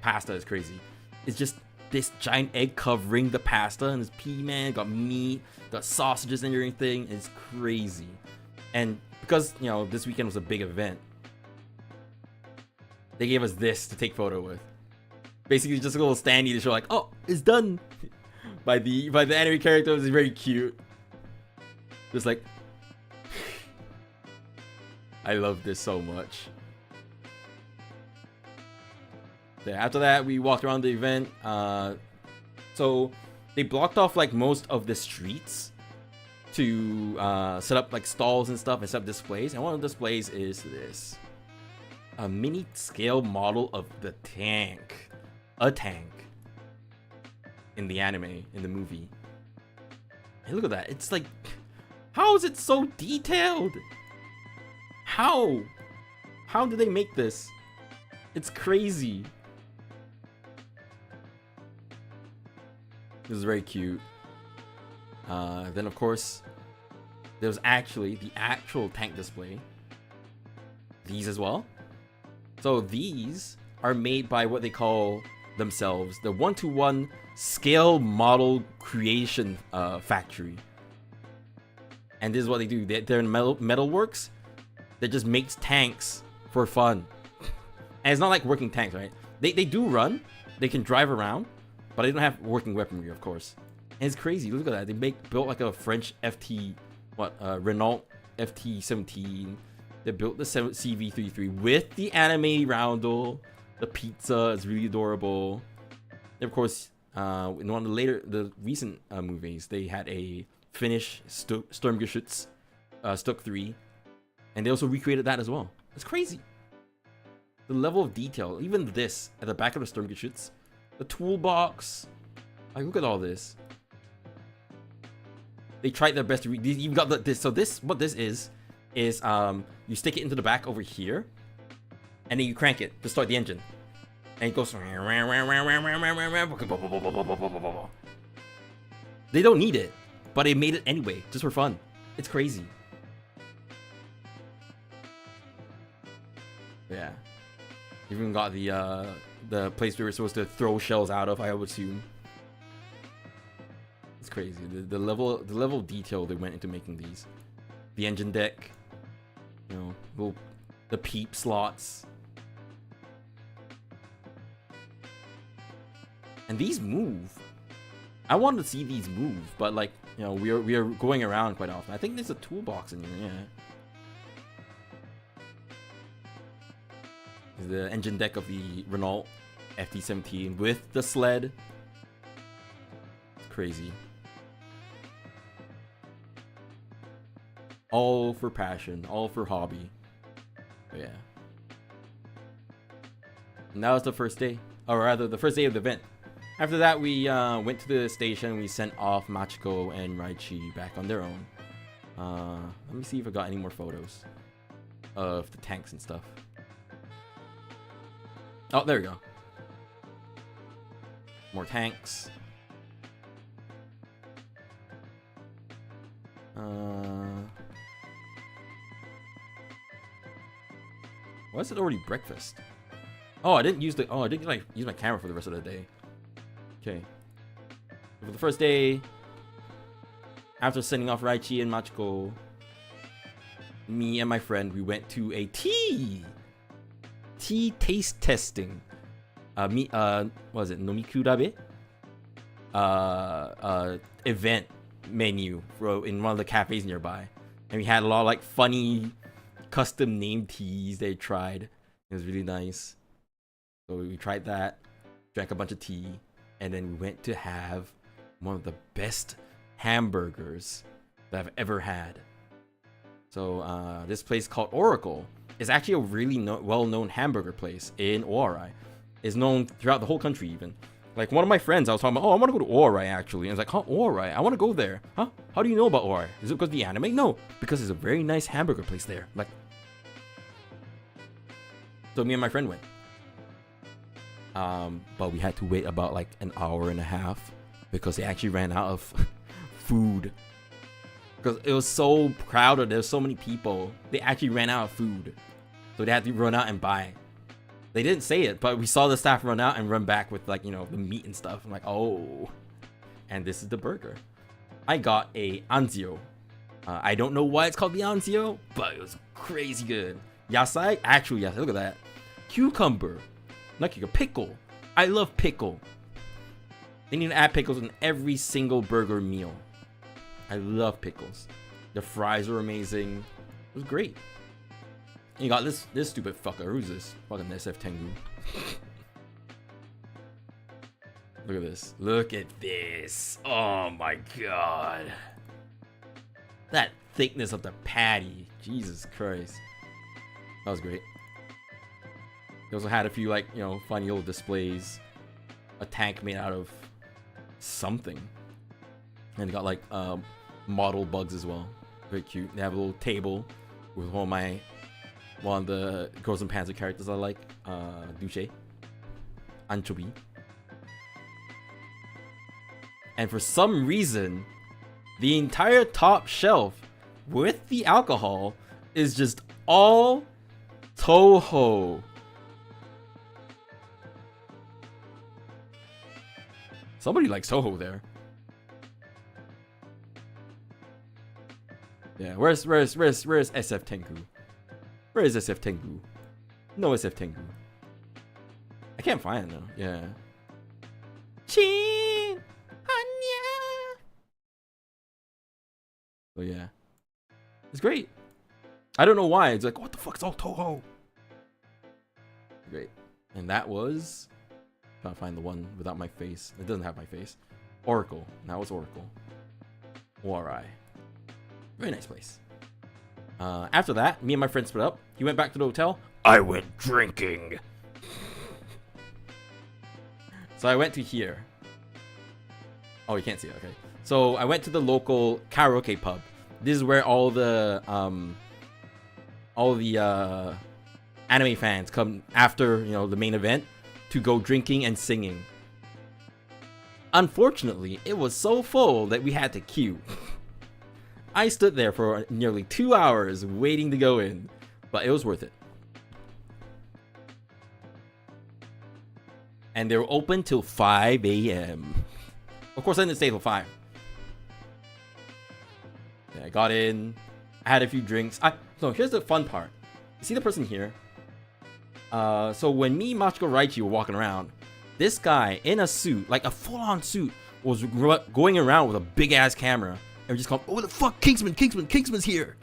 pasta is crazy. It's just this giant egg covering the pasta, and it's pea, man. Got meat, got sausages and everything. It's crazy. And because, you know, this weekend was a big event, they gave us this to take photo with. Basically just a little standee to show like, oh, it's done. by the anime character. It's very cute. Just like, I love this so much. Yeah, after that, we walked around the event. So they blocked off like most of the streets to set up like stalls and stuff and set up displays. And one of the displays is this. A mini scale model of the tank. A tank. In the anime, in the movie. Hey, look at that. It's like, how is it so detailed? How? How did they make this? It's crazy. This is very cute. Then of course, there was actually the actual tank display. These as well. So these are made by what they call themselves the 1-to-1 scale model creation factory. And this is what they do. They're in metalworks that just makes tanks for fun. And it's not like working tanks, right? They do run, they can drive around, but they don't have working weaponry, of course. And it's crazy. Look at that. They built like a French Renault FT17. They built the CV33 with the anime roundel. The pizza is really adorable. And of course, in one of the recent movies, they had a Finnish Sturmgeschütz Stuk 3, and they also recreated that as well. It's crazy. The level of detail, even this at the back of the Sturmgeschütz, the toolbox. Like, look at all this. They tried their best to read. You've got this. So this, what this is you stick it into the back over here, and then you crank it to start the engine, and it goes. They don't need it, but they made it anyway, just for fun. It's crazy. Yeah. Even got the place we were supposed to throw shells out of, I would assume. It's crazy. The level of detail they went into making these. The engine deck, you know, the peep slots. And these move. I wanted to see these move, but like, you know, we are going around quite often. I think there's a toolbox in here, yeah. The engine deck of the Renault FT17 with the sled. It's crazy. All for passion, all for hobby. But yeah. And that was the first day, or rather the first day of the event. After that, we went to the station. We sent off Machiko and Raichi back on their own. Let me see if I got any more photos of the tanks and stuff. Oh, there we go. More tanks. Why is it already breakfast? Oh, I didn't use my camera for the rest of the day. Okay. For the first day, after sending off Raichi and Machiko, me and my friend, we went to a tea taste testing. What was it? Nomikurabe? Event menu in one of the cafes nearby. And we had a lot of like funny custom named teas they tried. It was really nice. So we tried that, drank a bunch of tea, and then we went to have one of the best hamburgers that I've ever had. So this place called Oracle is actually a really well-known hamburger place in Owarai. It's known throughout the whole country even. Like one of my friends, I was talking about, oh, I want to go to Ori actually. And it's like, huh, Ori? I want to go there. Huh? How do you know about Ori? Is it because of the anime? No, because there's a very nice hamburger place there. Like, so me and my friend went. But we had to wait about like an hour and a half because they actually ran out of food. Because it was so crowded, there was so many people. They actually ran out of food, so they had to run out and buy. They didn't say it, but we saw the staff run out and run back with like, you know, the meat and stuff. I'm like, oh, and this is the burger. I got a anzio. I don't know why it's called the anzio, but it was crazy good. Yasai, actually, yasai, look at that. Cucumber, like a pickle. I love pickle. They need to add pickles in every single burger meal. I love pickles. The fries were amazing. It was great. And you got this stupid fucker. Who's this? Fucking SFTengu. Look at this. Look at this. Oh my god. That thickness of the patty. Jesus Christ. That was great. They also had a few, like, you know, funny little displays. A tank made out of something. And they got like model bugs as well. Very cute. They have a little table with one of the Girls and Panzer characters I like. Duce. Anchovy. And for some reason, the entire top shelf with the alcohol is just all Toho. Somebody likes Toho there. Yeah, where's SFTengu? Where is SFTengu? No SFTengu. I can't find it though. Yeah. Chin Hanya. So yeah. It's great. I don't know why. It's like, what the fuck is all Toho? Great. And that was, trying to find the one without my face. It doesn't have my face. Oracle. That was Oracle. Ori. Very nice place. After that, me and my friend split up. He went back to the hotel. I went drinking. So I went to here. Oh, you can't see it. Okay. So I went to the local karaoke pub. This is where all the anime fans come after, you know, the main event to go drinking and singing. Unfortunately, it was so full that we had to queue. I stood there for nearly 2 hours waiting to go in, but it was worth it. And they were open till 5 a.m. Of course, I didn't stay till 5. Yeah, I got in, I had a few drinks. So here's the fun part. You see the person here? So when me, Machiko, Raichi were walking around, this guy in a suit, like a full-on suit, was going around with a big-ass camera. And we just called, oh the fuck, Kingsman's here.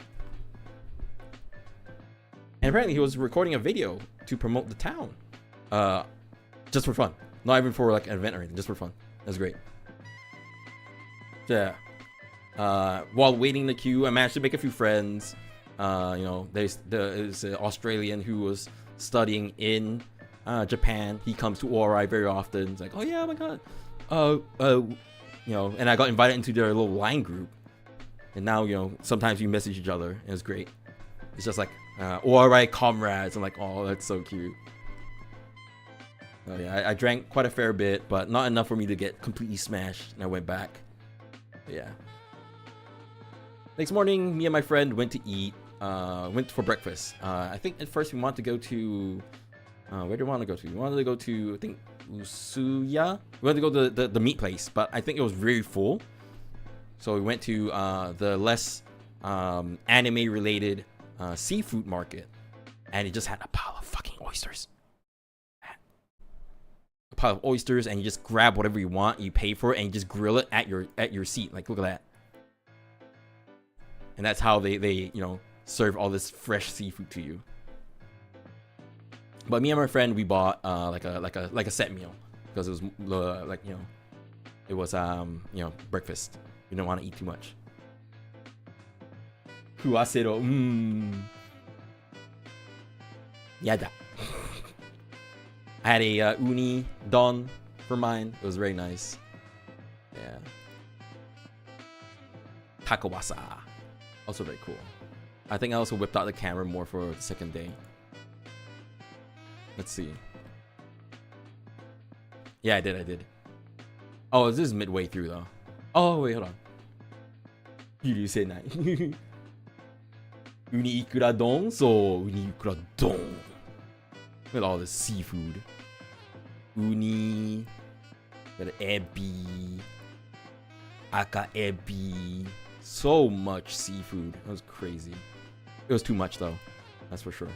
And apparently he was recording a video to promote the town. Just for fun. Not even for like an event or anything, just for fun. That was great. Yeah. While waiting in the queue, I managed to make a few friends. You know, there's an Australian who was studying in Japan. He comes to Ori very often. It's like, oh yeah, oh my god. You know, and I got invited into their little line group. And now, you know, sometimes we message each other, and it's great. It's just like, Ori comrades. I'm like, oh, that's so cute. Oh yeah, I drank quite a fair bit, but not enough for me to get completely smashed, and I went back. But yeah. Next morning, me and my friend went to eat. Went for breakfast. I think at first we wanted to go to, where do we want to go to? We wanted to go to, I think, Usuya. We wanted to go to the meat place, but I think it was very full. So we went to the less anime-related seafood market, and it just had a pile of fucking oysters. A pile of oysters, and you just grab whatever you want, you pay for it, and you just grill it at your seat. Like, look at that. And that's how they you know, serve all this fresh seafood to you. But me and my friend, we bought like a set meal because it was like, you know, it was you know, breakfast. We didn't want to eat too much. Kuwasero, Yada. I had a uni don for mine. It was very nice. Yeah. Takawasa. Also very cool. I think I also whipped out the camera more for the second day. Let's see. Yeah, I did. Oh, this is midway through though. Oh, wait, hold on. You say that. Uni ikura don? So, uni ikura don. Look at all this seafood. Uni. Got ebi. Aka ebi. So much seafood. That was crazy. It was too much though. That's for sure.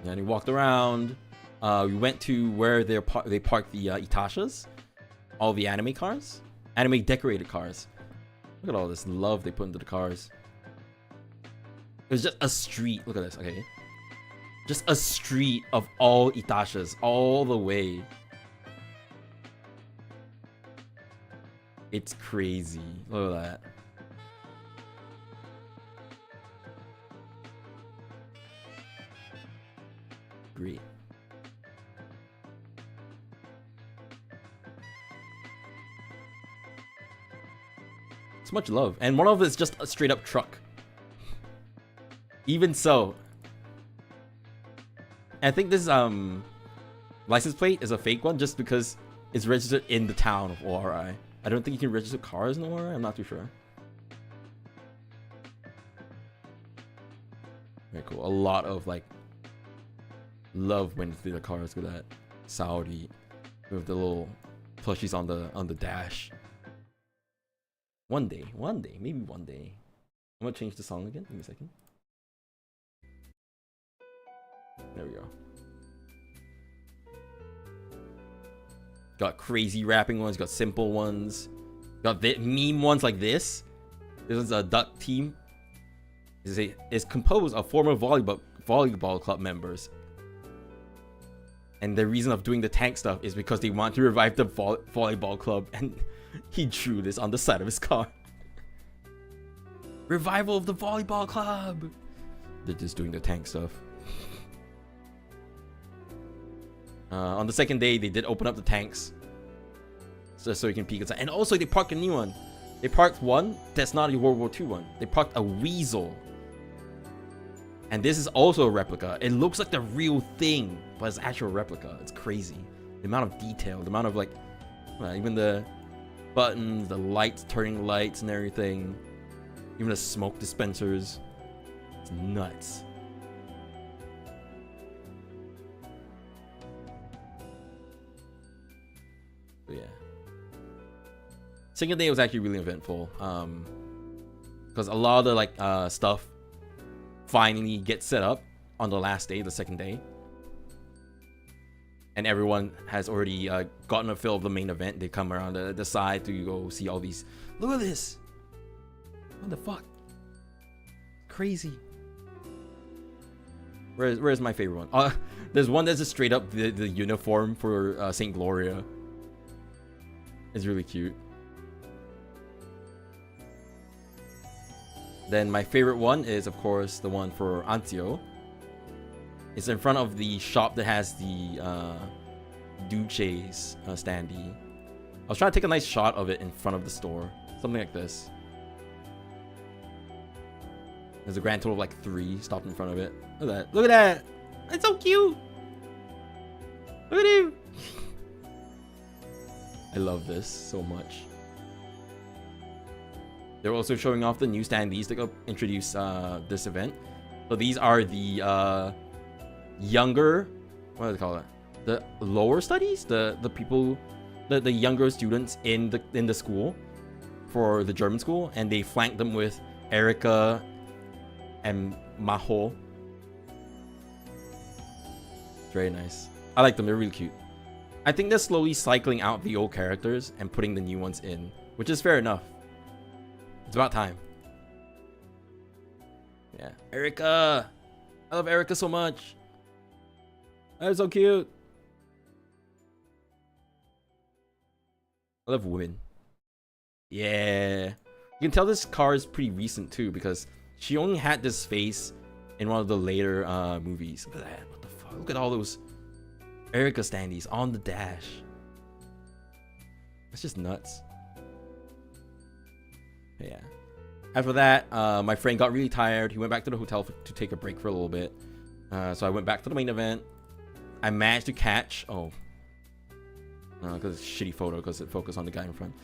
And we walked around. We went to where they parked the Itashas. All the anime cars. Anime decorated cars. Look at all this love they put into the cars. It was just a street. Look at this. Okay. Just a street of all Itashas. All the way. It's crazy. Look at that. Great. So much love. And one of it is just a straight up truck. Even so. I think this license plate is a fake one just because it's registered in the town of ORI. I don't think you can register cars in ORI. I'm not too sure. Very cool. A lot of like love went through the cars with that Saudi with the little plushies on the dash. One day, maybe one day. I'm gonna change the song again. Give me a second. There we go. Got crazy rapping ones, got simple ones, got meme ones like this. This is a duck team. It's composed of former volleyball club members. And the reason of doing the tank stuff is because they want to revive the volleyball club, and he drew this on the side of his car. Revival of the volleyball club. They're just doing the tank stuff. On the second day, they did open up the tanks so you can peek inside. And also, they parked a new one. They parked one that's not a World War II one. They parked a weasel. And this is also a replica. It looks like the real thing, but it's actual replica. It's crazy. The amount of detail, the amount of like, even the buttons, the lights, turning lights and everything. Even the smoke dispensers. It's nuts. But yeah. Second day was actually really eventful. Because a lot of the like stuff finally gets set up on the last day, the second day. And everyone has already gotten a feel of the main event. They come around the side to go see all these. Look at this. What the fuck? Crazy. Where's my favorite one? There's one that's just straight up the uniform for Saint Gloria. It's really cute. Then my favorite one is, of course, the one for Anzio. It's in front of the shop that has the Duce's standee. I was trying to take a nice shot of it in front of the store. Something like this. There's a grand total of like 3 stopped in front of it. Look at that. Look at that. It's so cute. Look at him. I love this so much. They're also showing off the new standees that got introduced this event. So these are the younger, what do they call it? The lower studies, the people, the younger students in the school for the German school, and they flanked them with Erica and Maho. Very nice. I like them. They're really cute. I think they're slowly cycling out the old characters and putting the new ones in, which is fair enough. It's about time. Yeah. Erica! I love Erica so much. That's so cute. I love women. Yeah. You can tell this car is pretty recent too, because she only had this face in one of the later movies. Look at that. What the fuck? Look at all those Erica standees on the dash. That's just nuts. But yeah. After that, my friend got really tired. He went back to the hotel to take a break for a little bit. So I went back to the main event. I managed to catch... Oh. Because it's a shitty photo because it focused on the guy in front.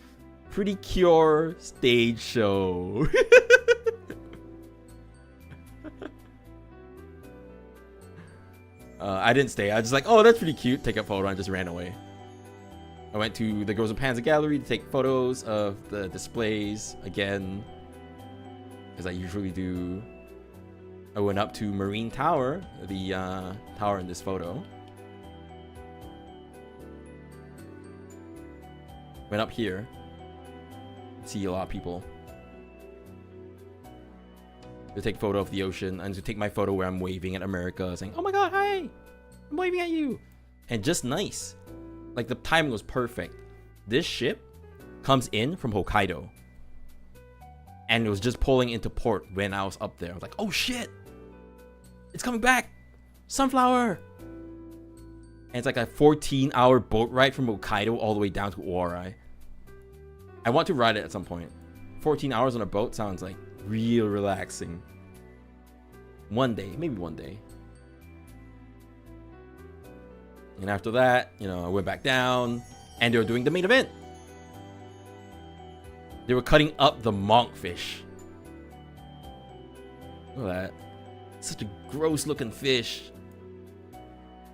Pretty Cure stage show. I didn't stay. I was just like, oh, that's pretty cute. Take a photo and just ran away. I went to the Girls and Panzer gallery to take photos of the displays again, as I usually do. I went up to Marine Tower, the tower in this photo. Went up here. See a lot of people. To take a photo of the ocean and to take my photo where I'm waving at America, saying, "Oh my God, hi! I'm waving at you," and just nice. Like the timing was perfect. This ship comes in from Hokkaido, and it was just pulling into port when I was up there. I was like, "Oh shit, it's coming back, Sunflower!" And it's like a 14-hour boat ride from Hokkaido all the way down to Ori. I want to ride it at some point. 14 hours on a boat sounds like real relaxing. One day, maybe one day. And after that, you know, I went back down and they were doing the main event. They were cutting up the monkfish. Look at that. Such a gross looking fish.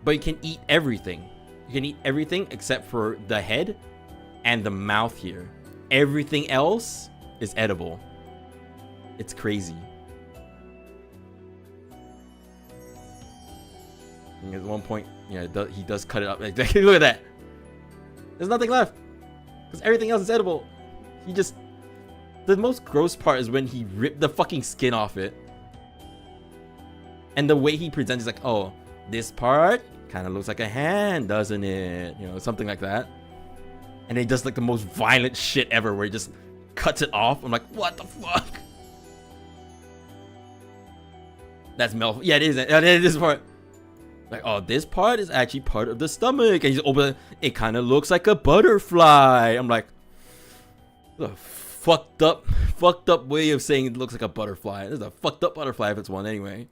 But you can eat everything. You can eat everything except for the head and the mouth here. Everything else is edible. It's crazy. And at one point, yeah, he does cut it up. Look at that. There's nothing left. Because everything else is edible. He just... The most gross part is when he ripped the fucking skin off it. And the way he presents is like, oh, this part kind of looks like a hand, doesn't it? You know, something like that. And he does like the most violent shit ever where he just cuts it off. I'm like, what the fuck? That's Mel. Yeah, it is. It is this part. Like, oh, this part is actually part of the stomach. And he's open it. It kind of looks like a butterfly. I'm like, the fucked up way of saying it looks like a butterfly. There's a fucked up butterfly if it's one anyway.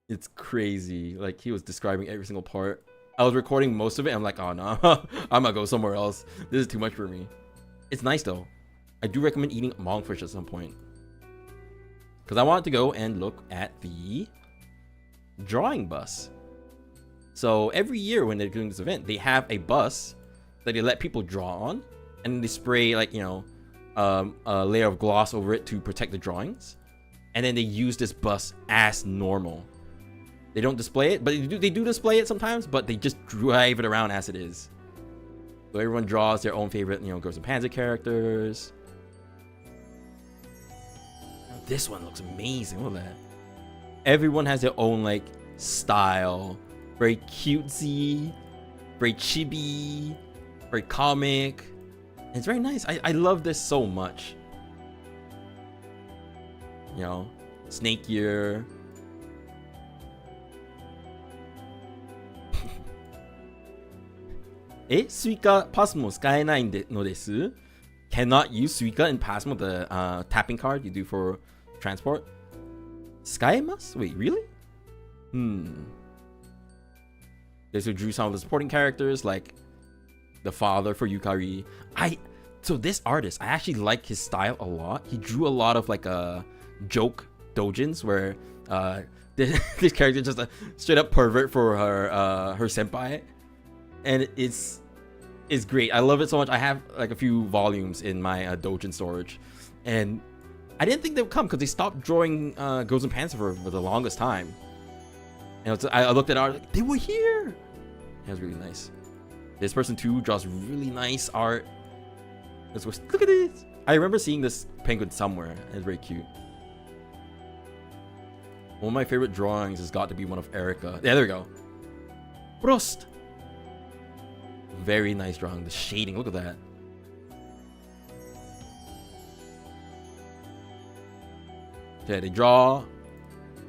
It's crazy. Like, he was describing every single part. I was recording most of it. I'm like, oh no, I'm gonna go somewhere else. This is too much for me. It's nice though. I do recommend eating monkfish at some point. Because I wanted to go and look at the drawing bus. So every year when they're doing this event, they have a bus that they let people draw on. And they spray like, you know, a layer of gloss over it to protect the drawings. And then they use this bus as normal. They don't display it, but they do display it sometimes, but they just drive it around as it is. So everyone draws their own favorite, you know, Girls and Panzer characters. This one looks amazing. Look at that. Everyone has their own, like, style. Very cutesy, very chibi, very comic. And it's very nice. I love this so much. You know, Snake Year. Suica Pasmo 使えないのです Cannot use Suica and Pasmo, the tapping card you do for transport. 使えます? Wait, really? They also drew some of the supporting characters, like the father for Yukari. So this artist, I actually like his style a lot. He drew a lot of like joke doujins where this character is just a straight up pervert for her senpai. And it's great. I love it so much. I have like a few volumes in my doujin storage, and I didn't think they would come because they stopped drawing Girls and Panzer for the longest time. And I looked at art, like, they were here. It was really nice. This person too draws really nice art. Look at this. I remember seeing this penguin somewhere. It's very cute. One of my favorite drawings has got to be one of Erica. Yeah, there we go. Prost. Very nice drawing. The shading, look at that. Yeah, they draw,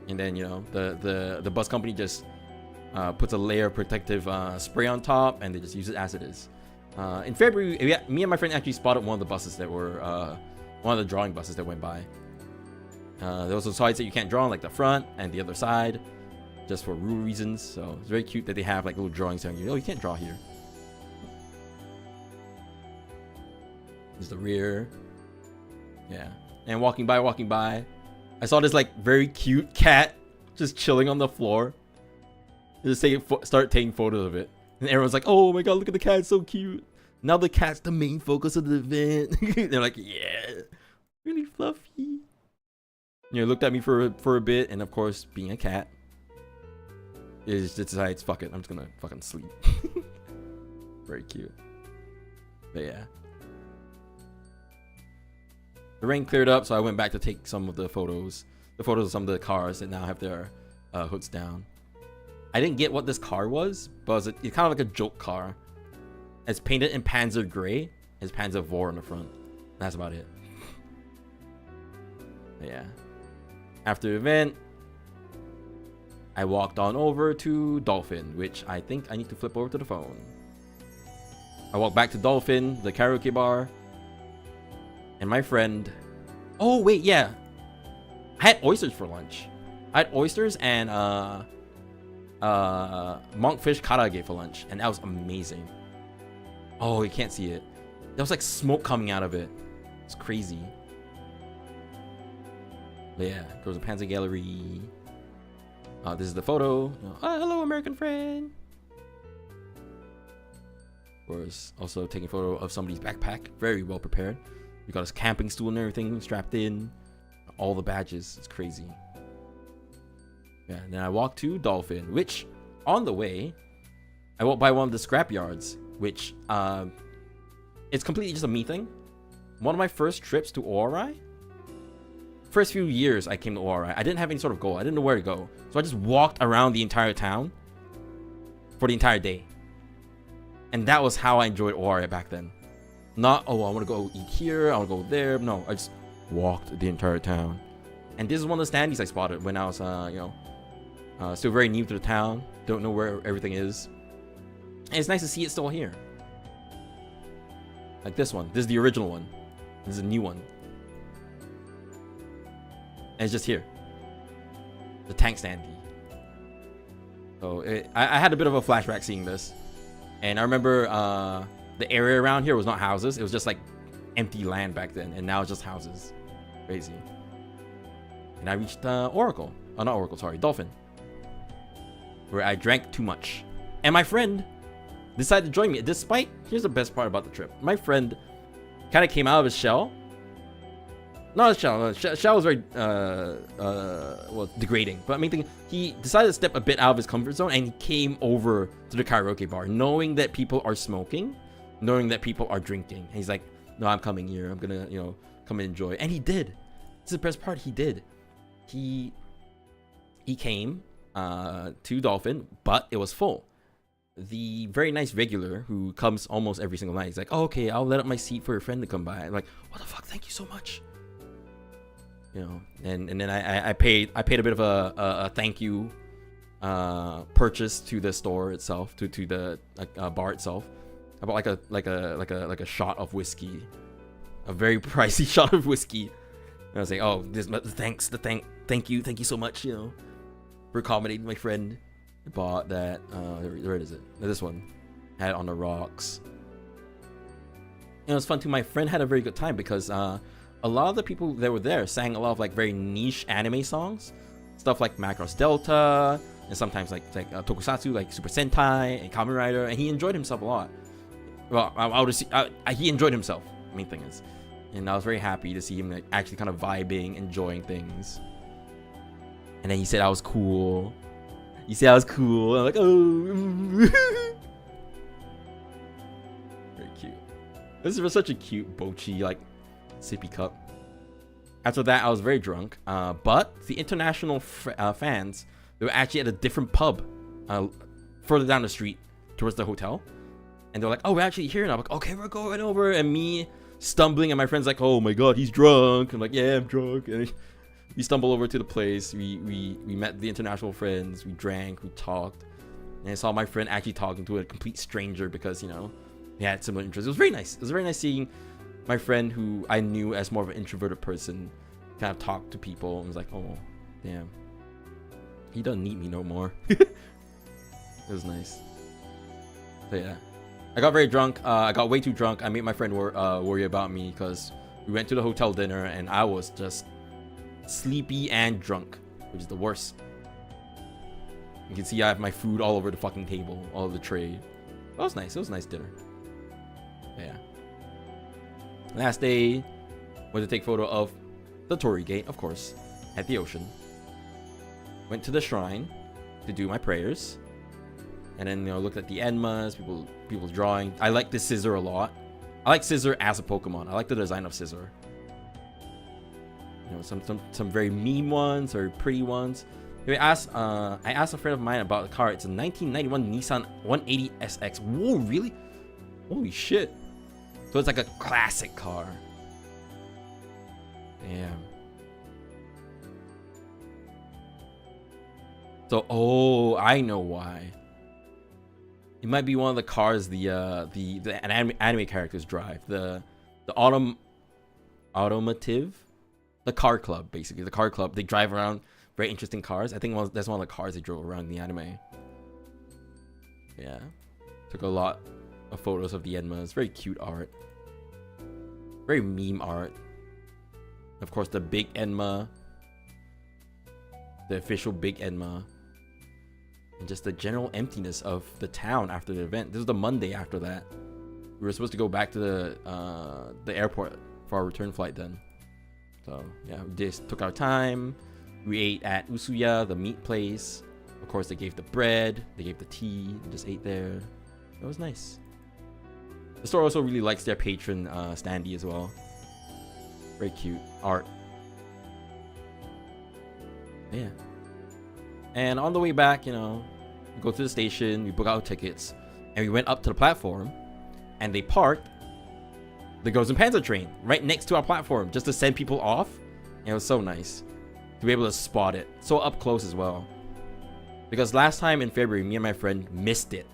and then, you know, the bus company just puts a layer of protective spray on top, and they just use it as it is. In February, me and my friend actually spotted one of the buses that were one of the drawing buses that went by. There was some sides that you can't draw on, like the front and the other side, just for rule reasons. So it's very cute that they have like little drawings telling you, oh, you can't draw here. There's the rear. Yeah. And walking by, I saw this like very cute cat just chilling on the floor. Just start taking photos of it. And everyone's like, oh my god, look at the cat, it's so cute. Now the cat's the main focus of the event. They're like, yeah, really fluffy. You know, looked at me for a bit, and of course, being a cat, it just decides, fuck it, I'm just gonna fucking sleep. Very cute. But yeah. The rain cleared up, so I went back to take some of the photos. The photos of some of the cars that now have their hoods down. I didn't get what this car was, but it's kind of like a joke car. It's painted in Panzer Gray. It's Panzer Vor on the front. That's about it. But yeah. After the event, I walked on over to Dolphin, which I think I need to flip over to the phone. I walked back to Dolphin, the karaoke bar, and my friend... Oh, wait, yeah. I had oysters for lunch. I had oysters and monkfish karage for lunch, and that was amazing. Oh, you can't see it. There was like smoke coming out of it. It's crazy. But yeah, goes to Panzer Gallery. This is the photo. Oh, hello, American friend. Of course, also taking a photo of somebody's backpack. Very well prepared. We got his camping stool and everything strapped in. All the badges. It's crazy. Yeah, and then I walked to Dolphin, which on the way, I walked by one of the scrap yards, which it's completely just a me thing. One of my first trips to Ori, first few years I came to Ori, I didn't have any sort of goal. I didn't know where to go. So I just walked around the entire town for the entire day. And that was how I enjoyed Ori back then. Not, oh, I want to go eat here, I want to go there. No, I just walked the entire town. And this is one of the standees I spotted when I was, still very new to the town. Don't know where everything is. And it's nice to see it still here. Like this one. This is the original one. This is a new one. And it's just here. The tank standee. So I had a bit of a flashback seeing this. And I remember the area around here was not houses. It was just like empty land back then. And now it's just houses. Crazy. And I reached Oracle. Oh, not Oracle, sorry. Dolphin. Where I drank too much. And my friend decided to join me. Despite, here's the best part about the trip. My friend kind of came out of his shell. Not his shell. Shell was very, well, degrading. But I mean, he decided to step a bit out of his comfort zone. And he came over to the karaoke bar. Knowing that people are smoking. Knowing that people are drinking. And he's like, no, I'm coming here. I'm gonna, come and enjoy. And he did. This is the best part. He did. He came to Dolphin, but it was full. The very nice regular who comes almost every single night, he's like, oh, okay, I'll let up my seat for your friend to come by. I'm like, what the fuck, thank you so much. And then I paid a bit of a thank you purchase to the store itself, to the bar itself. I bought like a shot of whiskey, a very pricey shot of whiskey. And I was like, oh, thank you so much, for accommodating my friend. I bought that. Where is it? This one. Had it on the rocks. And it was fun too. My friend had a very good time because a lot of the people that were there sang a lot of like very niche anime songs, stuff like Macross Delta, and sometimes like Tokusatsu, like Super Sentai and Kamen Rider, and he enjoyed himself a lot. Well, he enjoyed himself. The main thing is. And I was very happy to see him like, actually kind of vibing, enjoying things. And then he said I was cool. He said I was cool. I'm like, oh. Very cute. This is such a cute bochi, like, sippy cup. After that, I was very drunk. But the international fans, they were actually at a different pub further down the street towards the hotel. And they're like, oh, we're actually here now. I'm like, okay, we're going over. And me stumbling, and my friend's like, oh my god, he's drunk. I'm like, yeah, I'm drunk. And we stumble over to the place. We met the international friends. We drank. We talked. And I saw my friend actually talking to a complete stranger because, you know, they had similar interests. It was very nice. It was very nice seeing my friend who I knew as more of an introverted person kind of talk to people. And was like, oh, damn. He doesn't need me no more. It was nice. So yeah. I got very drunk. I got way too drunk. I made my friend worry about me because we went to the hotel dinner and I was just sleepy and drunk, which is the worst. You can see I have my food all over the fucking table, all over the tray. That was nice. It was a nice dinner. Yeah. Last day was to take photo of the Torii Gate, of course, at the ocean. Went to the shrine to do my prayers. And then, you know, looked at the enmas, people's drawing. I like the Scissor a lot. I like Scissor as a Pokemon. I like the design of Scissor. You know, some very meme ones or pretty ones. Anyway, I asked a friend of mine about the car. It's a 1991 Nissan 180SX. Whoa, really? Holy shit. So it's like a classic car. Damn. So, oh, I know why. It might be one of the cars the anime characters drive. The automotive, the car club, basically. The car club. They drive around very interesting cars. I think that's one of the cars they drove around in the anime. Yeah. Took a lot of photos of the enmas. Very cute art. Very meme art. Of course, the big enma. The official big enma. And just the general emptiness of the town after the event. This was the Monday after that. We were supposed to go back to the airport for our return flight then. So yeah, we just took our time. We ate at Usuya, the meat place. Of course, they gave the bread, they gave the tea, and just ate there. It was nice. The store also really likes their patron standee as well. Very cute art. Yeah. And on the way back, you know, we go to the station, we book out tickets, and we went up to the platform, and they parked the Gozen Panzer train right next to our platform just to send people off. And it was so nice to be able to spot it so up close as well. Because last time in February, me and my friend missed it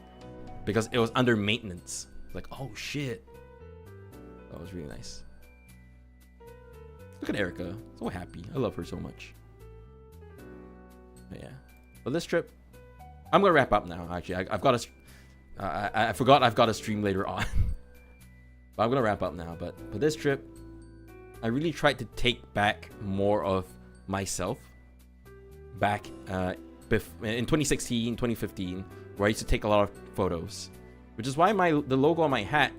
because it was under maintenance. Like, oh shit. That was really nice. Look at Erica. So happy. I love her so much. But yeah. But this trip, I'm gonna wrap up now. Actually, I've got I forgot I've got a stream later on. But I'm gonna wrap up now. But for this trip, I really tried to take back more of myself back in 2016, 2015, where I used to take a lot of photos, which is why the logo on my hat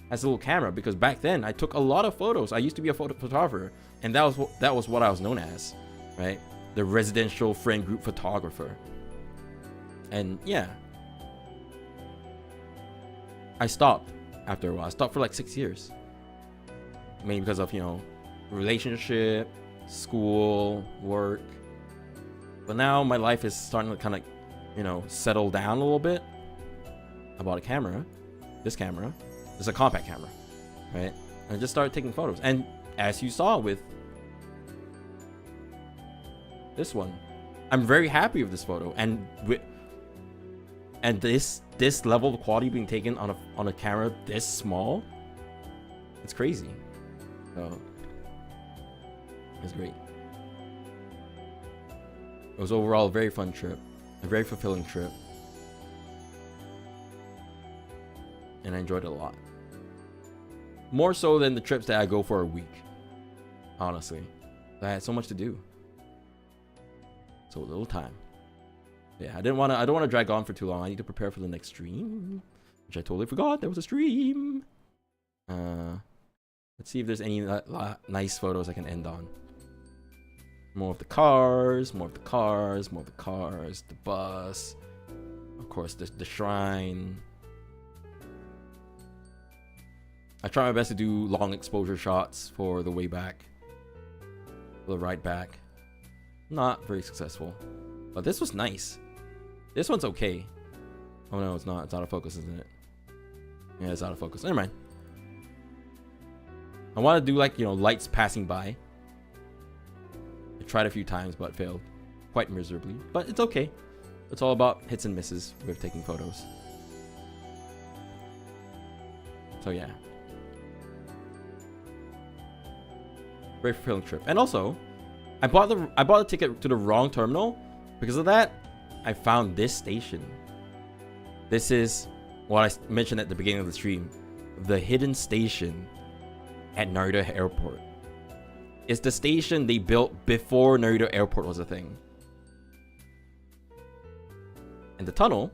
has a little camera, because back then I took a lot of photos. I used to be a photographer, and that was what I was known as, right? The residential friend group photographer. And yeah, I stopped after a while. I stopped for like 6 years, mainly because of, you know, relationship, school, work. But now my life is starting to kind of, you know, settle down a little bit. I bought a camera. This camera. It's a compact camera, right? And I just started taking photos. And as you saw with this one, I'm very happy with this photo. And this level of quality being taken on a camera this small, it's crazy. So it's great. It was overall a very fun trip, a very fulfilling trip, and I enjoyed it a lot. More so than the trips that I go for a week, honestly. I had so much to do, so little time. Yeah, I don't want to drag on for too long. I need to prepare for the next stream, which I totally forgot there was a stream. Let's see if there's any nice photos I can end on. More of the cars, more of the cars, more of the cars, the bus, of course the shrine. I try my best to do long exposure shots for the way back, for the ride back. Not very successful, but this was nice. This one's okay. Oh no, it's not. It's out of focus, isn't it? Yeah, it's out of focus. Never mind. I want to do, like, you know, lights passing by. I tried a few times but failed quite miserably, but it's okay. it's all about hits and misses with taking photos. So yeah, very fulfilling trip. And also, I bought the ticket to the wrong terminal. Because of that, I found this station. This is what I mentioned at the beginning of the stream, the hidden station at Narita Airport. It's the station they built before Narita Airport was a thing. And the tunnel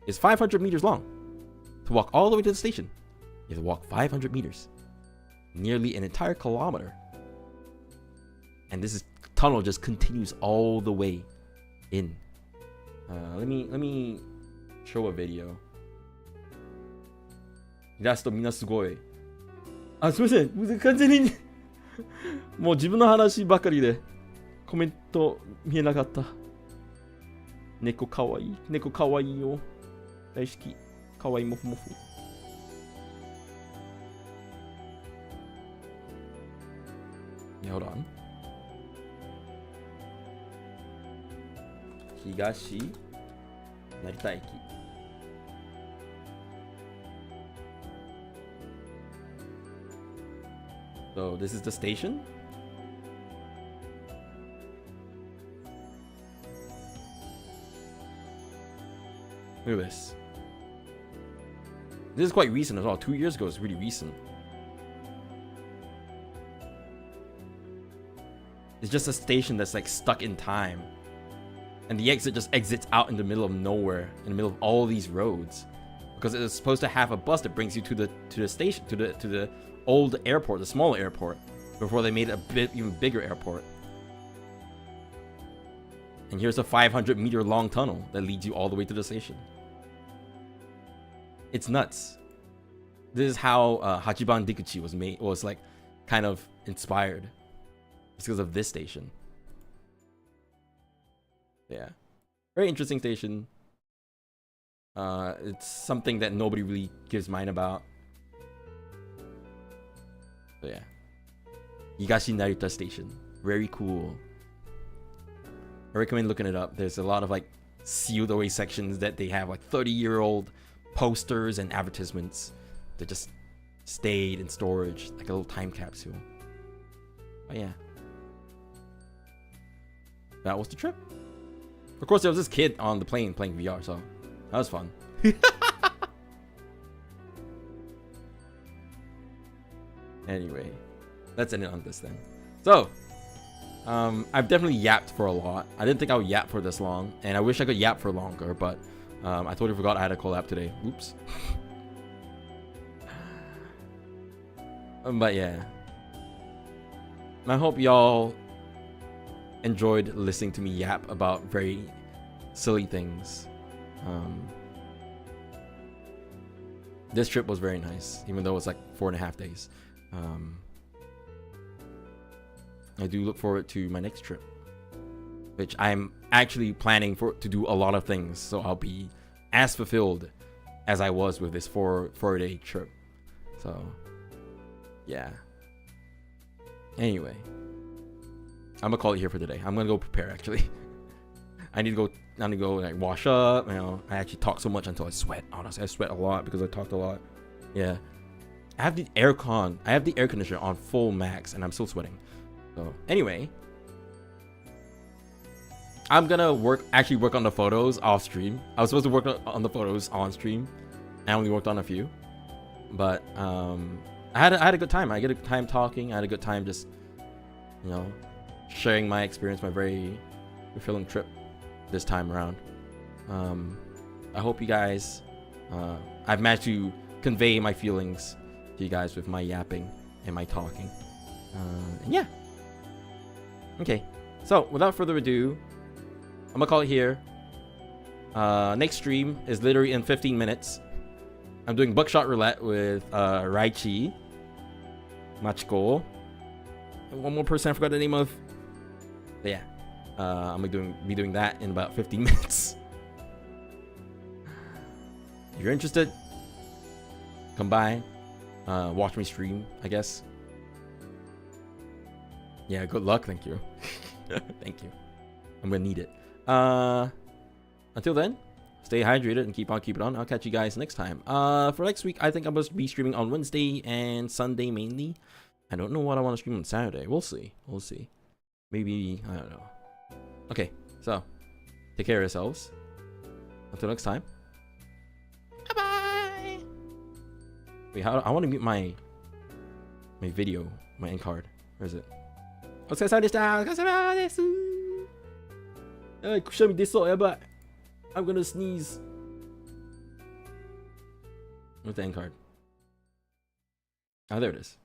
is 500 meters long. To walk all the way to the station, you have to walk 500 meters. Nearly an entire kilometer. And this tunnel just continues all the way in. Let me show a video. イラストみんなすごい。あ、すみません。完全にもう自分の話ばかりでコメント見えなかった。猫かわいい。猫かわいいよ。大好き。かわいいもふもふ。Yeah, hold on. 東成田駅。So this is the station. Look at this. This is quite recent as well. 2 years ago, it's really recent. It's just a station that's like stuck in time. And the exit just exits out in the middle of nowhere, in the middle of all these roads. Because it's supposed to have a bus that brings you to the station, to the old airport, the small airport, before they made it a bit even bigger airport. And here's a 500-meter long tunnel that leads you all the way to the station. It's nuts. This is how Hachiban Dikuchi was like kind of inspired. It's because of this station. Yeah, very interesting station. It's something that nobody really gives mind about. So yeah, Higashi Narita Station, very cool. I recommend looking it up. There's a lot of like sealed away sections that they have like 30-year-old posters and advertisements that just stayed in storage like a little time capsule. But yeah, that was the trip. Of course, there was this kid on the plane playing VR, so that was fun. Anyway, let's end it on this then. So, I've definitely yapped for a lot. I didn't think I would yap for this long, and I wish I could yap for longer, but I totally forgot I had a collab today. Oops. But yeah, I hope y'all enjoyed listening to me yap about very silly things. This trip was very nice, even though it was like 4.5 days. I do look forward to my next trip, which I'm actually planning to do a lot of things, so I'll be as fulfilled as I was with this 4-day trip. So yeah, anyway, I'm gonna call it here for today. I'm gonna go prepare actually. I need to go like wash up, you know. I actually talk so much until I sweat. Honestly, I sweat a lot because I talked a lot. Yeah, I have the air conditioner on full max and I'm still sweating. So anyway, I'm gonna actually work on the photos off stream. I was supposed to work on the photos on stream. I only worked on a few, but I had a good time. I had a good time talking. I had a good time just, you know, sharing my experience, my very fulfilling trip this time around. I hope you guys, I've managed to convey my feelings to you guys with my yapping and my talking. And yeah. Okay. So without further ado, I'm gonna call it here. Next stream is literally in 15 minutes. I'm doing buckshot roulette with Raichi, Machiko, and one more person I forgot the name of. But yeah, I'm gonna be doing that in about 15 minutes. If you're interested, come by, watch me stream, I guess. Yeah, good luck. Thank you. Thank you. I'm gonna need it. until then, stay hydrated and keep on keeping on. I'll catch you guys next time. For next week, I think I'm supposed to be streaming on Wednesday and Sunday mainly. I don't know what I want to stream on Saturday. We'll see. We'll see. Maybe, I don't know. Okay, so take care of yourselves. Until next time. Bye-bye. Wait, I want to mute my video, my end card. Where is it? お疲れ様でした。お疲れ様です。やばい、くしゃみ出そう。やばい。I'm gonna sneeze. With the end card. Oh, there it is.